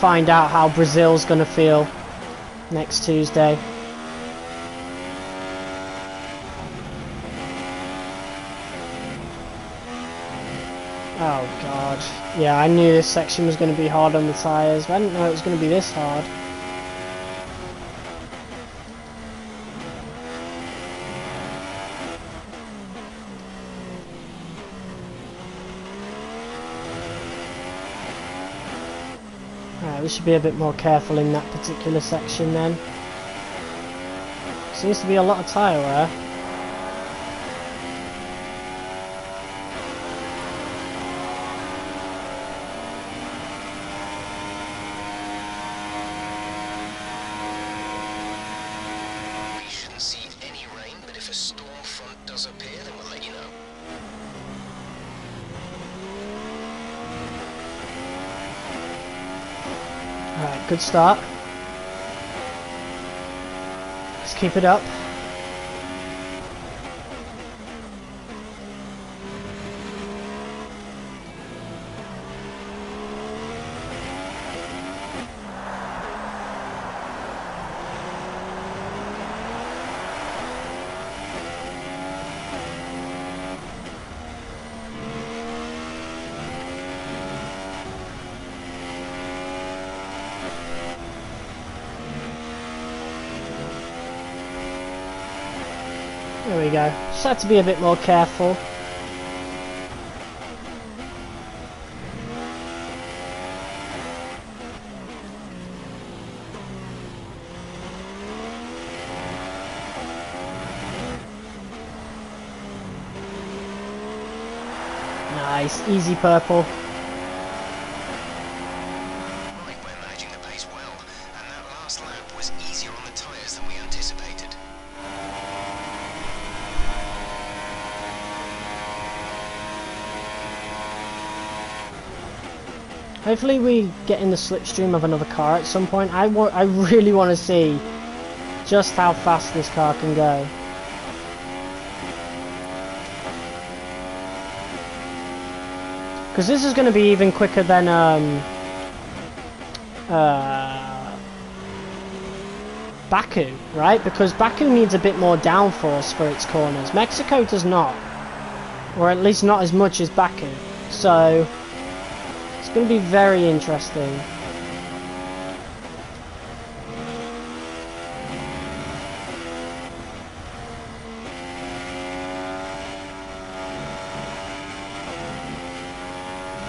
find out how Brazil's going to feel next Tuesday. Oh god. Yeah, I knew this section was going to be hard on the tyres, but I didn't know it was going to be this hard. Alright, we should be a bit more careful in that particular section then. Seems to be a lot of tyre wear. We shouldn't see any rain, but if a storm front does appear, then we'll let you know. Alright, good start. Let's keep it up. There we go. Just had to be a bit more careful. Nice, easy purple. Right, we're managing the pace well, and that last lap was easier on the tyres than we anticipated. Hopefully we get in the slipstream of another car at some point. I really want to see just how fast this car can go. Because this is going to be even quicker than Baku, right? Because Baku needs a bit more downforce for its corners. Mexico does not. Or at least not as much as Baku. So it's going to be very interesting.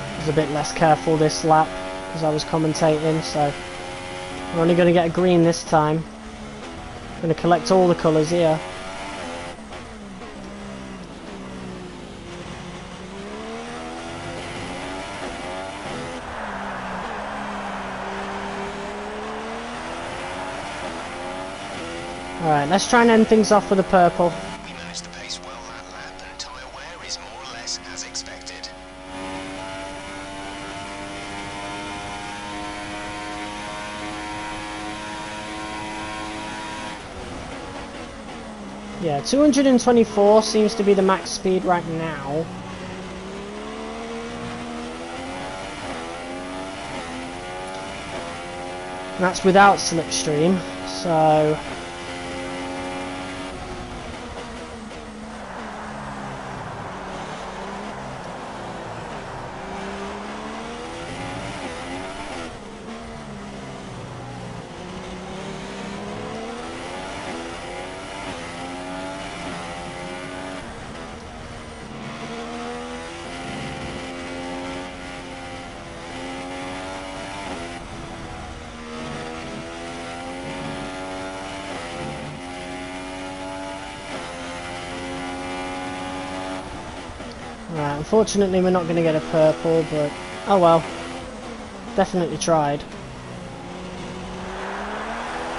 I was a bit less careful this lap because I was commentating, so we're only going to get a green this time. I'm going to collect all the colours here. Alright, let's try and end things off with a purple. We managed the pace well that lap, and tyre wear is more or less as expected. Yeah, 224 seems to be the max speed right now. And that's without slipstream, so right, unfortunately we're not going to get a purple, but oh well. Definitely tried.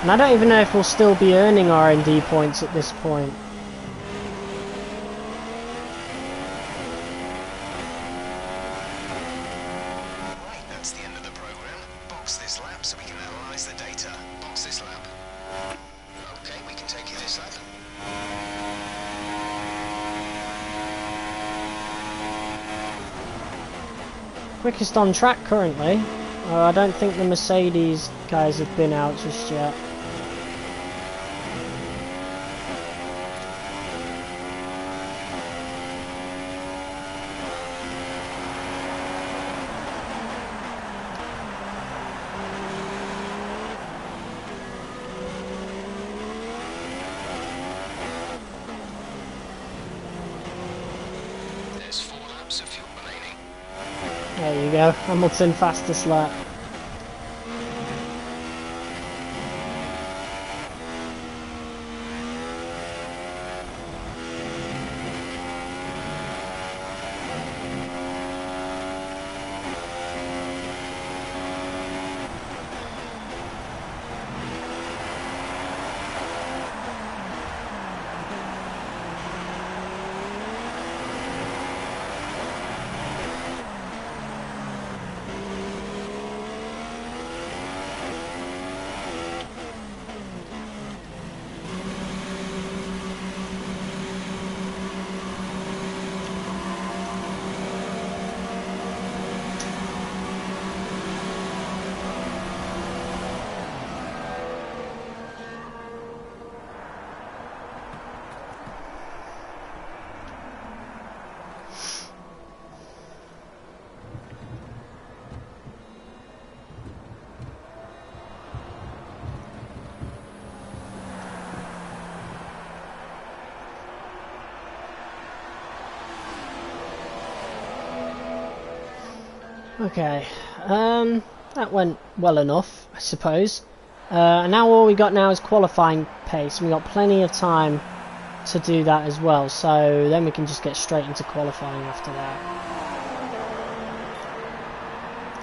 And I don't even know if we'll still be earning R&D points at this point. Right, that's the end of the program. Box this lap so we can analyze the data. Box this lap. Okay, we can take you this lap. Quickest on track currently. I don't think the Mercedes guys have been out just yet. There's 4 laps of fuel remaining. There you go, Hamilton fastest lap. Okay, that went well enough, I suppose. And now all we got now is qualifying pace. We got plenty of time to do that as well, so then we can just get straight into qualifying after that.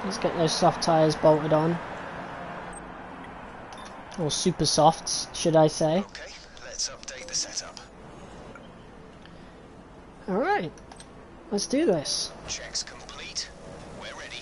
Let's get those soft tyres bolted on. Or super softs, should I say. Okay, let's update the setup. Alright, let's do this. Checks complete. We're ready.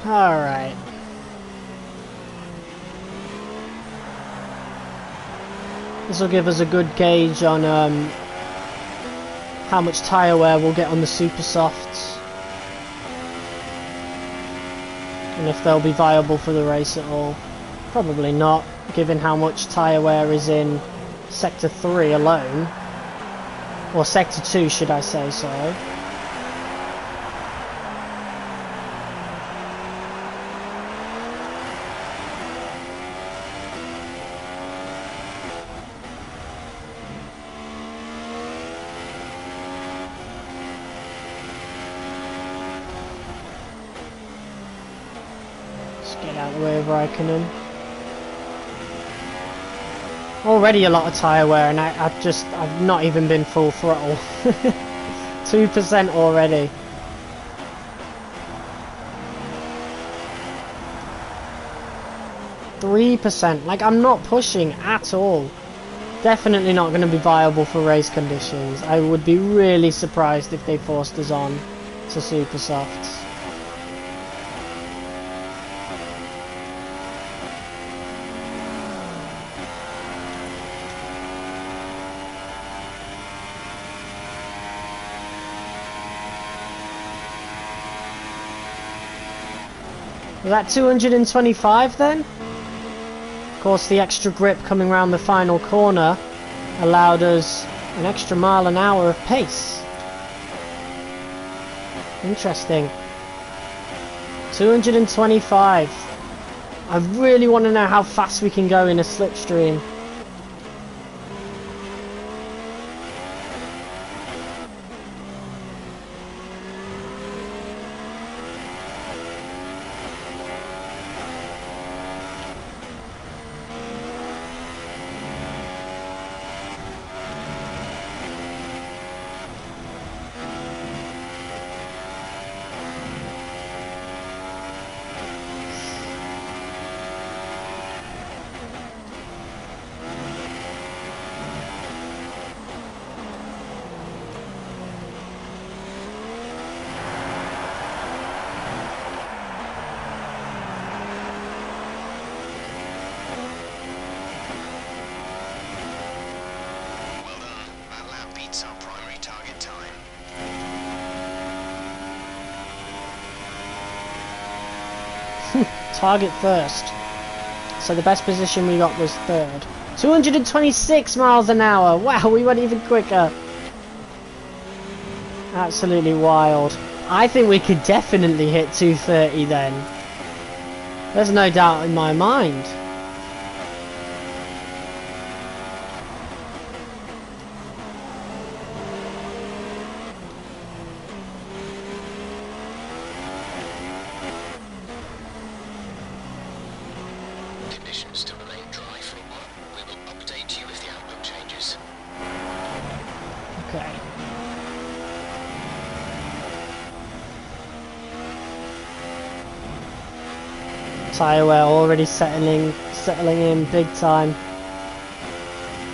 Alright. This will give us a good gauge on how much tyre wear we'll get on the super softs. And if they'll be viable for the race at all. Probably not, given how much tyre wear is in Sector 3 alone. Or Sector 2, should I say, sorry. Get out of the way of Raikkonen. Already a lot of tyre wear, and I've not even been full throttle. 2% already. %, like I'm not pushing at all. Definitely not going to be viable for race conditions. I would be really surprised if they forced us on to super softs. Was that 225 then? Of course, the extra grip coming around the final corner allowed us an extra mile an hour of pace. Interesting. 225. I really want to know how fast we can go in a slipstream. Our primary target time. Target first. So the best position we got was third. 226 miles an hour. Wow, we went even quicker. Absolutely wild. I think we could definitely hit 230 then. There's no doubt in my mind. Conditions still remain dry for a while. We will update you if the outlook changes. Okay. Tyre wear already settling in big time.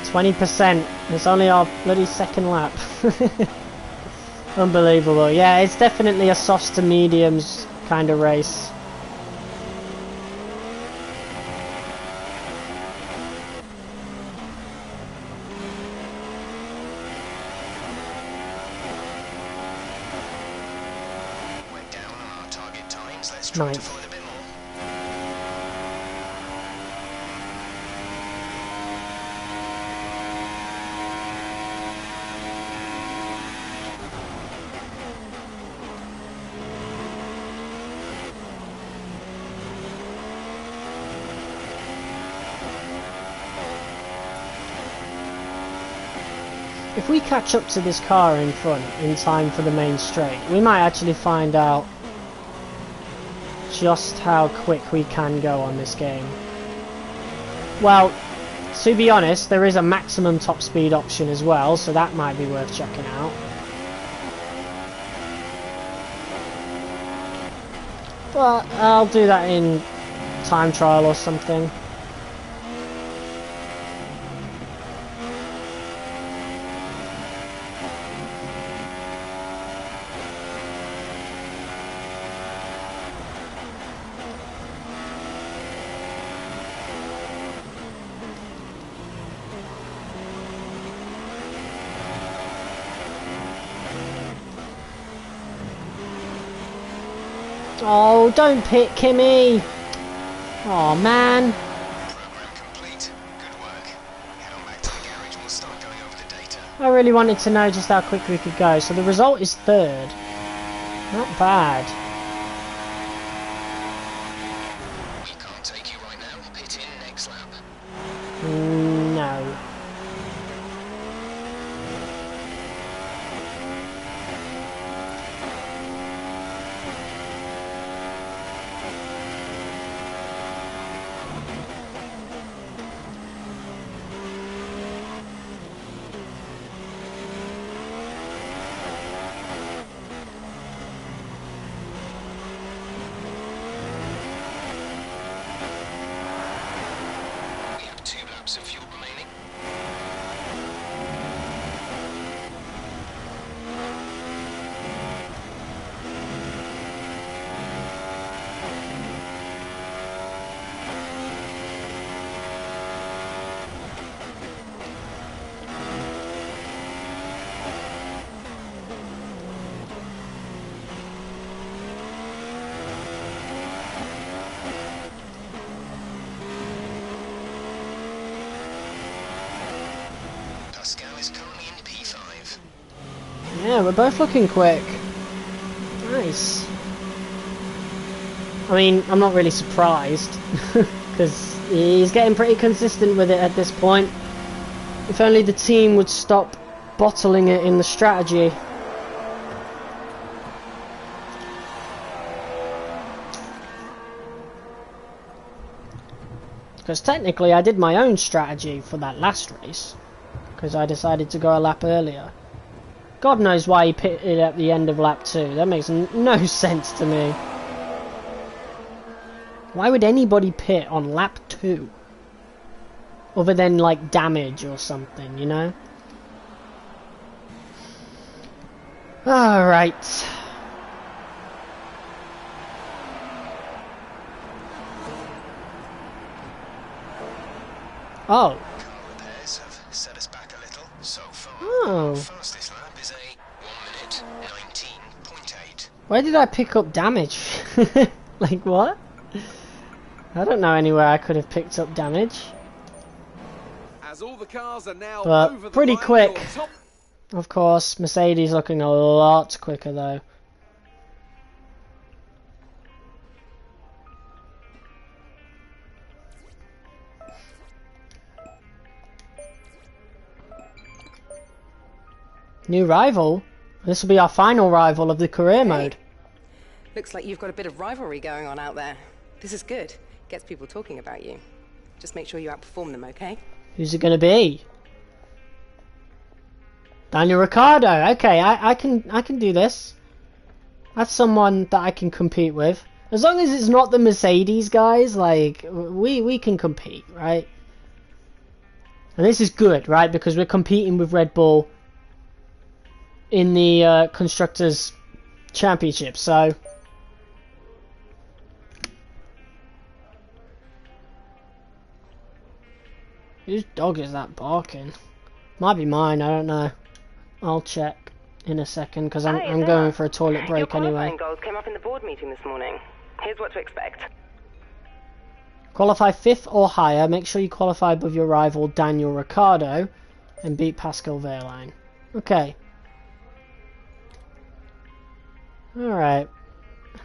20%. It's only our bloody second lap. Unbelievable. Yeah, it's definitely a softs to mediums kind of race. trying to Ninth. find a bit more. If we catch up to this car in front in time for the main straight, we might actually find out just how quick we can go on this game. Well, to be honest, there is a maximum top speed option as well, so that might be worth checking out. But I'll do that in time trial or something. Oh, don't pit Kimmy! Oh man. Program complete. Good work. Head on back to the garage and we'll start going over the data. I really wanted to know just how quick we could go. So the result is third. Not bad. We can't take you right now. Pit in next lap. No. We have 2 laps of fuel remaining. Pascal is currently in P5. Yeah, we're both looking quick. Nice. I mean, I'm not really surprised, because he's getting pretty consistent with it at this point. If only the team would stop bottling it in the strategy. Because technically I did my own strategy for that last race, because I decided to go a lap earlier. God knows why he pitted at the end of lap 2. That makes no sense to me. Why would anybody pit on lap 2? Other than like damage or something, you know? Alright. Oh. Car repairs have set us back a little so far. Oh. Fastest lap is a 1 minute 19.8. Where did I pick up damage? Like what? I don't know anywhere I could have picked up damage. As all the cars are now But over the pretty line, quick. your top Of course, Mercedes looking a lot quicker though. New rival? This will be our final rival of the career mode. Looks like you've got a bit of rivalry going on out there. This is good. Gets people talking about you. Just make sure you outperform them, okay? Who's it going to be? Daniel Ricciardo. Okay, I can do this. That's someone that I can compete with. As long as it's not the Mercedes guys, like we can compete, right? And this is good, right? Because we're competing with Red Bull in the Constructors' Championship, so... Whose dog is that barking? Might be mine, I don't know. I'll check in a second, because I'm going for a toilet Your break anyway. qualifying goals came up in the board meeting this morning. Here's what to expect. Qualify 5th or higher. Make sure you qualify above your rival Daniel Ricciardo and beat Pascal Wehrlein. Okay. Alright.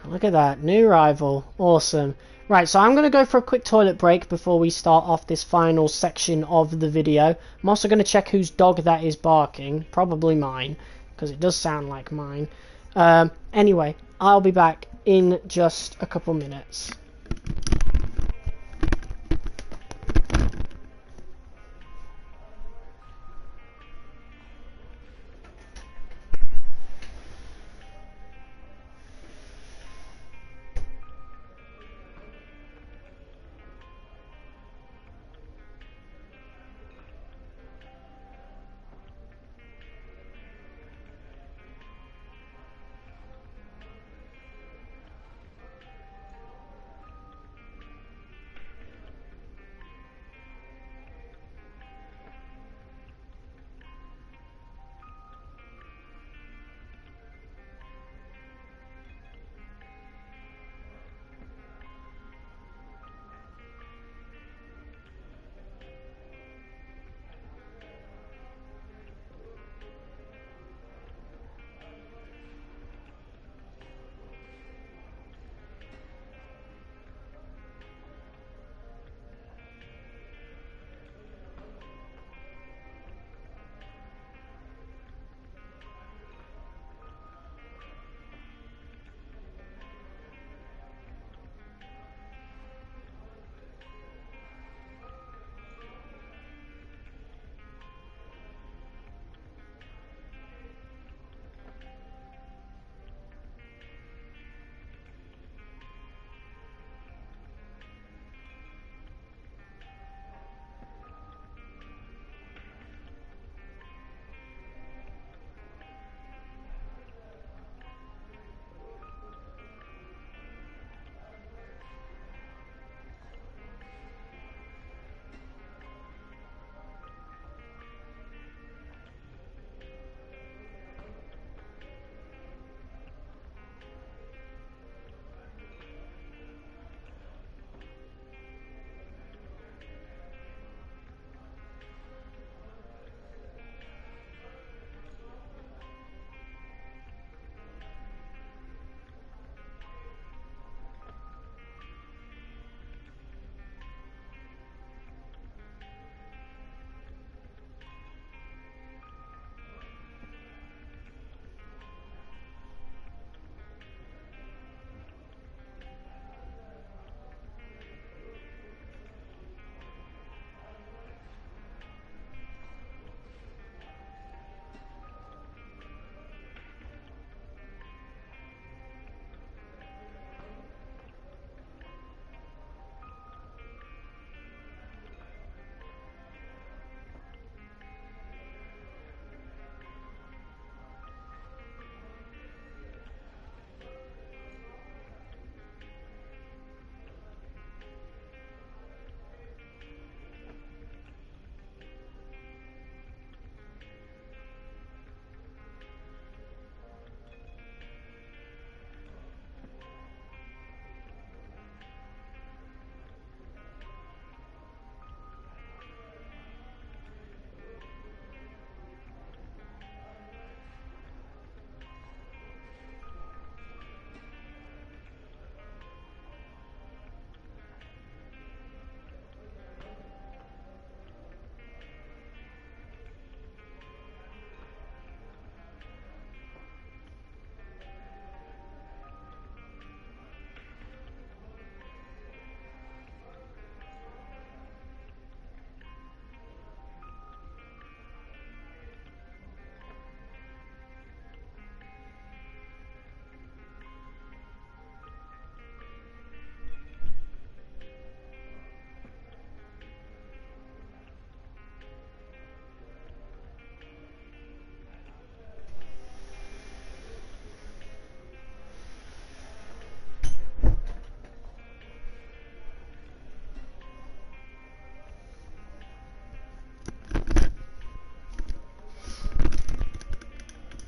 Look at that. New rival. Awesome. Right, so I'm going to go for a quick toilet break before we start off this final section of the video. I'm also going to check whose dog that is barking. Probably mine, because it does sound like mine. Anyway, I'll be back in just a couple minutes.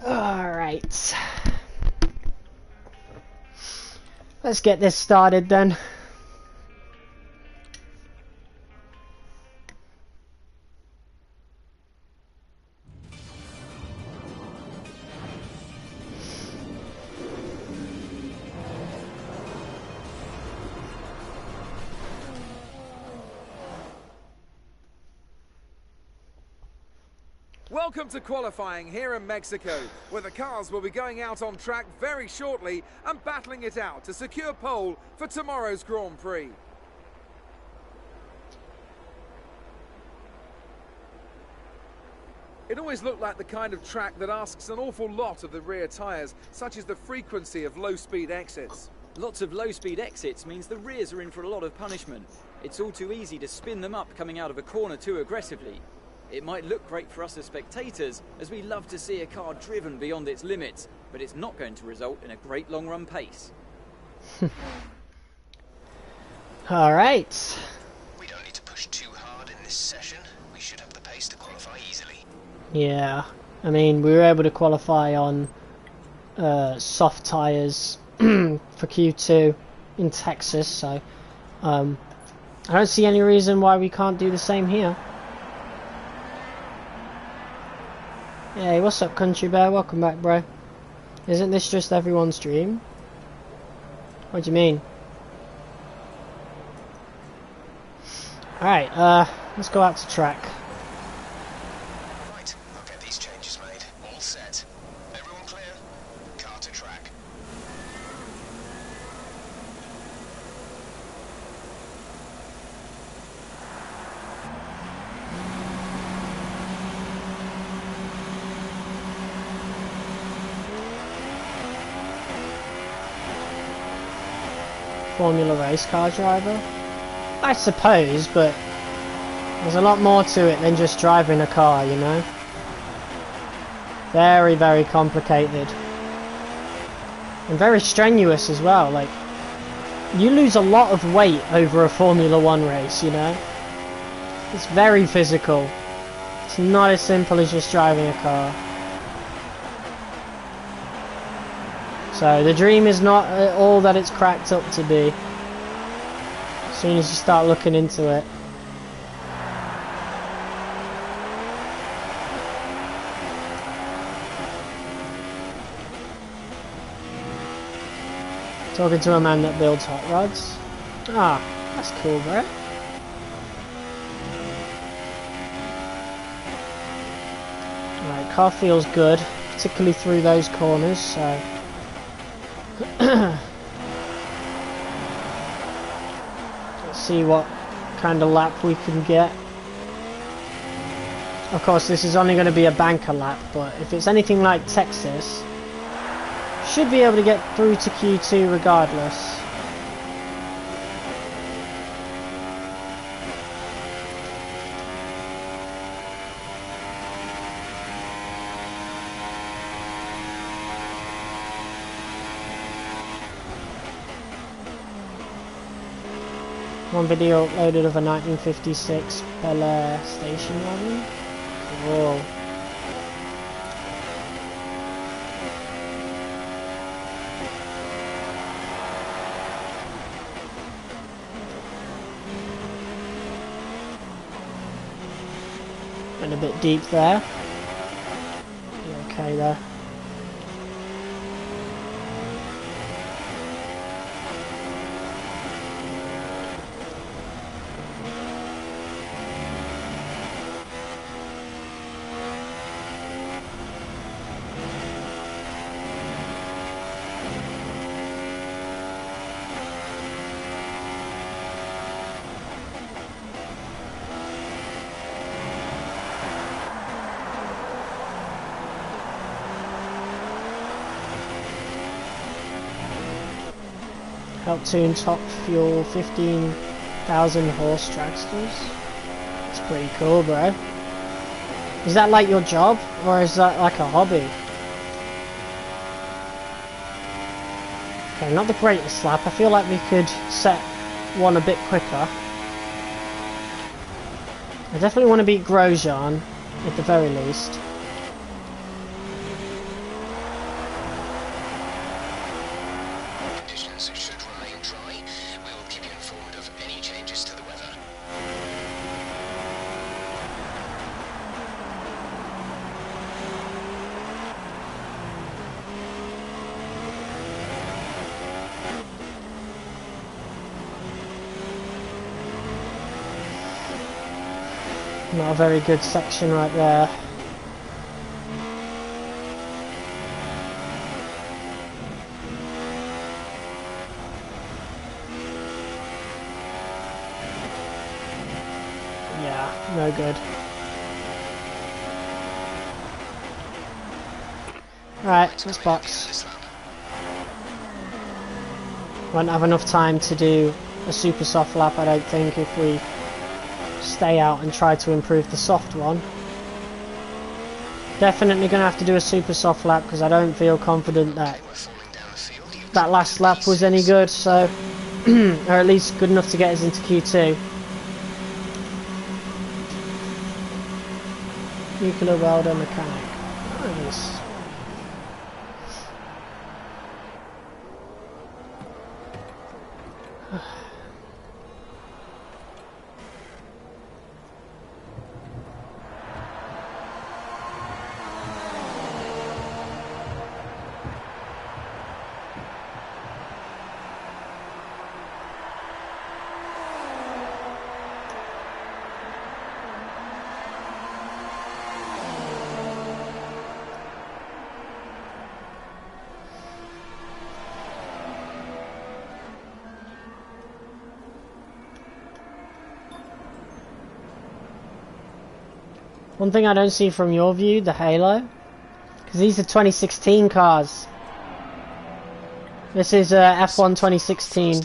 Alright. Let's get this started then. Welcome to qualifying here in Mexico, where the cars will be going out on track very shortly and battling it out to secure pole for tomorrow's Grand Prix. It always looked like the kind of track that asks an awful lot of the rear tyres, such as the frequency of low-speed exits. Lots of low-speed exits means the rears are in for a lot of punishment. It's all too easy to spin them up coming out of a corner too aggressively. It might look great for us as spectators, as we love to see a car driven beyond its limits, but it's not going to result in a great long-run pace. Alright. We don't need to push too hard in this session. We should have the pace to qualify easily. Yeah, I mean, we were able to qualify on soft tyres for Q2 in Texas, so I don't see any reason why we can't do the same here. Hey, what's up, Country Bear? Welcome back, bro. Isn't this just everyone's dream? What do you mean? Alright, let's go out to track. Right, I'll get these changes made. All set. Everyone clear? Car to track. Formula race car driver? I suppose, but there's a lot more to it than just driving a car, you know? Very, very complicated. And very strenuous as well. Like, you lose a lot of weight over a Formula 1 race, you know? It's very physical. It's not as simple as just driving a car. So the dream is not all that it's cracked up to be. As soon as you start looking into it. Talking to a man that builds hot rods. Ah, that's cool, bro. Right, car feels good, particularly through those corners, so... Let's see what kind of lap we can get. Of course, this is only going to be a banker lap, but if it's anything like Texas, should be able to get through to Q2 regardless. One video uploaded of a 1956 Bel Air station wagon. Cool. Went a bit deep there. Okay there. Help tune top fuel 15,000 horse dragsters. It's pretty cool, bro. Is that like your job, or is that like a hobby? Okay, not the greatest lap. I feel like we could set one a bit quicker. I definitely want to beat Grosjean, at the very least. Conditions should remain Not a very good section right there. Yeah, no good. Right, let's box. Won't have enough time to do a super soft lap, I don't think, if we stay out and try to improve the soft one. Definitely going to have to do a super soft lap because I don't feel confident that that last lap was any good, so or at least good enough to get us into Q2. Nuclear welder mechanic. Nice. One thing I don't see from your view, the halo, because these are 2016 cars. This is F1 2016.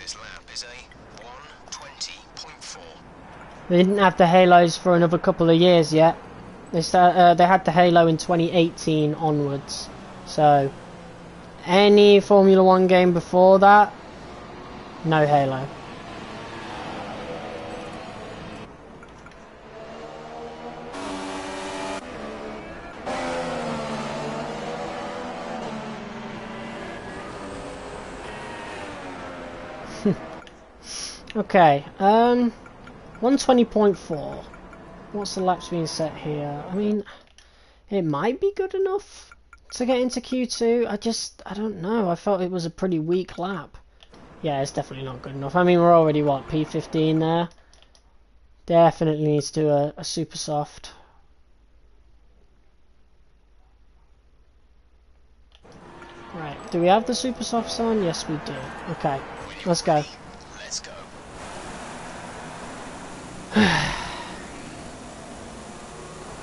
They didn't have the halos for another couple of years yet. They had the halo in 2018 onwards. So any Formula 1 game before that, no halo. Okay, 120.4. What's the laps being set here? I mean, it might be good enough to get into Q2. I don't know. I felt it was a pretty weak lap. Yeah, it's definitely not good enough. I mean, we're already, what, P15 there? Definitely needs to do a super soft. Right, do we have the super softs on? Yes, we do. Okay, let's go. Let's go.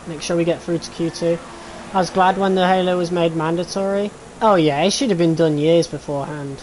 Make sure we get through to Q2. I was glad when the halo was made mandatory. Oh yeah, it should have been done years beforehand.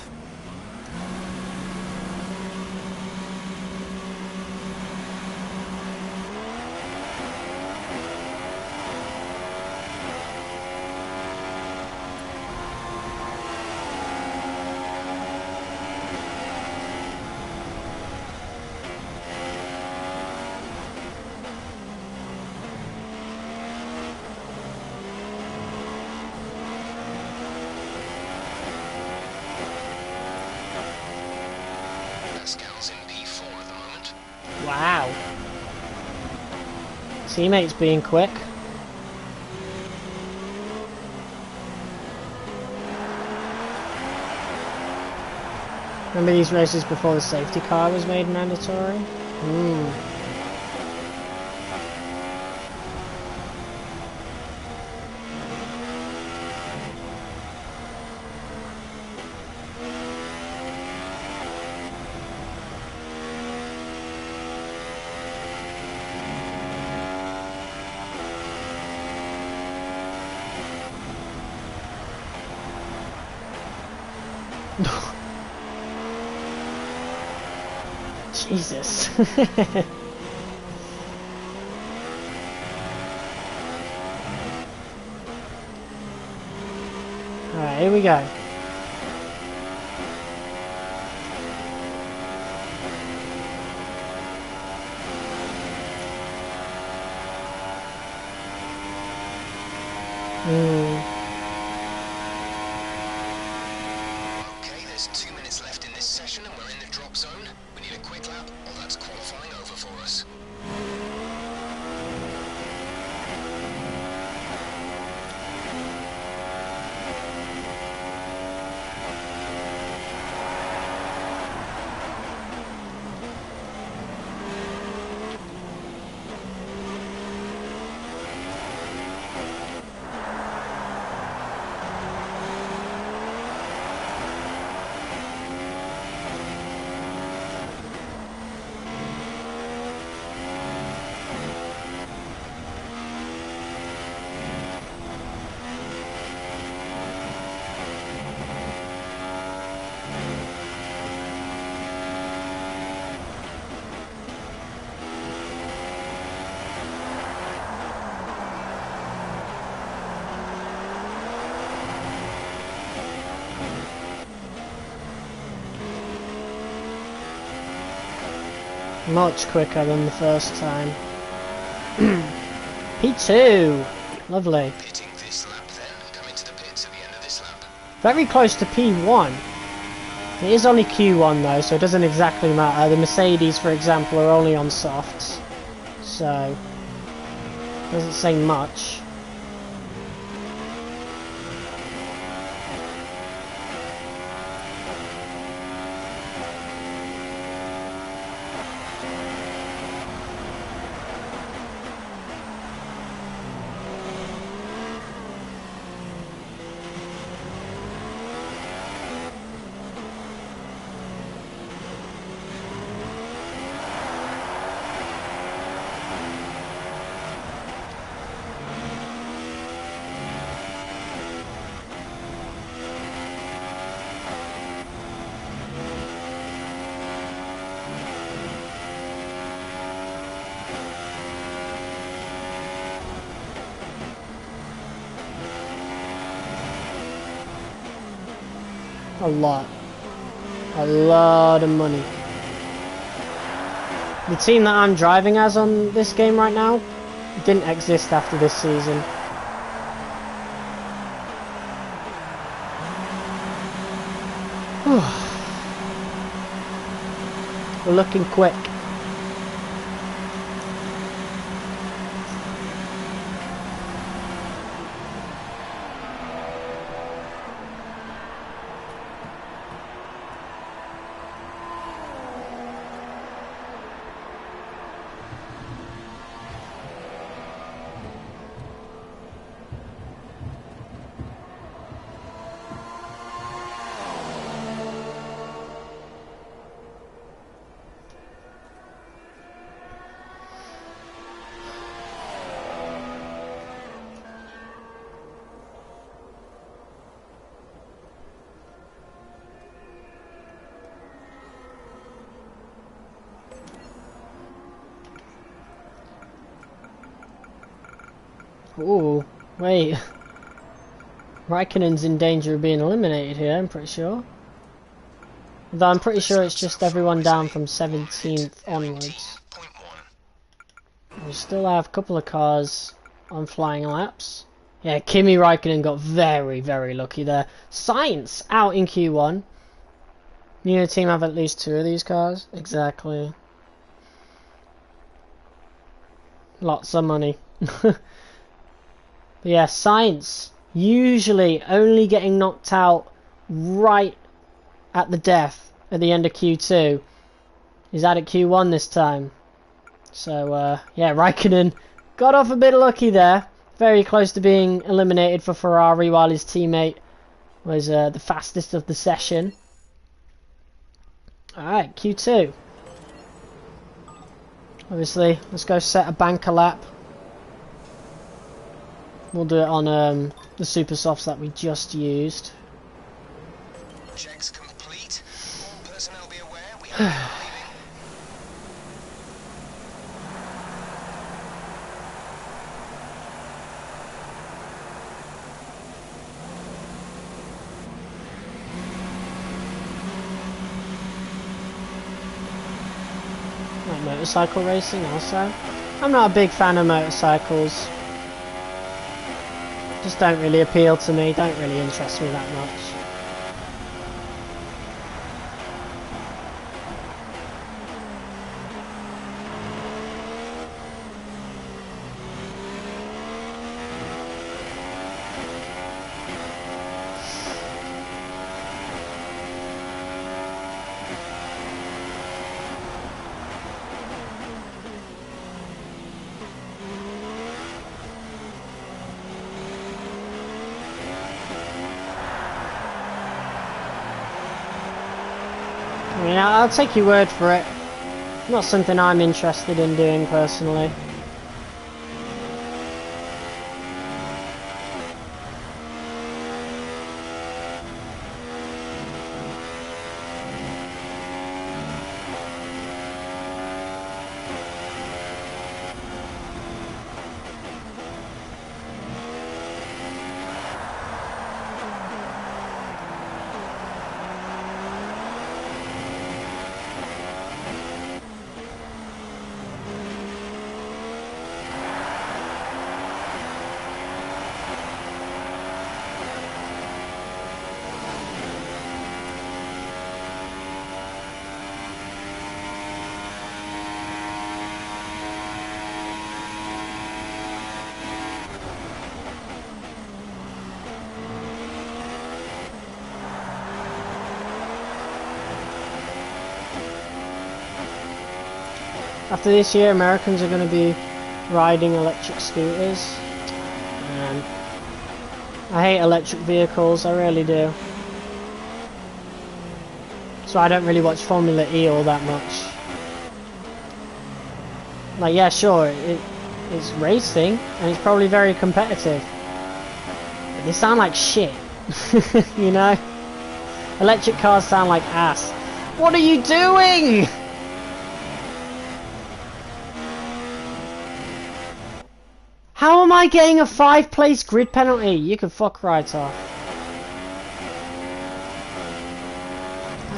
Pascal's in P4 at the moment. Wow. Teammates being quick. Remember these races before the safety car was made mandatory? Jesus. Alright, here we go. Okay, there's 2 minutes left in this session and we're in the drop zone. We need a quick lap or that's qualifying over for us. Much quicker than the first time. P2! Lovely. Pitting this lap then. Come into the pits at the end of this lap. Very close to P1. It is only Q1 though, so it doesn't exactly matter. The Mercedes, for example, are only on softs. So, doesn't say much. A lot. A lot of money. The team that I'm driving as on this game right now didn't exist after this season. We're looking quick. Ooh, wait. Raikkonen's in danger of being eliminated here, I'm pretty sure. Though I'm pretty sure it's just everyone down from 17th onwards. We still have a couple of cars on flying laps. Yeah, Kimi Raikkonen got very, very lucky there. Sainz out in Q1. You know, team have at least 2 of these cars. Exactly. Lots of money. But yeah, Sainz usually only getting knocked out right at the death at the end of Q2. He's out at Q1 this time. So, yeah, Raikkonen got off a bit lucky there. Very close to being eliminated for Ferrari while his teammate was the fastest of the session. Alright, Q2. Obviously, let's go set a banker lap. We'll do it on the super softs that we just used. Checks complete. All personnel be aware we have arriving. Like motorcycle racing also. I'm not a big fan of motorcycles. Just don't really appeal to me, don't really interest me that much. I mean, I'll take your word for it. Not something I'm interested in doing personally. After this year, Americans are going to be riding electric scooters. Man, I hate electric vehicles, I really do. So I don't really watch Formula E all that much. Like, yeah, sure, it's racing, and it's probably very competitive. But they sound like shit, you know? Electric cars sound like ass. What are you doing? How am I getting a 5-place grid penalty? You can fuck right off.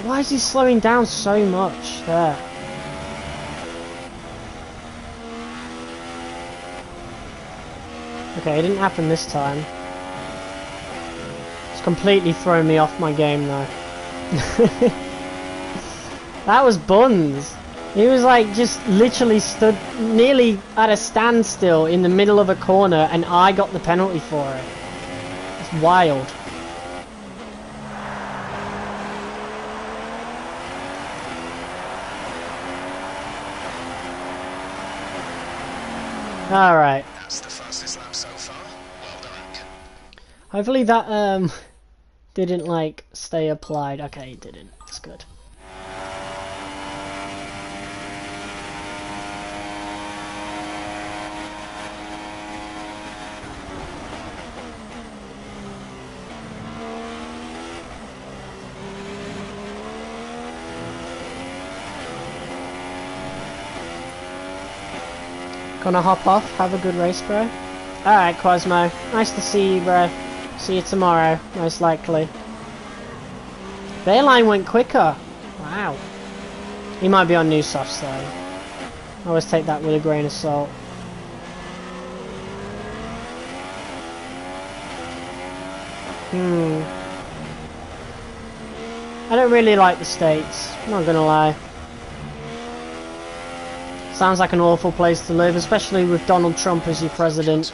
Why is he slowing down so much there? Okay, it didn't happen this time. It's completely thrown me off my game though. That was buns. He was like just literally stood nearly at a standstill in the middle of a corner and I got the penalty for it. It's wild. Alright. That's the fastest lap so far. Well done. Hopefully that didn't like stay applied. Okay, it didn't. That's good. Gonna hop off, have a good race, bro. Alright, Quasmo. Nice to see you, bro. See you tomorrow, most likely. Bayline went quicker. Wow. He might be on new softs, though. I always take that with a grain of salt. I don't really like the States, not gonna lie. Sounds like an awful place to live, especially with Donald Trump as your president.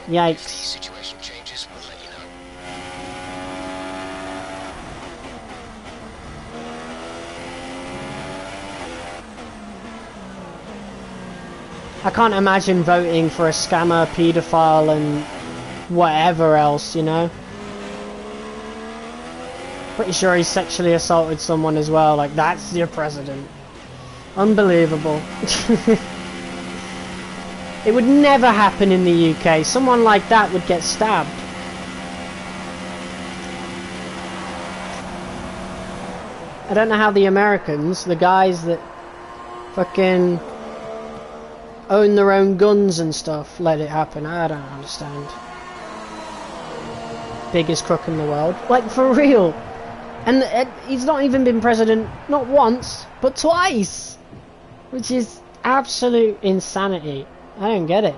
Yikes. Situation changes, we'll let you know. I can't imagine voting for a scammer, paedophile and whatever else, you know? Pretty sure he sexually assaulted someone as well, like that's your president. Unbelievable. It would never happen in the UK. Someone like that would get stabbed. I don't know how the Americans, the guys that fucking own their own guns and stuff, let it happen. I don't understand. Biggest crook in the world. Like, for real. And he's not even been president, not once, but twice. Which is absolute insanity. I don't get it.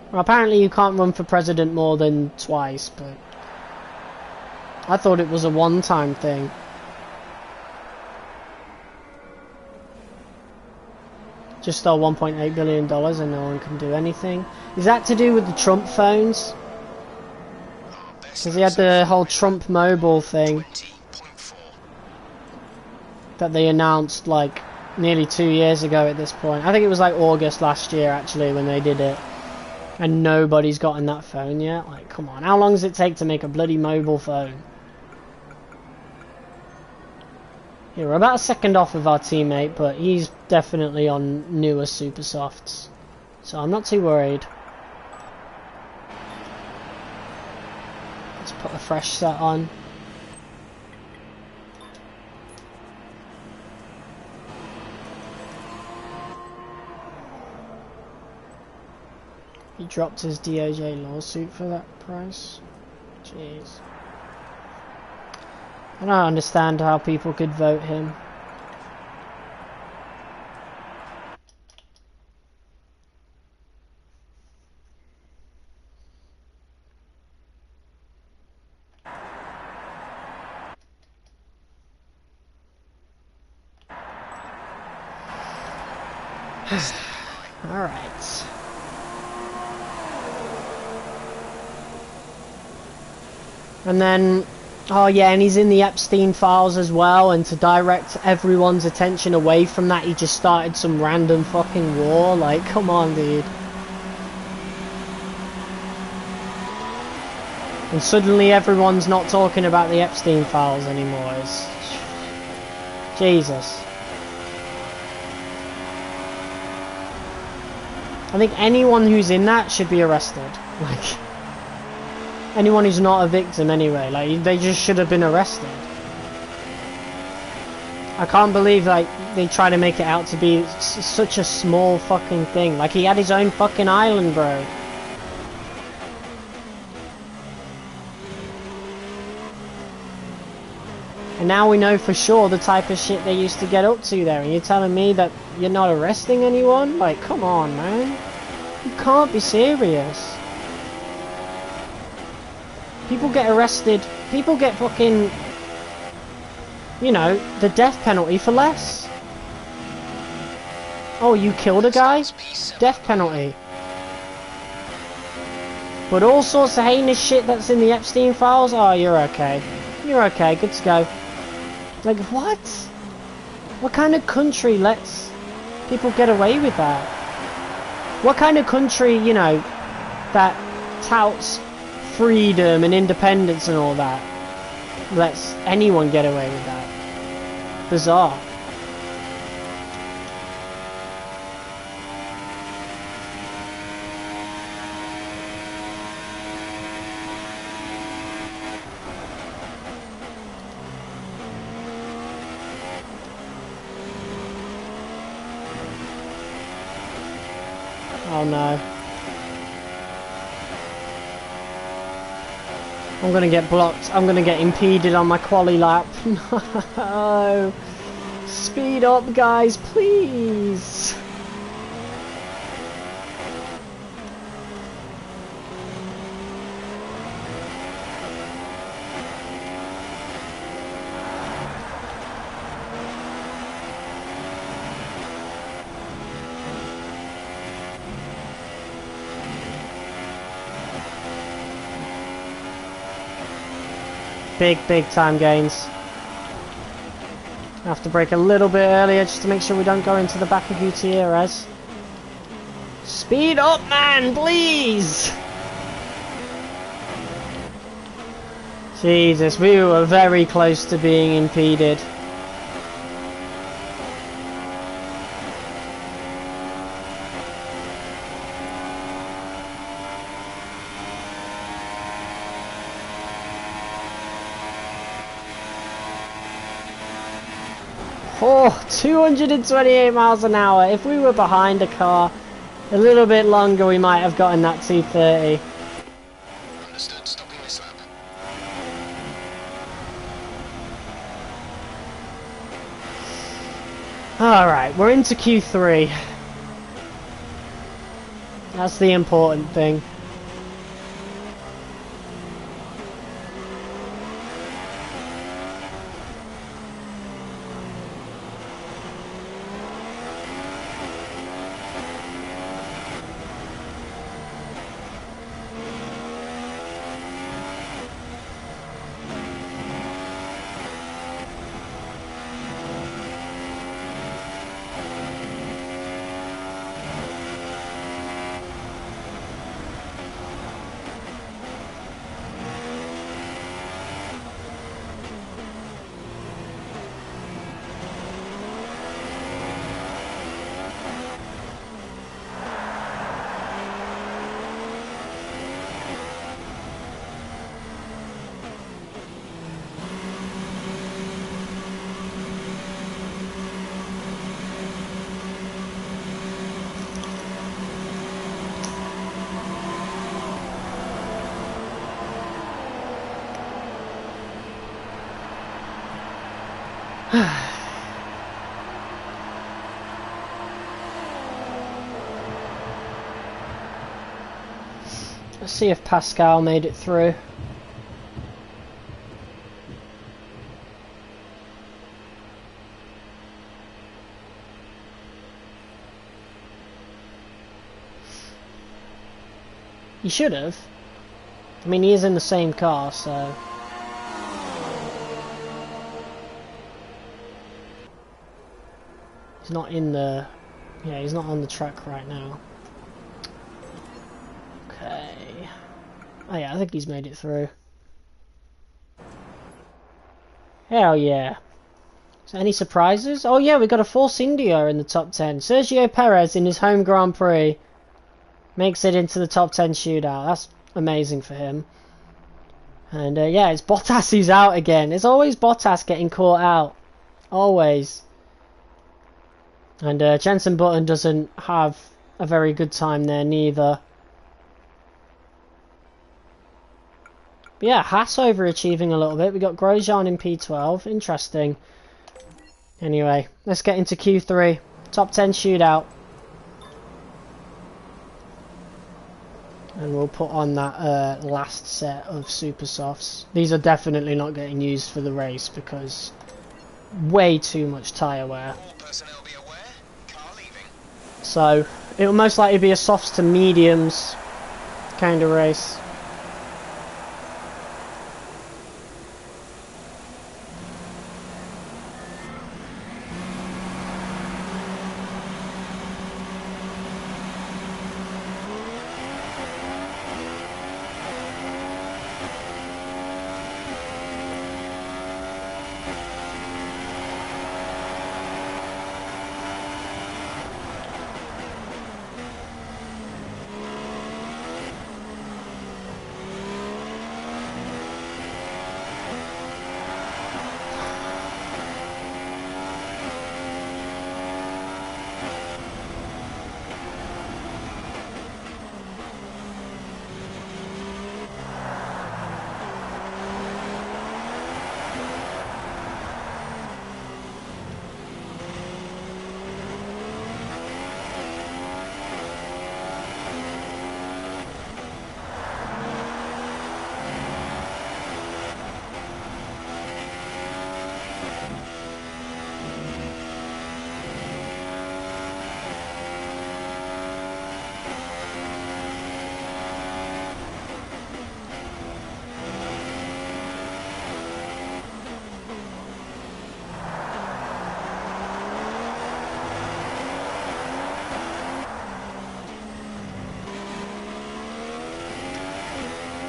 Well, apparently you can't run for president more than twice, but I thought it was a one-time thing. Just stole $1.8 billion and no one can do anything. Is that to do with the Trump phones? Because he had the whole Trump mobile thing that they announced like nearly 2 years ago at this point. I think it was like August last year actually when they did it. And nobody's gotten that phone yet. Like, come on. How long does it take to make a bloody mobile phone? Yeah, we're about a second off of our teammate, but he's definitely on newer super softs. So I'm not too worried. Let's put a fresh set on. He dropped his DOJ lawsuit for that price. Jeez. I don't understand how people could vote him. Alright. And then Oh yeah, and he's in the Epstein files as well, and to direct everyone's attention away from that, he just started some random fucking war. Like, come on, dude. And suddenly everyone's not talking about the Epstein files anymore. It's... Jesus. I think anyone who's in that should be arrested. Like, anyone who's not a victim anyway. Like, they just should have been arrested. I can't believe, like, they try to make it out to be such a small fucking thing. Like, he had his own fucking island, bro. And now we know for sure the type of shit they used to get up to there. And you're telling me that you're not arresting anyone? Like, come on, man. You can't be serious. People get arrested. People get fucking, you know, the death penalty for less. Oh, you killed a guy? Death penalty. But all sorts of heinous shit that's in the Epstein files? Oh, you're okay. You're okay. Good to go. Like, what? What kind of country lets people get away with that? What kind of country, you know, that touts freedom and independence and all that, lets anyone get away with that? Bizarre. Oh no. I'm gonna get blocked. I'm gonna get impeded on my quali lap. No. Speed up, guys, please. Big time gains. I have to brake a little bit earlier just to make sure we don't go into the back of Gutierrez. Speed up, man, please! Jesus, we were very close to being impeded. Oh, 228 miles an hour. If we were behind a car a little bit longer, we might have gotten that 230. Understood. Stopping this lap. Alright, we're into Q3. That's the important thing. Let's see if Pascal made it through. He should have. I mean, he is in the same car, so... He's not in the... Yeah, he's not on the track right now. Okay. Oh yeah, I think he's made it through. Hell yeah. So any surprises? Oh yeah, we got a Force India in the top 10. Sergio Perez in his home Grand Prix makes it into the top 10 shootout. That's amazing for him. And yeah, it's Bottas who's out again. It's always Bottas getting caught out. Always. And Jenson Button doesn't have a very good time there neither. But yeah, Haas overachieving a little bit. We got Grosjean in P12. Interesting. Anyway, let's get into Q3. Top 10 shootout. And we'll put on that last set of Super Softs. These are definitely not getting used for the race because way too much tyre wear. So it will most likely be a softs to mediums kind of race.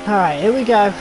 Alright, here we go.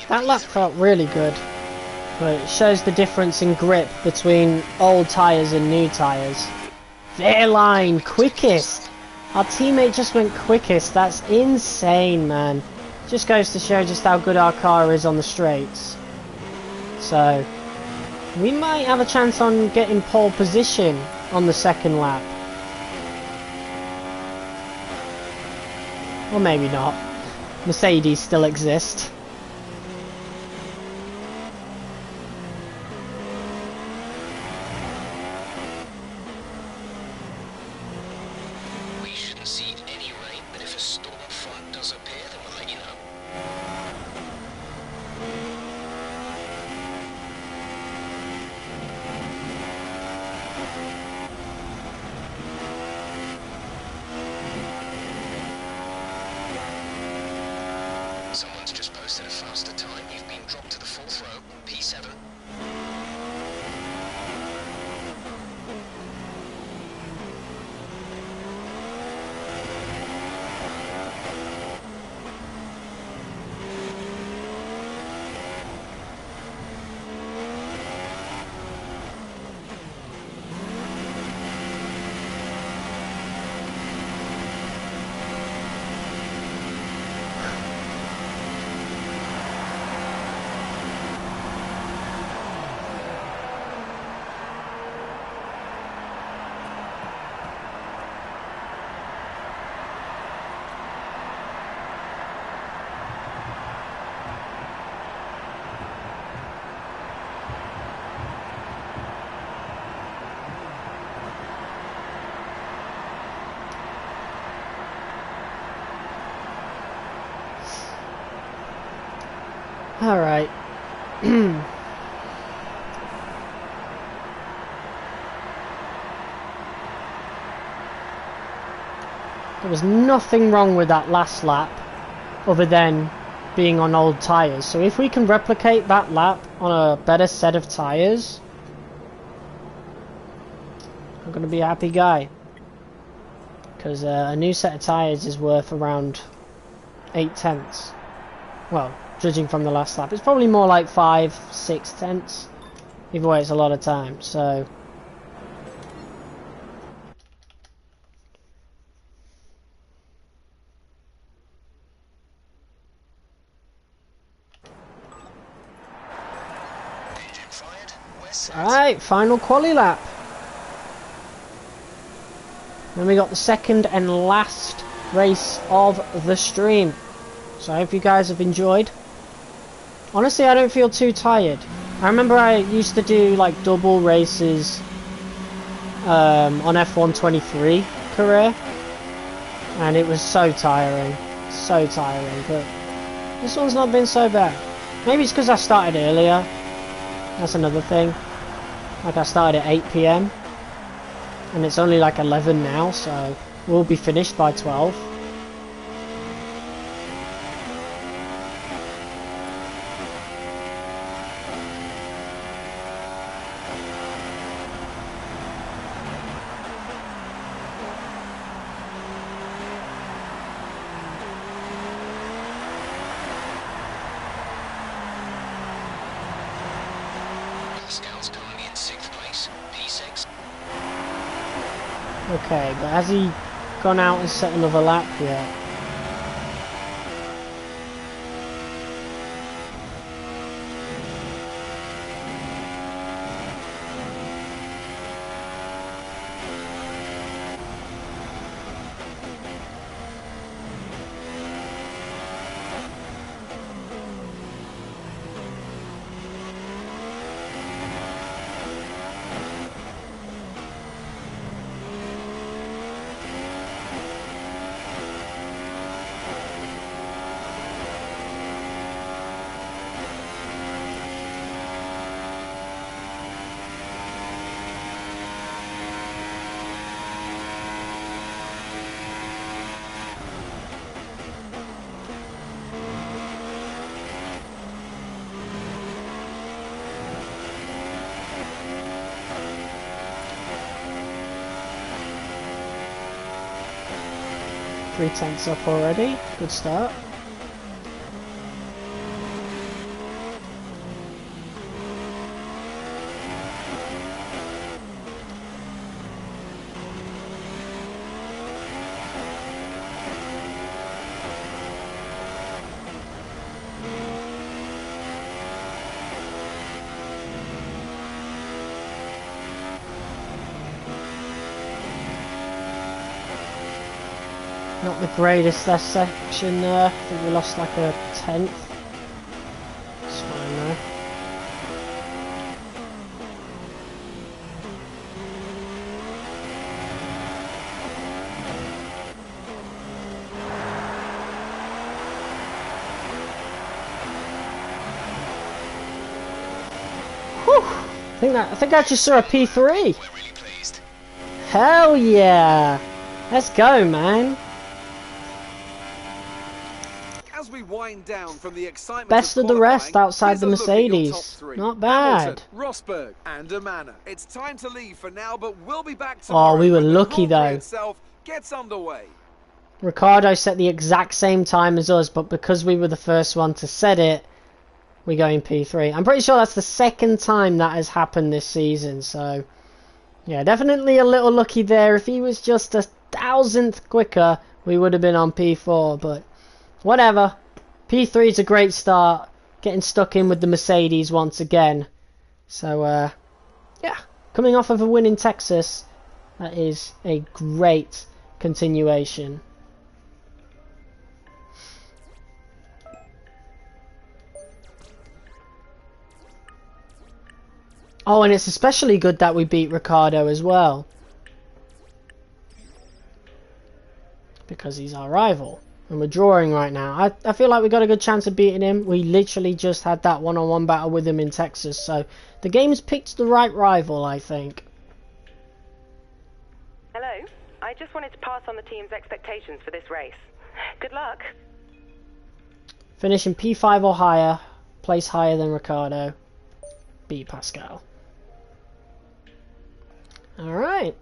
That lap felt really good, but it shows the difference in grip between old tyres and new tyres. Fairline, quickest! Our teammate just went quickest, that's insane, man. Just goes to show just how good our car is on the straights. So, we might have a chance on getting pole position on the second lap. Or maybe not. Mercedes still exist. We shouldn't see any rain, but if a storm front does appear, then we'll let you know. set a faster time. You've been dropped to the 4th row, P7. All right. There was nothing wrong with that last lap other than being on old tyres. So if we can replicate that lap on a better set of tyres, I'm going to be a happy guy. Because a new set of tyres is worth around 8/10. Well, judging from the last lap, it's probably more like 5-6/10. Either way, it's a lot of time, so... Alright, final quali lap. Then we got the second and last race of the stream. So I hope you guys have enjoyed. Honestly, I don't feel too tired. I remember I used to do like double races on F1 23 career, and it was so tiring. So tiring, but this one's not been so bad. Maybe it's because I started earlier. That's another thing. Like I started at 8 PM and it's only like 11 now, so we'll be finished by 12. Pascal's currently in 6th place, P6. Okay, but has he gone out and set another lap yet? Three tenths up already. Good start. Not the greatest last section there. I think we lost like a tenth. It's fine though. Whew! I think I just saw a P3. We're really pleased. Hell yeah! Let's go, man. As we wind down from the excitement Best of the rest qualifying, outside here's the a look at your top Mercedes. three. Not bad. Hamilton, Rosberg and Amana. It's time to leave for now, but we'll be back tomorrow. Oh, we were when the lucky Grand Prix though. itself gets underway. Ricardo set the exact same time as us, but because we were the first one to set it, we go in P3. I'm pretty sure that's the second time that has happened this season, so yeah, definitely a little lucky there. If he was just a 1,000th quicker, we would have been on P4, but whatever. P3 is a great start, getting stuck in with the Mercedes once again. So yeah, coming off of a win in Texas, that is a great continuation. Oh, and it's especially good that we beat Ricardo as well, because he's our rival and we're drawing right now. I feel like we got a good chance of beating him. We literally just had that one-on-one battle with him in Texas, so the game's picked the right rival, I think. Hello. I just wanted to pass on the team's expectations for this race. Good luck. Finishing P5 or higher, place higher than Ricardo, beat Pascal. Alright,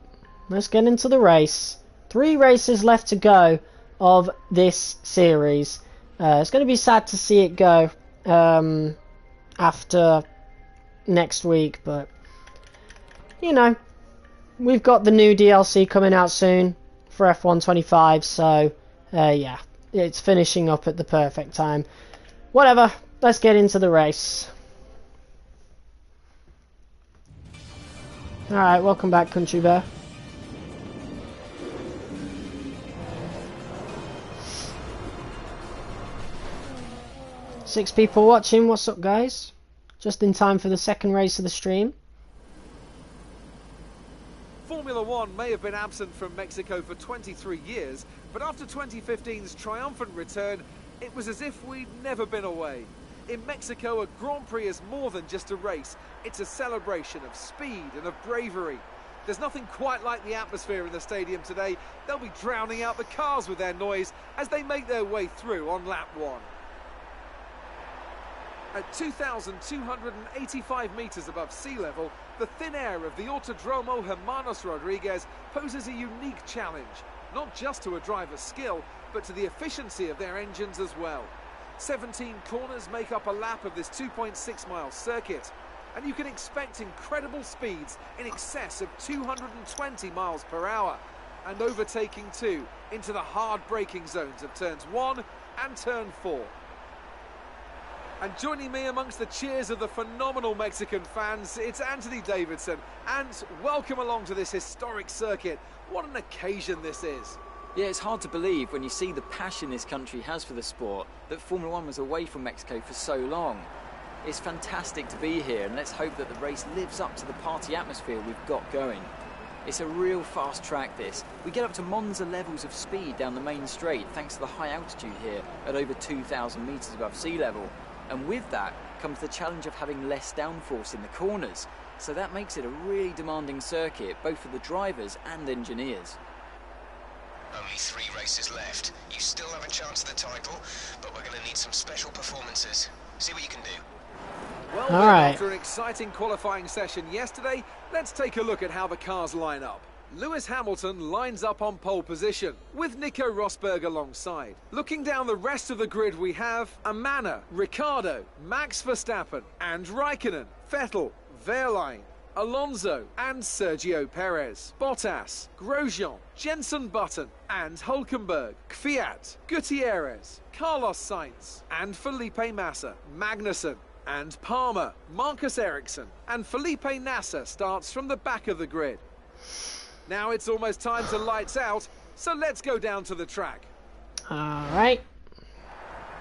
let's get into the race. 3 races left to go of this series. It's going to be sad to see it go after next week, but you know, we've got the new DLC coming out soon for F1 25, so yeah, it's finishing up at the perfect time. Whatever, let's get into the race. Alright, welcome back, Country Bear. Six people watching, what's up guys? Just in time for the second race of the stream. Formula One may have been absent from Mexico for 23 years, but after 2015's triumphant return, it was as if we'd never been away. In Mexico, a Grand Prix is more than just a race. It's a celebration of speed and of bravery. There's nothing quite like the atmosphere in the stadium today. They'll be drowning out the cars with their noise as they make their way through on lap 1. At 2,285 metres above sea level, the thin air of the Autodromo Hermanos Rodriguez poses a unique challenge, not just to a driver's skill, but to the efficiency of their engines as well. 17 corners make up a lap of this 2.6-mile circuit, and you can expect incredible speeds in excess of 220 miles per hour, and overtaking too into the hard braking zones of turns 1 and turn 4. And joining me amongst the cheers of the phenomenal Mexican fans, it's Anthony Davidson. And welcome along to this historic circuit. What an occasion this is. Yeah, it's hard to believe when you see the passion this country has for the sport that Formula One was away from Mexico for so long. It's fantastic to be here, and let's hope that the race lives up to the party atmosphere we've got going. It's a real fast track, this. We get up to Monza levels of speed down the main straight thanks to the high altitude here at over 2,000 metres above sea level. And with that comes the challenge of having less downforce in the corners. So that makes it a really demanding circuit, both for the drivers and engineers. Only 3 races left. You still have a chance at the title, but we're going to need some special performances. See what you can do. Well, all right. After an exciting qualifying session yesterday, let's take a look at how the cars line up. Lewis Hamilton lines up on pole position, with Nico Rosberg alongside. Looking down the rest of the grid, we have Amana, Ricciardo, Max Verstappen, and Raikkonen, Vettel, Wehrlein, Alonso, and Sergio Perez, Bottas, Grosjean, Jenson Button, and Hülkenberg, Kvyat, Gutierrez, Carlos Sainz, and Felipe Massa, Magnussen, and Palmer, Marcus Ericsson, and Felipe Nasser starts from the back of the grid. Now it's almost time to lights out, so let's go down to the track. Alright.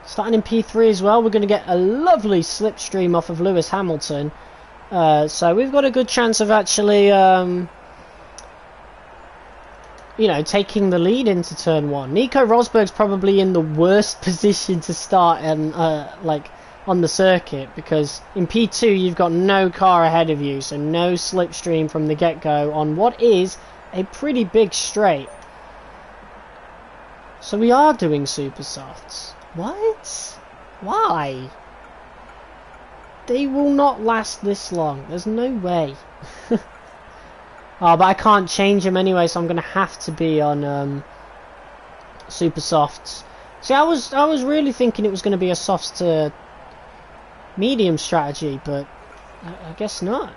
Starting in P3 as well, we're going to get a lovely slipstream off of Lewis Hamilton. So we've got a good chance of actually, you know, taking the lead into turn 1. Nico Rosberg's probably in the worst position to start like on the circuit, because in P2 you've got no car ahead of you, so no slipstream from the get-go on what is a pretty big straight. So we are doing super softs. What? Why? They will not last this long. There's no way. Oh, but I can't change them anyway, so I'm going to have to be on super softs. See, I was really thinking it was going to be a softs to medium strategy, but I guess not.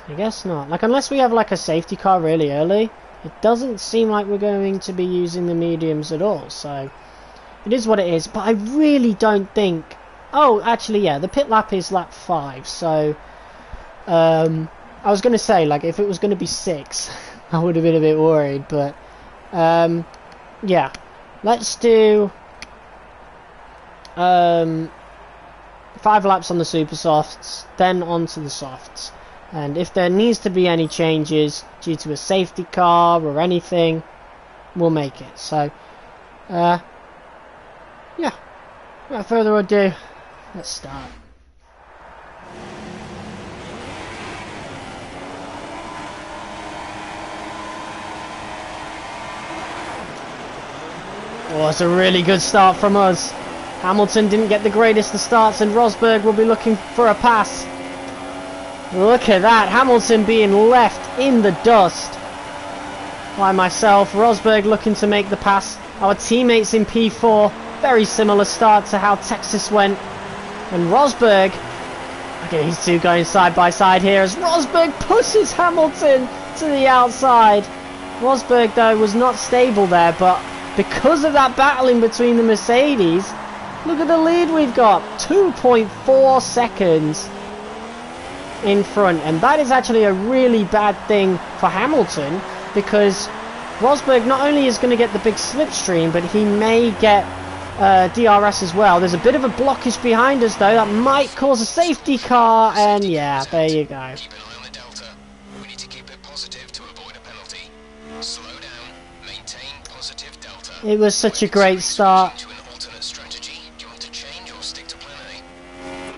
I guess not. Like, unless we have like a safety car really early, it doesn't seem like we're going to be using the mediums at all, so it is what it is. But I really don't think... Oh, actually, yeah, the pit lap is lap 5, so... I was going to say, like, if it was going to be 6, I would have been a bit worried, but... yeah. Let's do... 5 laps on the super softs, then onto the softs. And if there needs to be any changes due to a safety car or anything, we'll make it. So, yeah. Without further ado, let's start. Oh, it's a really good start from us. Hamilton didn't get the greatest of starts, and Rosberg will be looking for a pass. Look at that, Hamilton being left in the dust by myself. Rosberg looking to make the pass. Our teammates in P4, very similar start to how Texas went. And Rosberg, okay, these two going side by side here as Rosberg pushes Hamilton to the outside. Rosberg, though, was not stable there, but because of that battling between the Mercedes, look at the lead we've got, 2.4 seconds in front, and that is actually a really bad thing for Hamilton, because Rosberg not only is going to get the big slipstream, but he may get DRS as well. There's a bit of a blockage behind us though that might cause a safety car, and yeah, there you go. Keep an eye on the delta. We need to keep it positive to avoid a penalty. Slow down, maintain positive delta. It was such a great start. To an alternate strategy. Do you want to change or stick to plan A?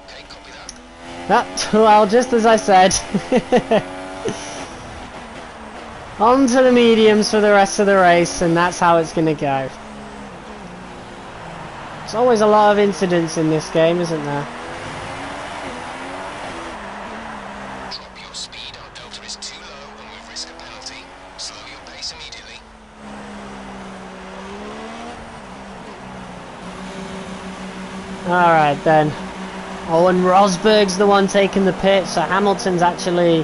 Okay, copy that. Well, just as I said. On to the mediums for the rest of the race, and that's how it's going to go. There's always a lot of incidents in this game, isn't there? Drop your speed, our delta is too low and we risk a penalty. Slow your pace immediately. Alright then. Oh, and Rosberg's the one taking the pit, so Hamilton's actually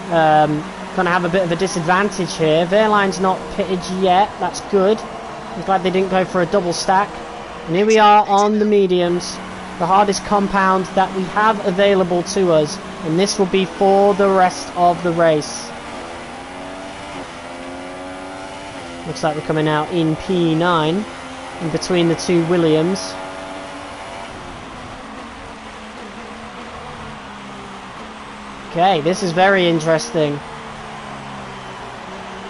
going to have a bit of a disadvantage here. Wehrlein's not pitted yet, that's good. I'm glad they didn't go for a double stack. And here we are on the mediums, the hardest compound that we have available to us, and this will be for the rest of the race. Looks like we're coming out in P9, in between the two Williams. Okay, this is very interesting.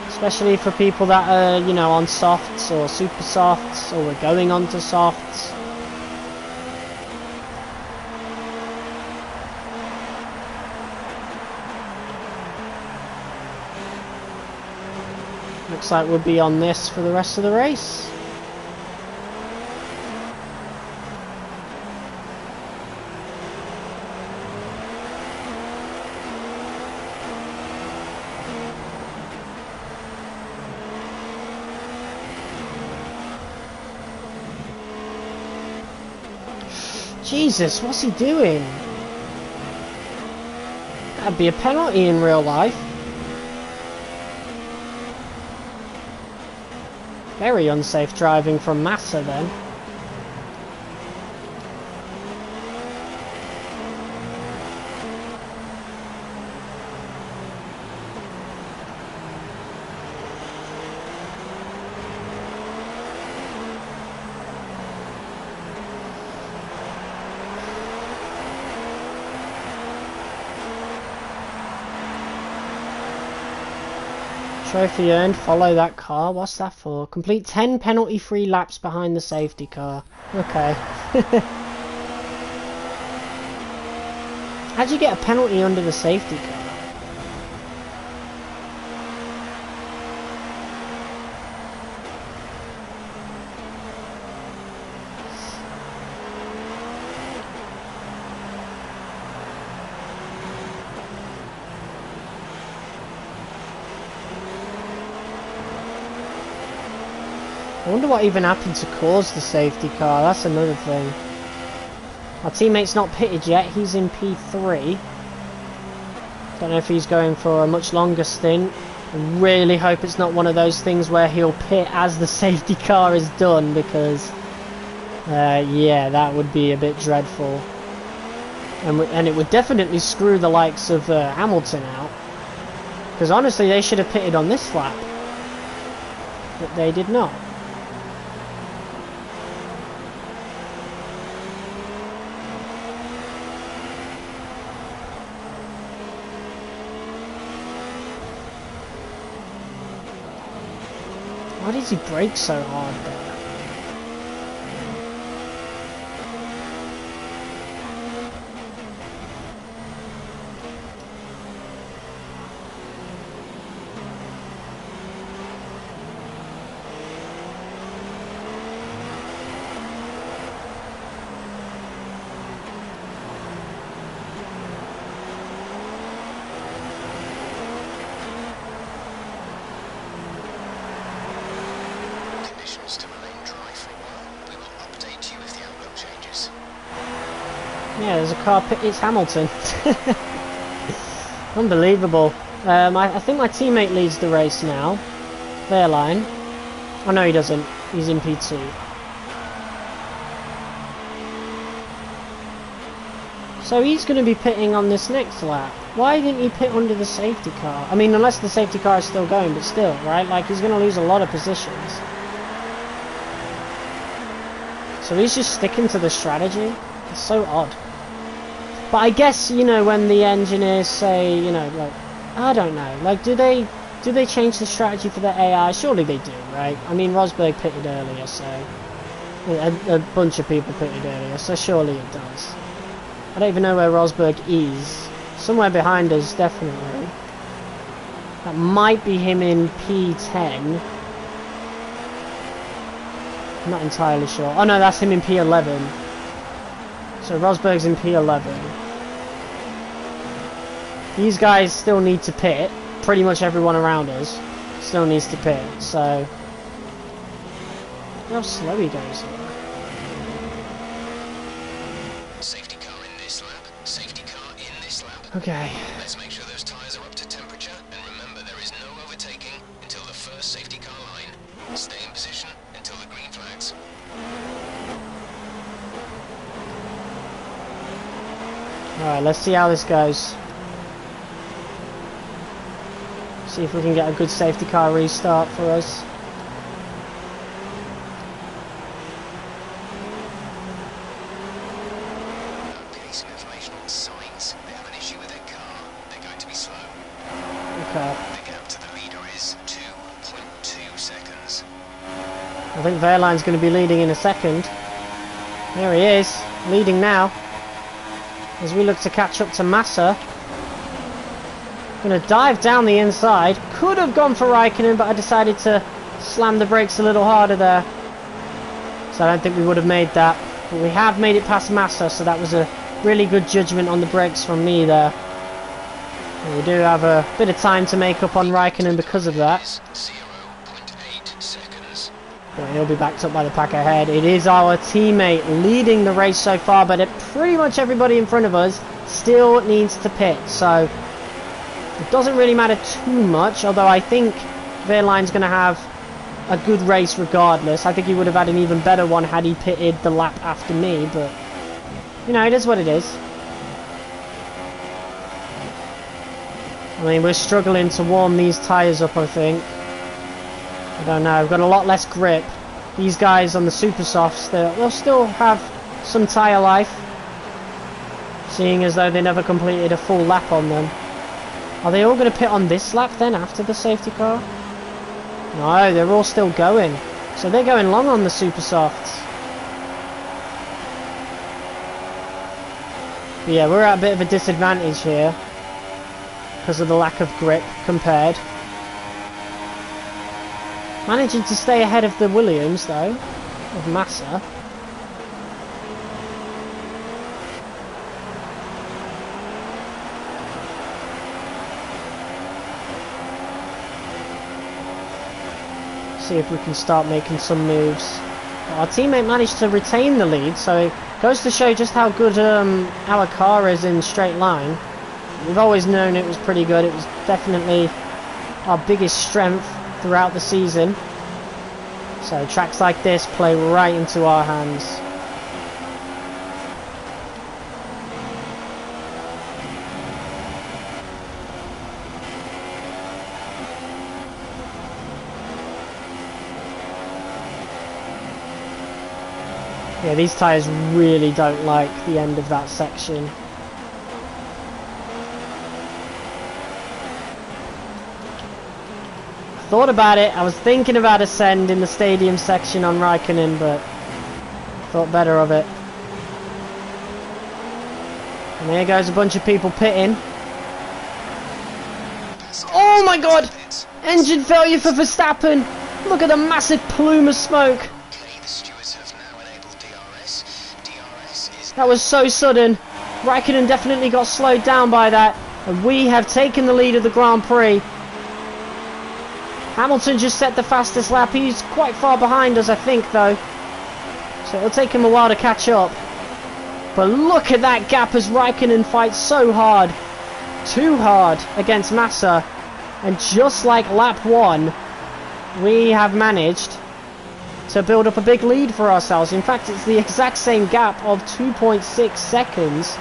Especially for people that are, you know, on softs or super softs, or we're going on to softs. Looks like we'll be on this for the rest of the race. Jesus, what's he doing? That'd be a penalty in real life. Very unsafe driving from Massa then. Trophy earned, follow that car. What's that for? Complete 10 penalty-free laps behind the safety car. Okay. How'd you get a penalty under the safety car? I wonder what even happened to cause the safety car. That's another thing. Our teammate's not pitted yet. He's in P3. Don't know if he's going for a much longer stint. I really hope it's not one of those things where he'll pit as the safety car is done, because yeah, that would be a bit dreadful. And it would definitely screw the likes of Hamilton out. Because honestly, they should have pitted on this lap. But they did not. Why did he brake so hard there? To remain dry for a while. We will update you if the outlook changes. Yeah, there's a car pit. It's Hamilton. Unbelievable. I think my teammate leads the race now. Wehrlein. Oh no, he doesn't. He's in P2. So he's going to be pitting on this next lap. Why didn't he pit under the safety car? I mean, unless the safety car is still going, but still, right? Like, he's going to lose a lot of positions. So he's just sticking to the strategy. It's so odd. But I guess, you know, when the engineers say, you know, like, I don't know, like, do they change the strategy for the AI? Surely they do, right? I mean, Rosberg pitted earlier, so a bunch of people pitted earlier, so surely it does. I don't even know where Rosberg is. Somewhere behind us, definitely. That might be him in P10. I'm not entirely sure. Oh no, that's him in P11. So Rosberg's in P11. These guys still need to pit. Pretty much everyone around us still needs to pit. So look how slow he goes here. Safety car in this lap. Safety car in this lap. Okay. Let's make sure those tyres are up to temperature, and remember there is no overtaking until the first safety car line. Stay in position until the green flags. Alright, let's see how this goes. See if we can get a good safety car restart for us. Getting some information on signs. They have an issue with their car. They're going to be slow. Okay. The gap to the leader is 2.2 seconds. I think Wehrlein's going to be leading in a second. There he is, leading now. As we look to catch up to Massa. Going to dive down the inside. Could have gone for Raikkonen, but I decided to slam the brakes a little harder there. So I don't think we would have made that. But we have made it past Massa, so that was a really good judgment on the brakes from me there. And we do have a bit of time to make up on Raikkonen because of that. 0.8 seconds. But he'll be backed up by the pack ahead. It is our teammate leading the race so far, but pretty much everybody in front of us still needs to pit. So it doesn't really matter too much, although I think Wehrlein's going to have a good race regardless. I think he would have had an even better one had he pitted the lap after me, but you know, it is what it is. I mean, we're struggling to warm these tyres up, I think. I don't know, I've got a lot less grip. These guys on the super softs, they'll still have some tyre life, seeing as though they never completed a full lap on them. Are they all going to pit on this lap then, after the safety car? No, they're all still going. So they're going long on the super softs. But yeah, we're at a bit of a disadvantage here because of the lack of grip compared. Managing to stay ahead of the Williams though, of Massa. See if we can start making some moves. Our teammate managed to retain the lead, so it goes to show just how good our car is in straight line. We've always known it was pretty good. It was definitely our biggest strength throughout the season. So tracks like this play right into our hands. Yeah, these tyres really don't like the end of that section. Thought about it, I was thinking about Ascend in the stadium section on Raikkonen, but thought better of it. And there goes a bunch of people pitting. Oh my god! Engine failure for Verstappen! Look at the massive plume of smoke! That was so sudden. Raikkonen definitely got slowed down by that. And we have taken the lead of the Grand Prix. Hamilton just set the fastest lap. He's quite far behind us, I think, though. So it'll take him a while to catch up. But look at that gap as Raikkonen fights so hard. Too hard against Massa. And just like lap 1, we have managed to build up a big lead for ourselves. In fact, it's the exact same gap of 2.6 seconds.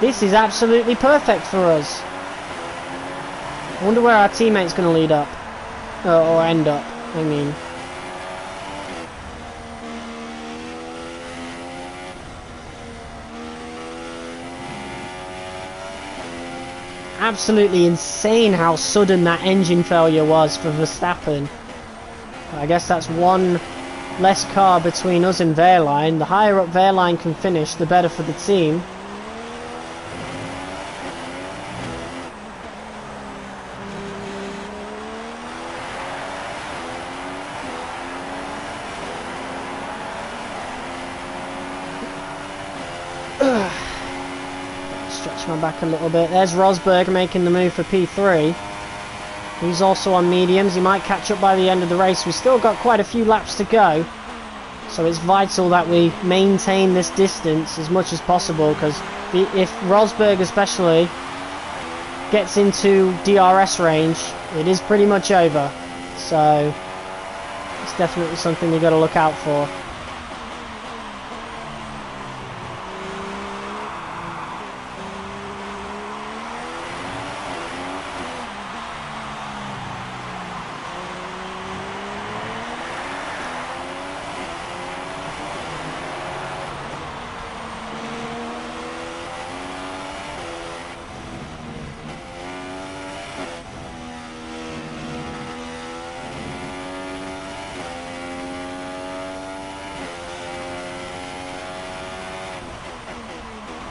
This is absolutely perfect for us. I wonder where our teammate's going to lead up. Or end up, I mean. Absolutely insane how sudden that engine failure was for Verstappen. I guess that's one less car between us and Wehrlein. The higher up Wehrlein can finish, the better for the team. Stretch my back a little bit. There's Rosberg making the move for P3. He's also on mediums. He might catch up by the end of the race. We've still got quite a few laps to go. So it's vital that we maintain this distance as much as possible, because if Rosberg especially gets into DRS range, it is pretty much over. So it's definitely something we've got to look out for.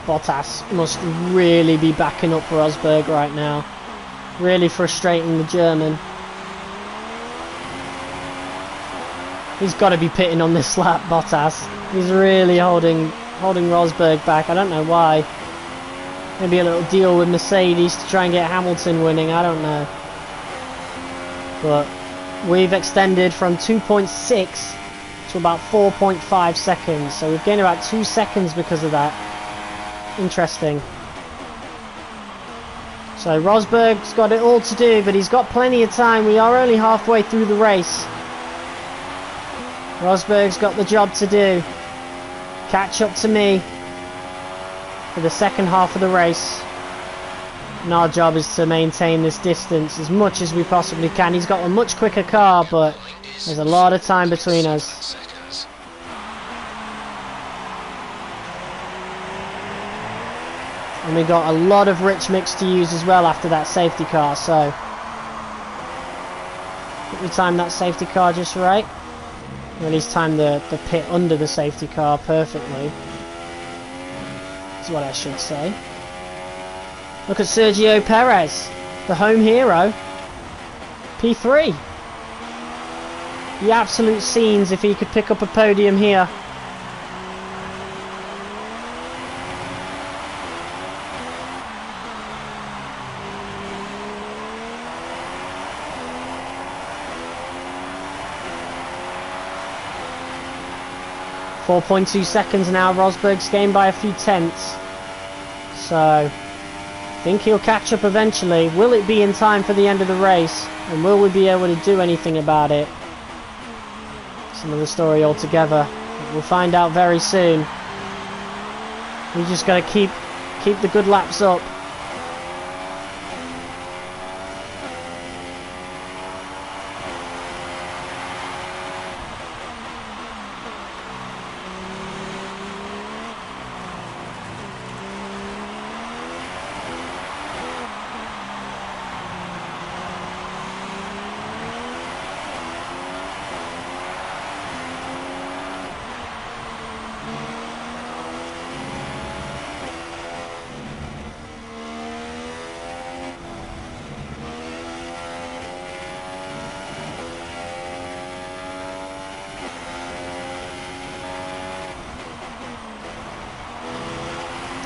Bottas must really be backing up Rosberg right now. Really frustrating the German. He's got to be pitting on this lap, Bottas. He's really holding Rosberg back. I don't know why. Maybe a little deal with Mercedes to try and get Hamilton winning. I don't know. But we've extended from 2.6 to about 4.5 seconds. So we've gained about 2 seconds because of that. Interesting. So Rosberg's got it all to do, but he's got plenty of time. We are only halfway through the race. Rosberg's got the job to do. Catch up to me for the second half of the race. And our job is to maintain this distance as much as we possibly can. He's got a much quicker car, but there's a lot of time between us. And we got a lot of rich mix to use as well after that safety car, so I think we timed that safety car just right. Or at least timed the pit under the safety car perfectly. That's what I should say. Look at Sergio Perez, the home hero. P3. The absolute scenes if he could pick up a podium here. 4.2 seconds now. Rosberg's gained by a few tenths. So, I think he'll catch up eventually. Will it be in time for the end of the race? And will we be able to do anything about it? It's another story altogether. We'll find out very soon. We just got to keep the good laps up.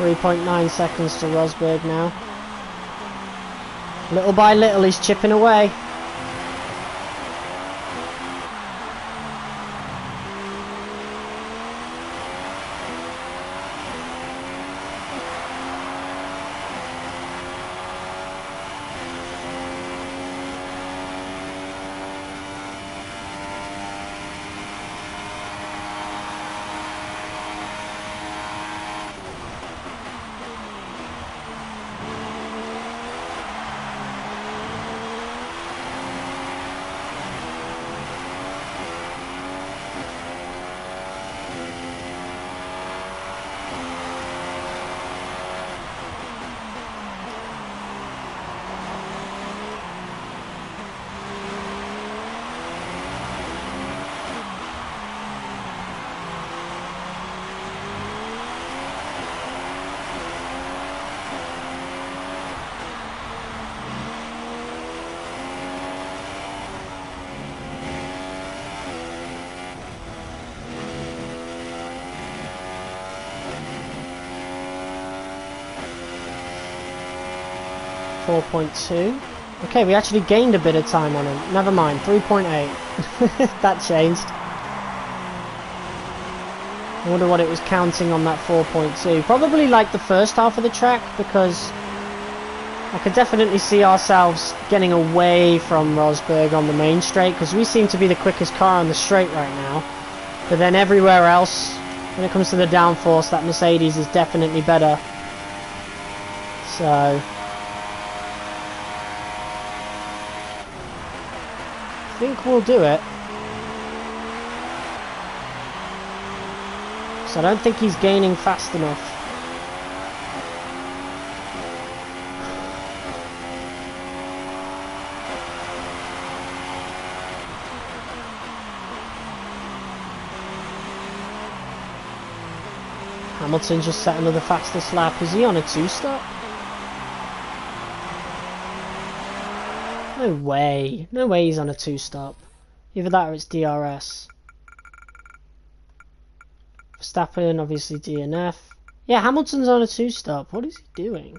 .9 seconds to Rosberg now. Little by little he's chipping away. .2. Okay, we actually gained a bit of time on him. Never mind, 3.8. That changed. I wonder what it was counting on that 4.2. Probably like the first half of the track, because I could definitely see ourselves getting away from Rosberg on the main straight, because we seem to be the quickest car on the straight right now. But then everywhere else, when it comes to the downforce, that Mercedes is definitely better. So I think we'll do it. So I don't think he's gaining fast enough. Hamilton just set another fastest lap. Is he on a 2-stop? No way. No way he's on a 2-stop. Either that or it's DRS. Verstappen, obviously DNF. Yeah, Hamilton's on a 2-stop. What is he doing?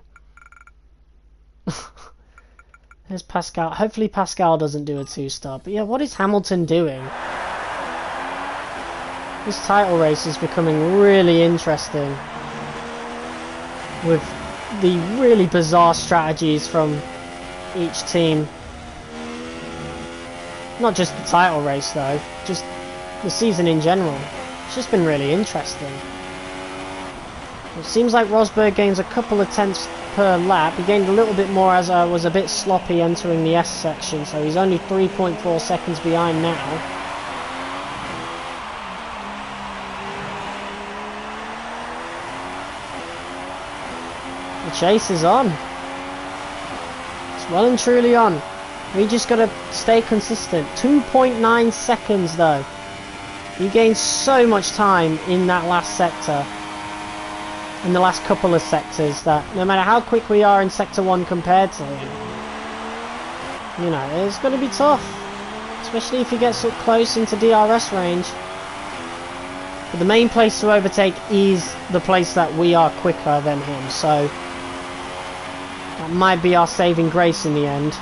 There's Pascal. Hopefully Pascal doesn't do a 2-stop. But yeah, what is Hamilton doing? This title race is becoming really interesting. With the really bizarre strategies from each team. Not just the title race though, just the season in general. It's just been really interesting. It seems like Rosberg gains a couple of tenths per lap. He gained a little bit more as I was a bit sloppy entering the S section, so he's only 3.4 seconds behind now. The chase is on. It's well and truly on. We just gotta stay consistent. 2.9 seconds though. He gained so much time in that last sector. In the last couple of sectors, that no matter how quick we are in sector 1 compared to him, you know, it's gonna be tough. Especially if he gets up close into DRS range. But the main place to overtake is the place that we are quicker than him, so that might be our saving grace in the end.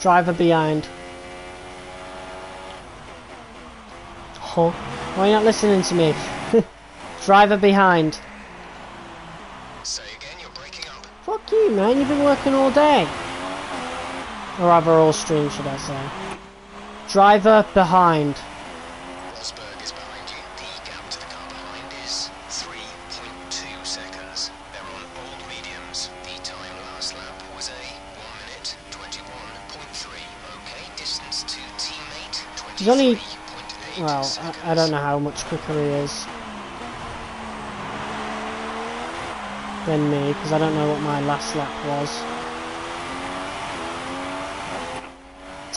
Driver behind. Oh, why are you not listening to me? Driver behind. Say again, you're breaking up. Fuck you, man. You've been working all day. Or rather, all stream, should I say. Driver behind. Rosberg is behind you. The gap to the car behind is 3.2 seconds. They're on old mediums. The time last lap was a 1 minute 21.3. Okay, distance to teammate He's only... 23.8 Well, seconds. I don't know how much quicker he is than me, because I don't know what my last lap was.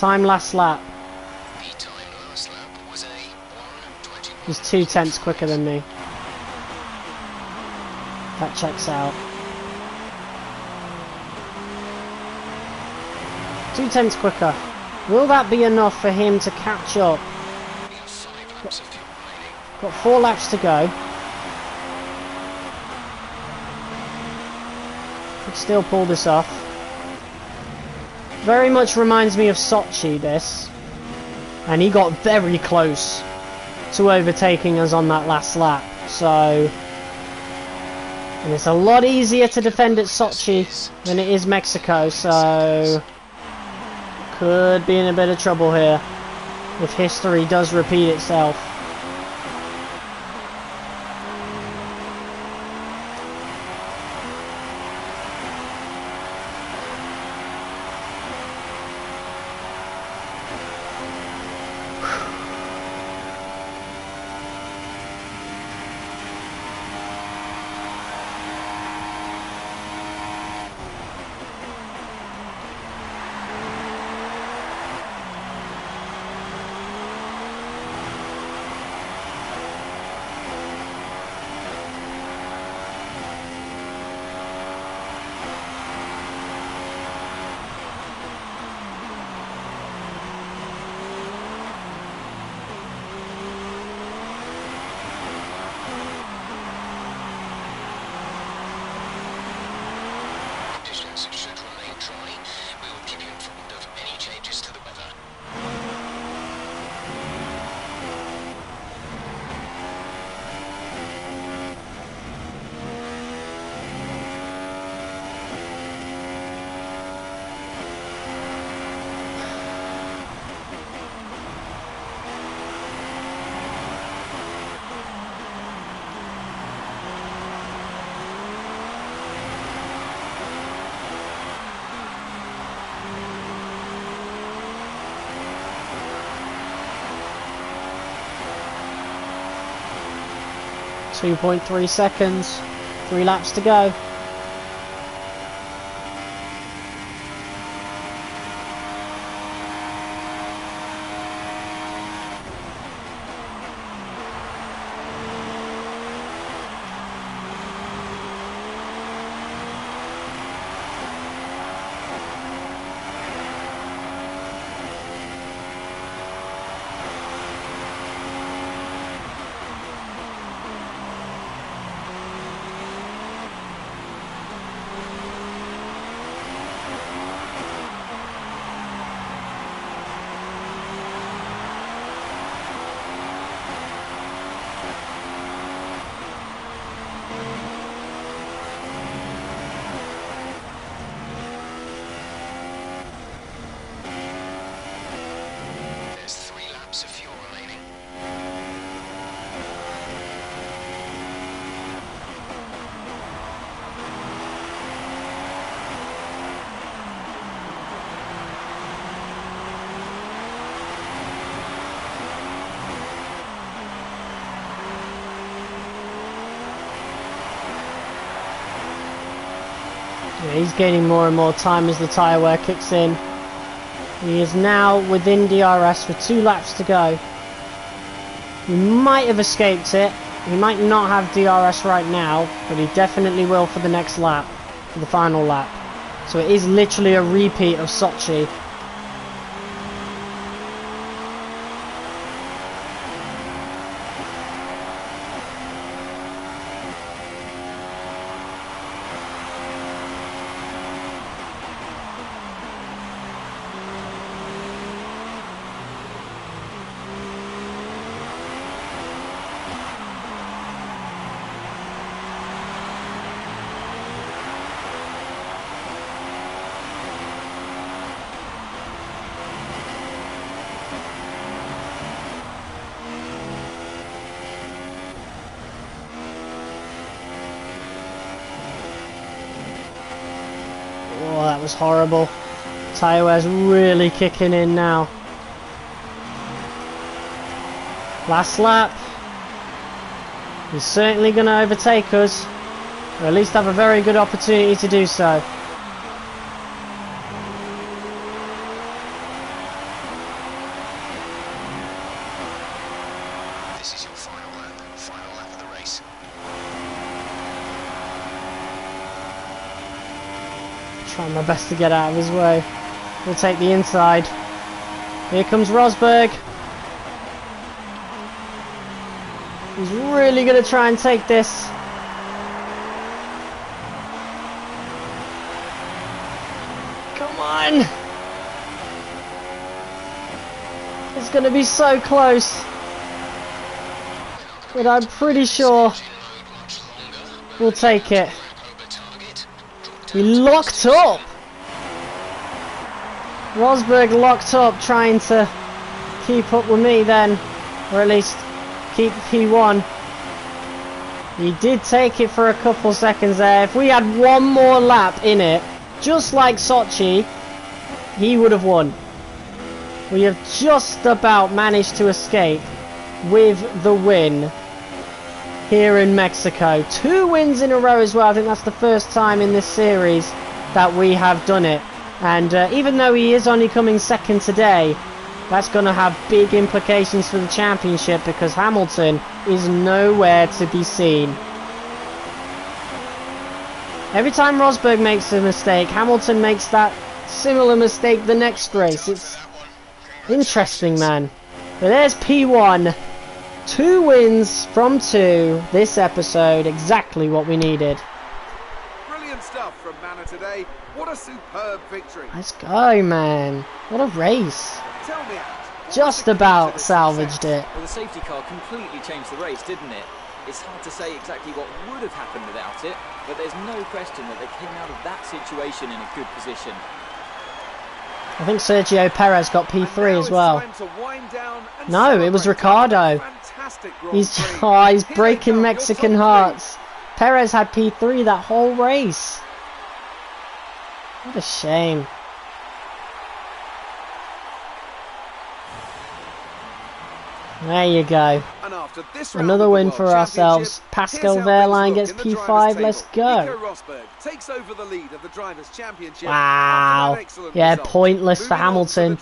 Time last lap. The time last lap was a 1:21. He's 2/10 quicker than me. That checks out. 2/10 quicker. Will that be enough for him to catch up? We have 5 laps of fuel remaining. Got 4 laps to go. Could still pull this off. Very much reminds me of Sochi, this. And he got very close to overtaking us on that last lap. So... And it's a lot easier to defend at Sochi than it is Mexico, so... Could be in a bit of trouble here if history does repeat itself. Conditions should remain dry. We will keep you informed of any changes to the weather. Two 2.3 seconds. 3 laps to go. There's 3 laps of fuel remaining. Yeah, he's gaining more and more time as the tyre wear kicks in. He is now within DRS with 2 laps to go. He might have escaped it. He might not have DRS right now, but he definitely will for the next lap, for the final lap. So it is literally a repeat of Sochi. Oh, that was horrible. Tyre wear's really kicking in now. Last lap. He's certainly going to overtake us, or at least have a very good opportunity to do so. This is your final lap of the race. Trying my best to get out of his way. We'll take the inside. Here comes Rosberg. He's really going to try and take this. Come on! It's going to be so close. But I'm pretty sure we'll take it. We locked up! Rosberg locked up trying to keep up with me then, or at least keep P1. He did take it for a couple seconds there. If we had one more lap in it, just like Sochi, he would have won. We have just about managed to escape with the win here in Mexico. 2 wins in a row as well. I think that's the first time in this series that we have done it. And even though he is only coming second today, that's going to have big implications for the championship because Hamilton is nowhere to be seen. Every time Rosberg makes a mistake, Hamilton makes that similar mistake the next race. It's interesting, man. But there's P1. 2 wins from 2 this episode. Exactly what we needed. Brilliant stuff from Manor today. What a superb victory. Let's go, man. What a race. Tell me, Ant, Just about salvaged it. Well, the safety car completely changed the race, didn't it? It's hard to say exactly what would have happened without it, but there's no question that they came out of that situation in a good position. I think Sergio Perez got P3 as well. No, it was Ricardo. He's breaking Mexican hearts. Perez had P3 that whole race. What a shame. There you go. Another win for ourselves. Pascal Wehrlein gets P5. Let's go. Wow. Yeah, pointless for Hamilton.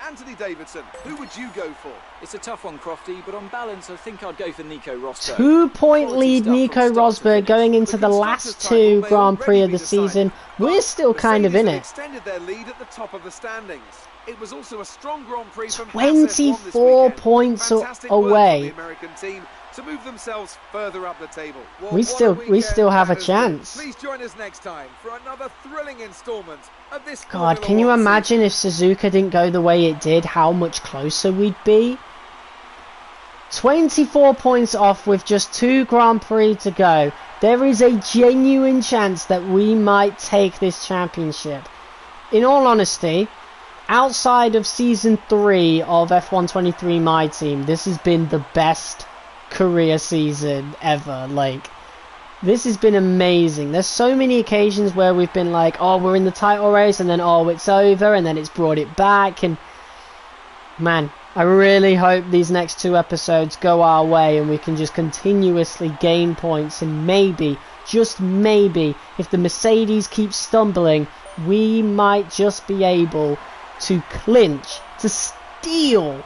Anthony Davidson, who would you go for? It's a tough one, Crofty, but on balance, I think I'd go for Nico Rosberg. 2-point lead Nico Rosberg going into the last 2 Grand Prix of the season. We're still kind of in it. Extended their lead at the top of the standings. It was also a strong Grand Prix from 24 points away. To move themselves further up the table. Well, we still have a chance. Please join us next time for another thrilling installment of this. God, can you imagine if Suzuka didn't go the way it did, how much closer we'd be? 24 points off with just 2 Grand Prix to go. There is a genuine chance that we might take this championship. In all honesty, outside of Season 3 of F123 My Team, this has been the best career season ever. Like, this has been amazing. There's so many occasions where we've been like, oh, we're in the title race, and then oh, it's over, and then it's brought it back. And man, I really hope these next 2 episodes go our way and we can just continuously gain points, and maybe, just maybe, if the Mercedes keeps stumbling, we might just be able to clinch, to steal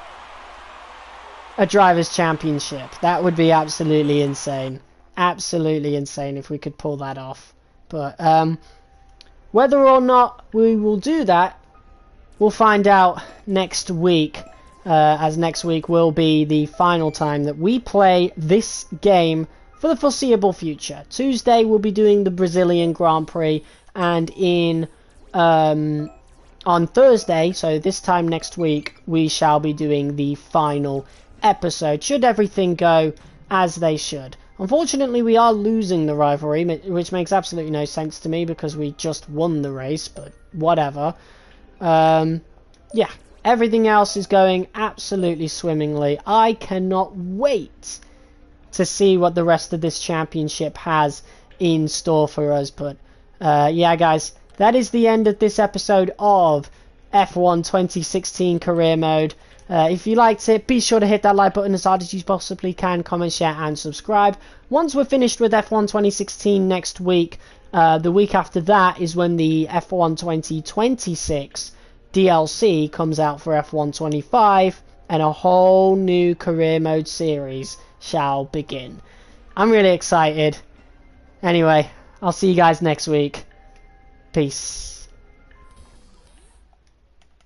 a Drivers' Championship. That would be absolutely insane. Absolutely insane if we could pull that off. But whether or not we will do that, we'll find out next week. As next week will be the final time that we play this game for the foreseeable future. Tuesday we'll be doing the Brazilian Grand Prix, and on Thursday, so this time next week, we shall be doing the final episode, should everything go as they should. Unfortunately, we are losing the rivalry, which makes absolutely no sense to me because we just won the race, but whatever. Yeah, everything else is going absolutely swimmingly. I cannot wait to see what the rest of this championship has in store for us, but yeah, guys, that is the end of this episode of F1 2016 Career Mode. If you liked it, be sure to hit that like button as hard as you possibly can, comment, share and subscribe. Once we're finished with F1 2016 next week, the week after that is when the F1 2026 DLC comes out for F1 25, and a whole new Career Mode series shall begin. I'm really excited. Anyway, I'll see you guys next week. Peace.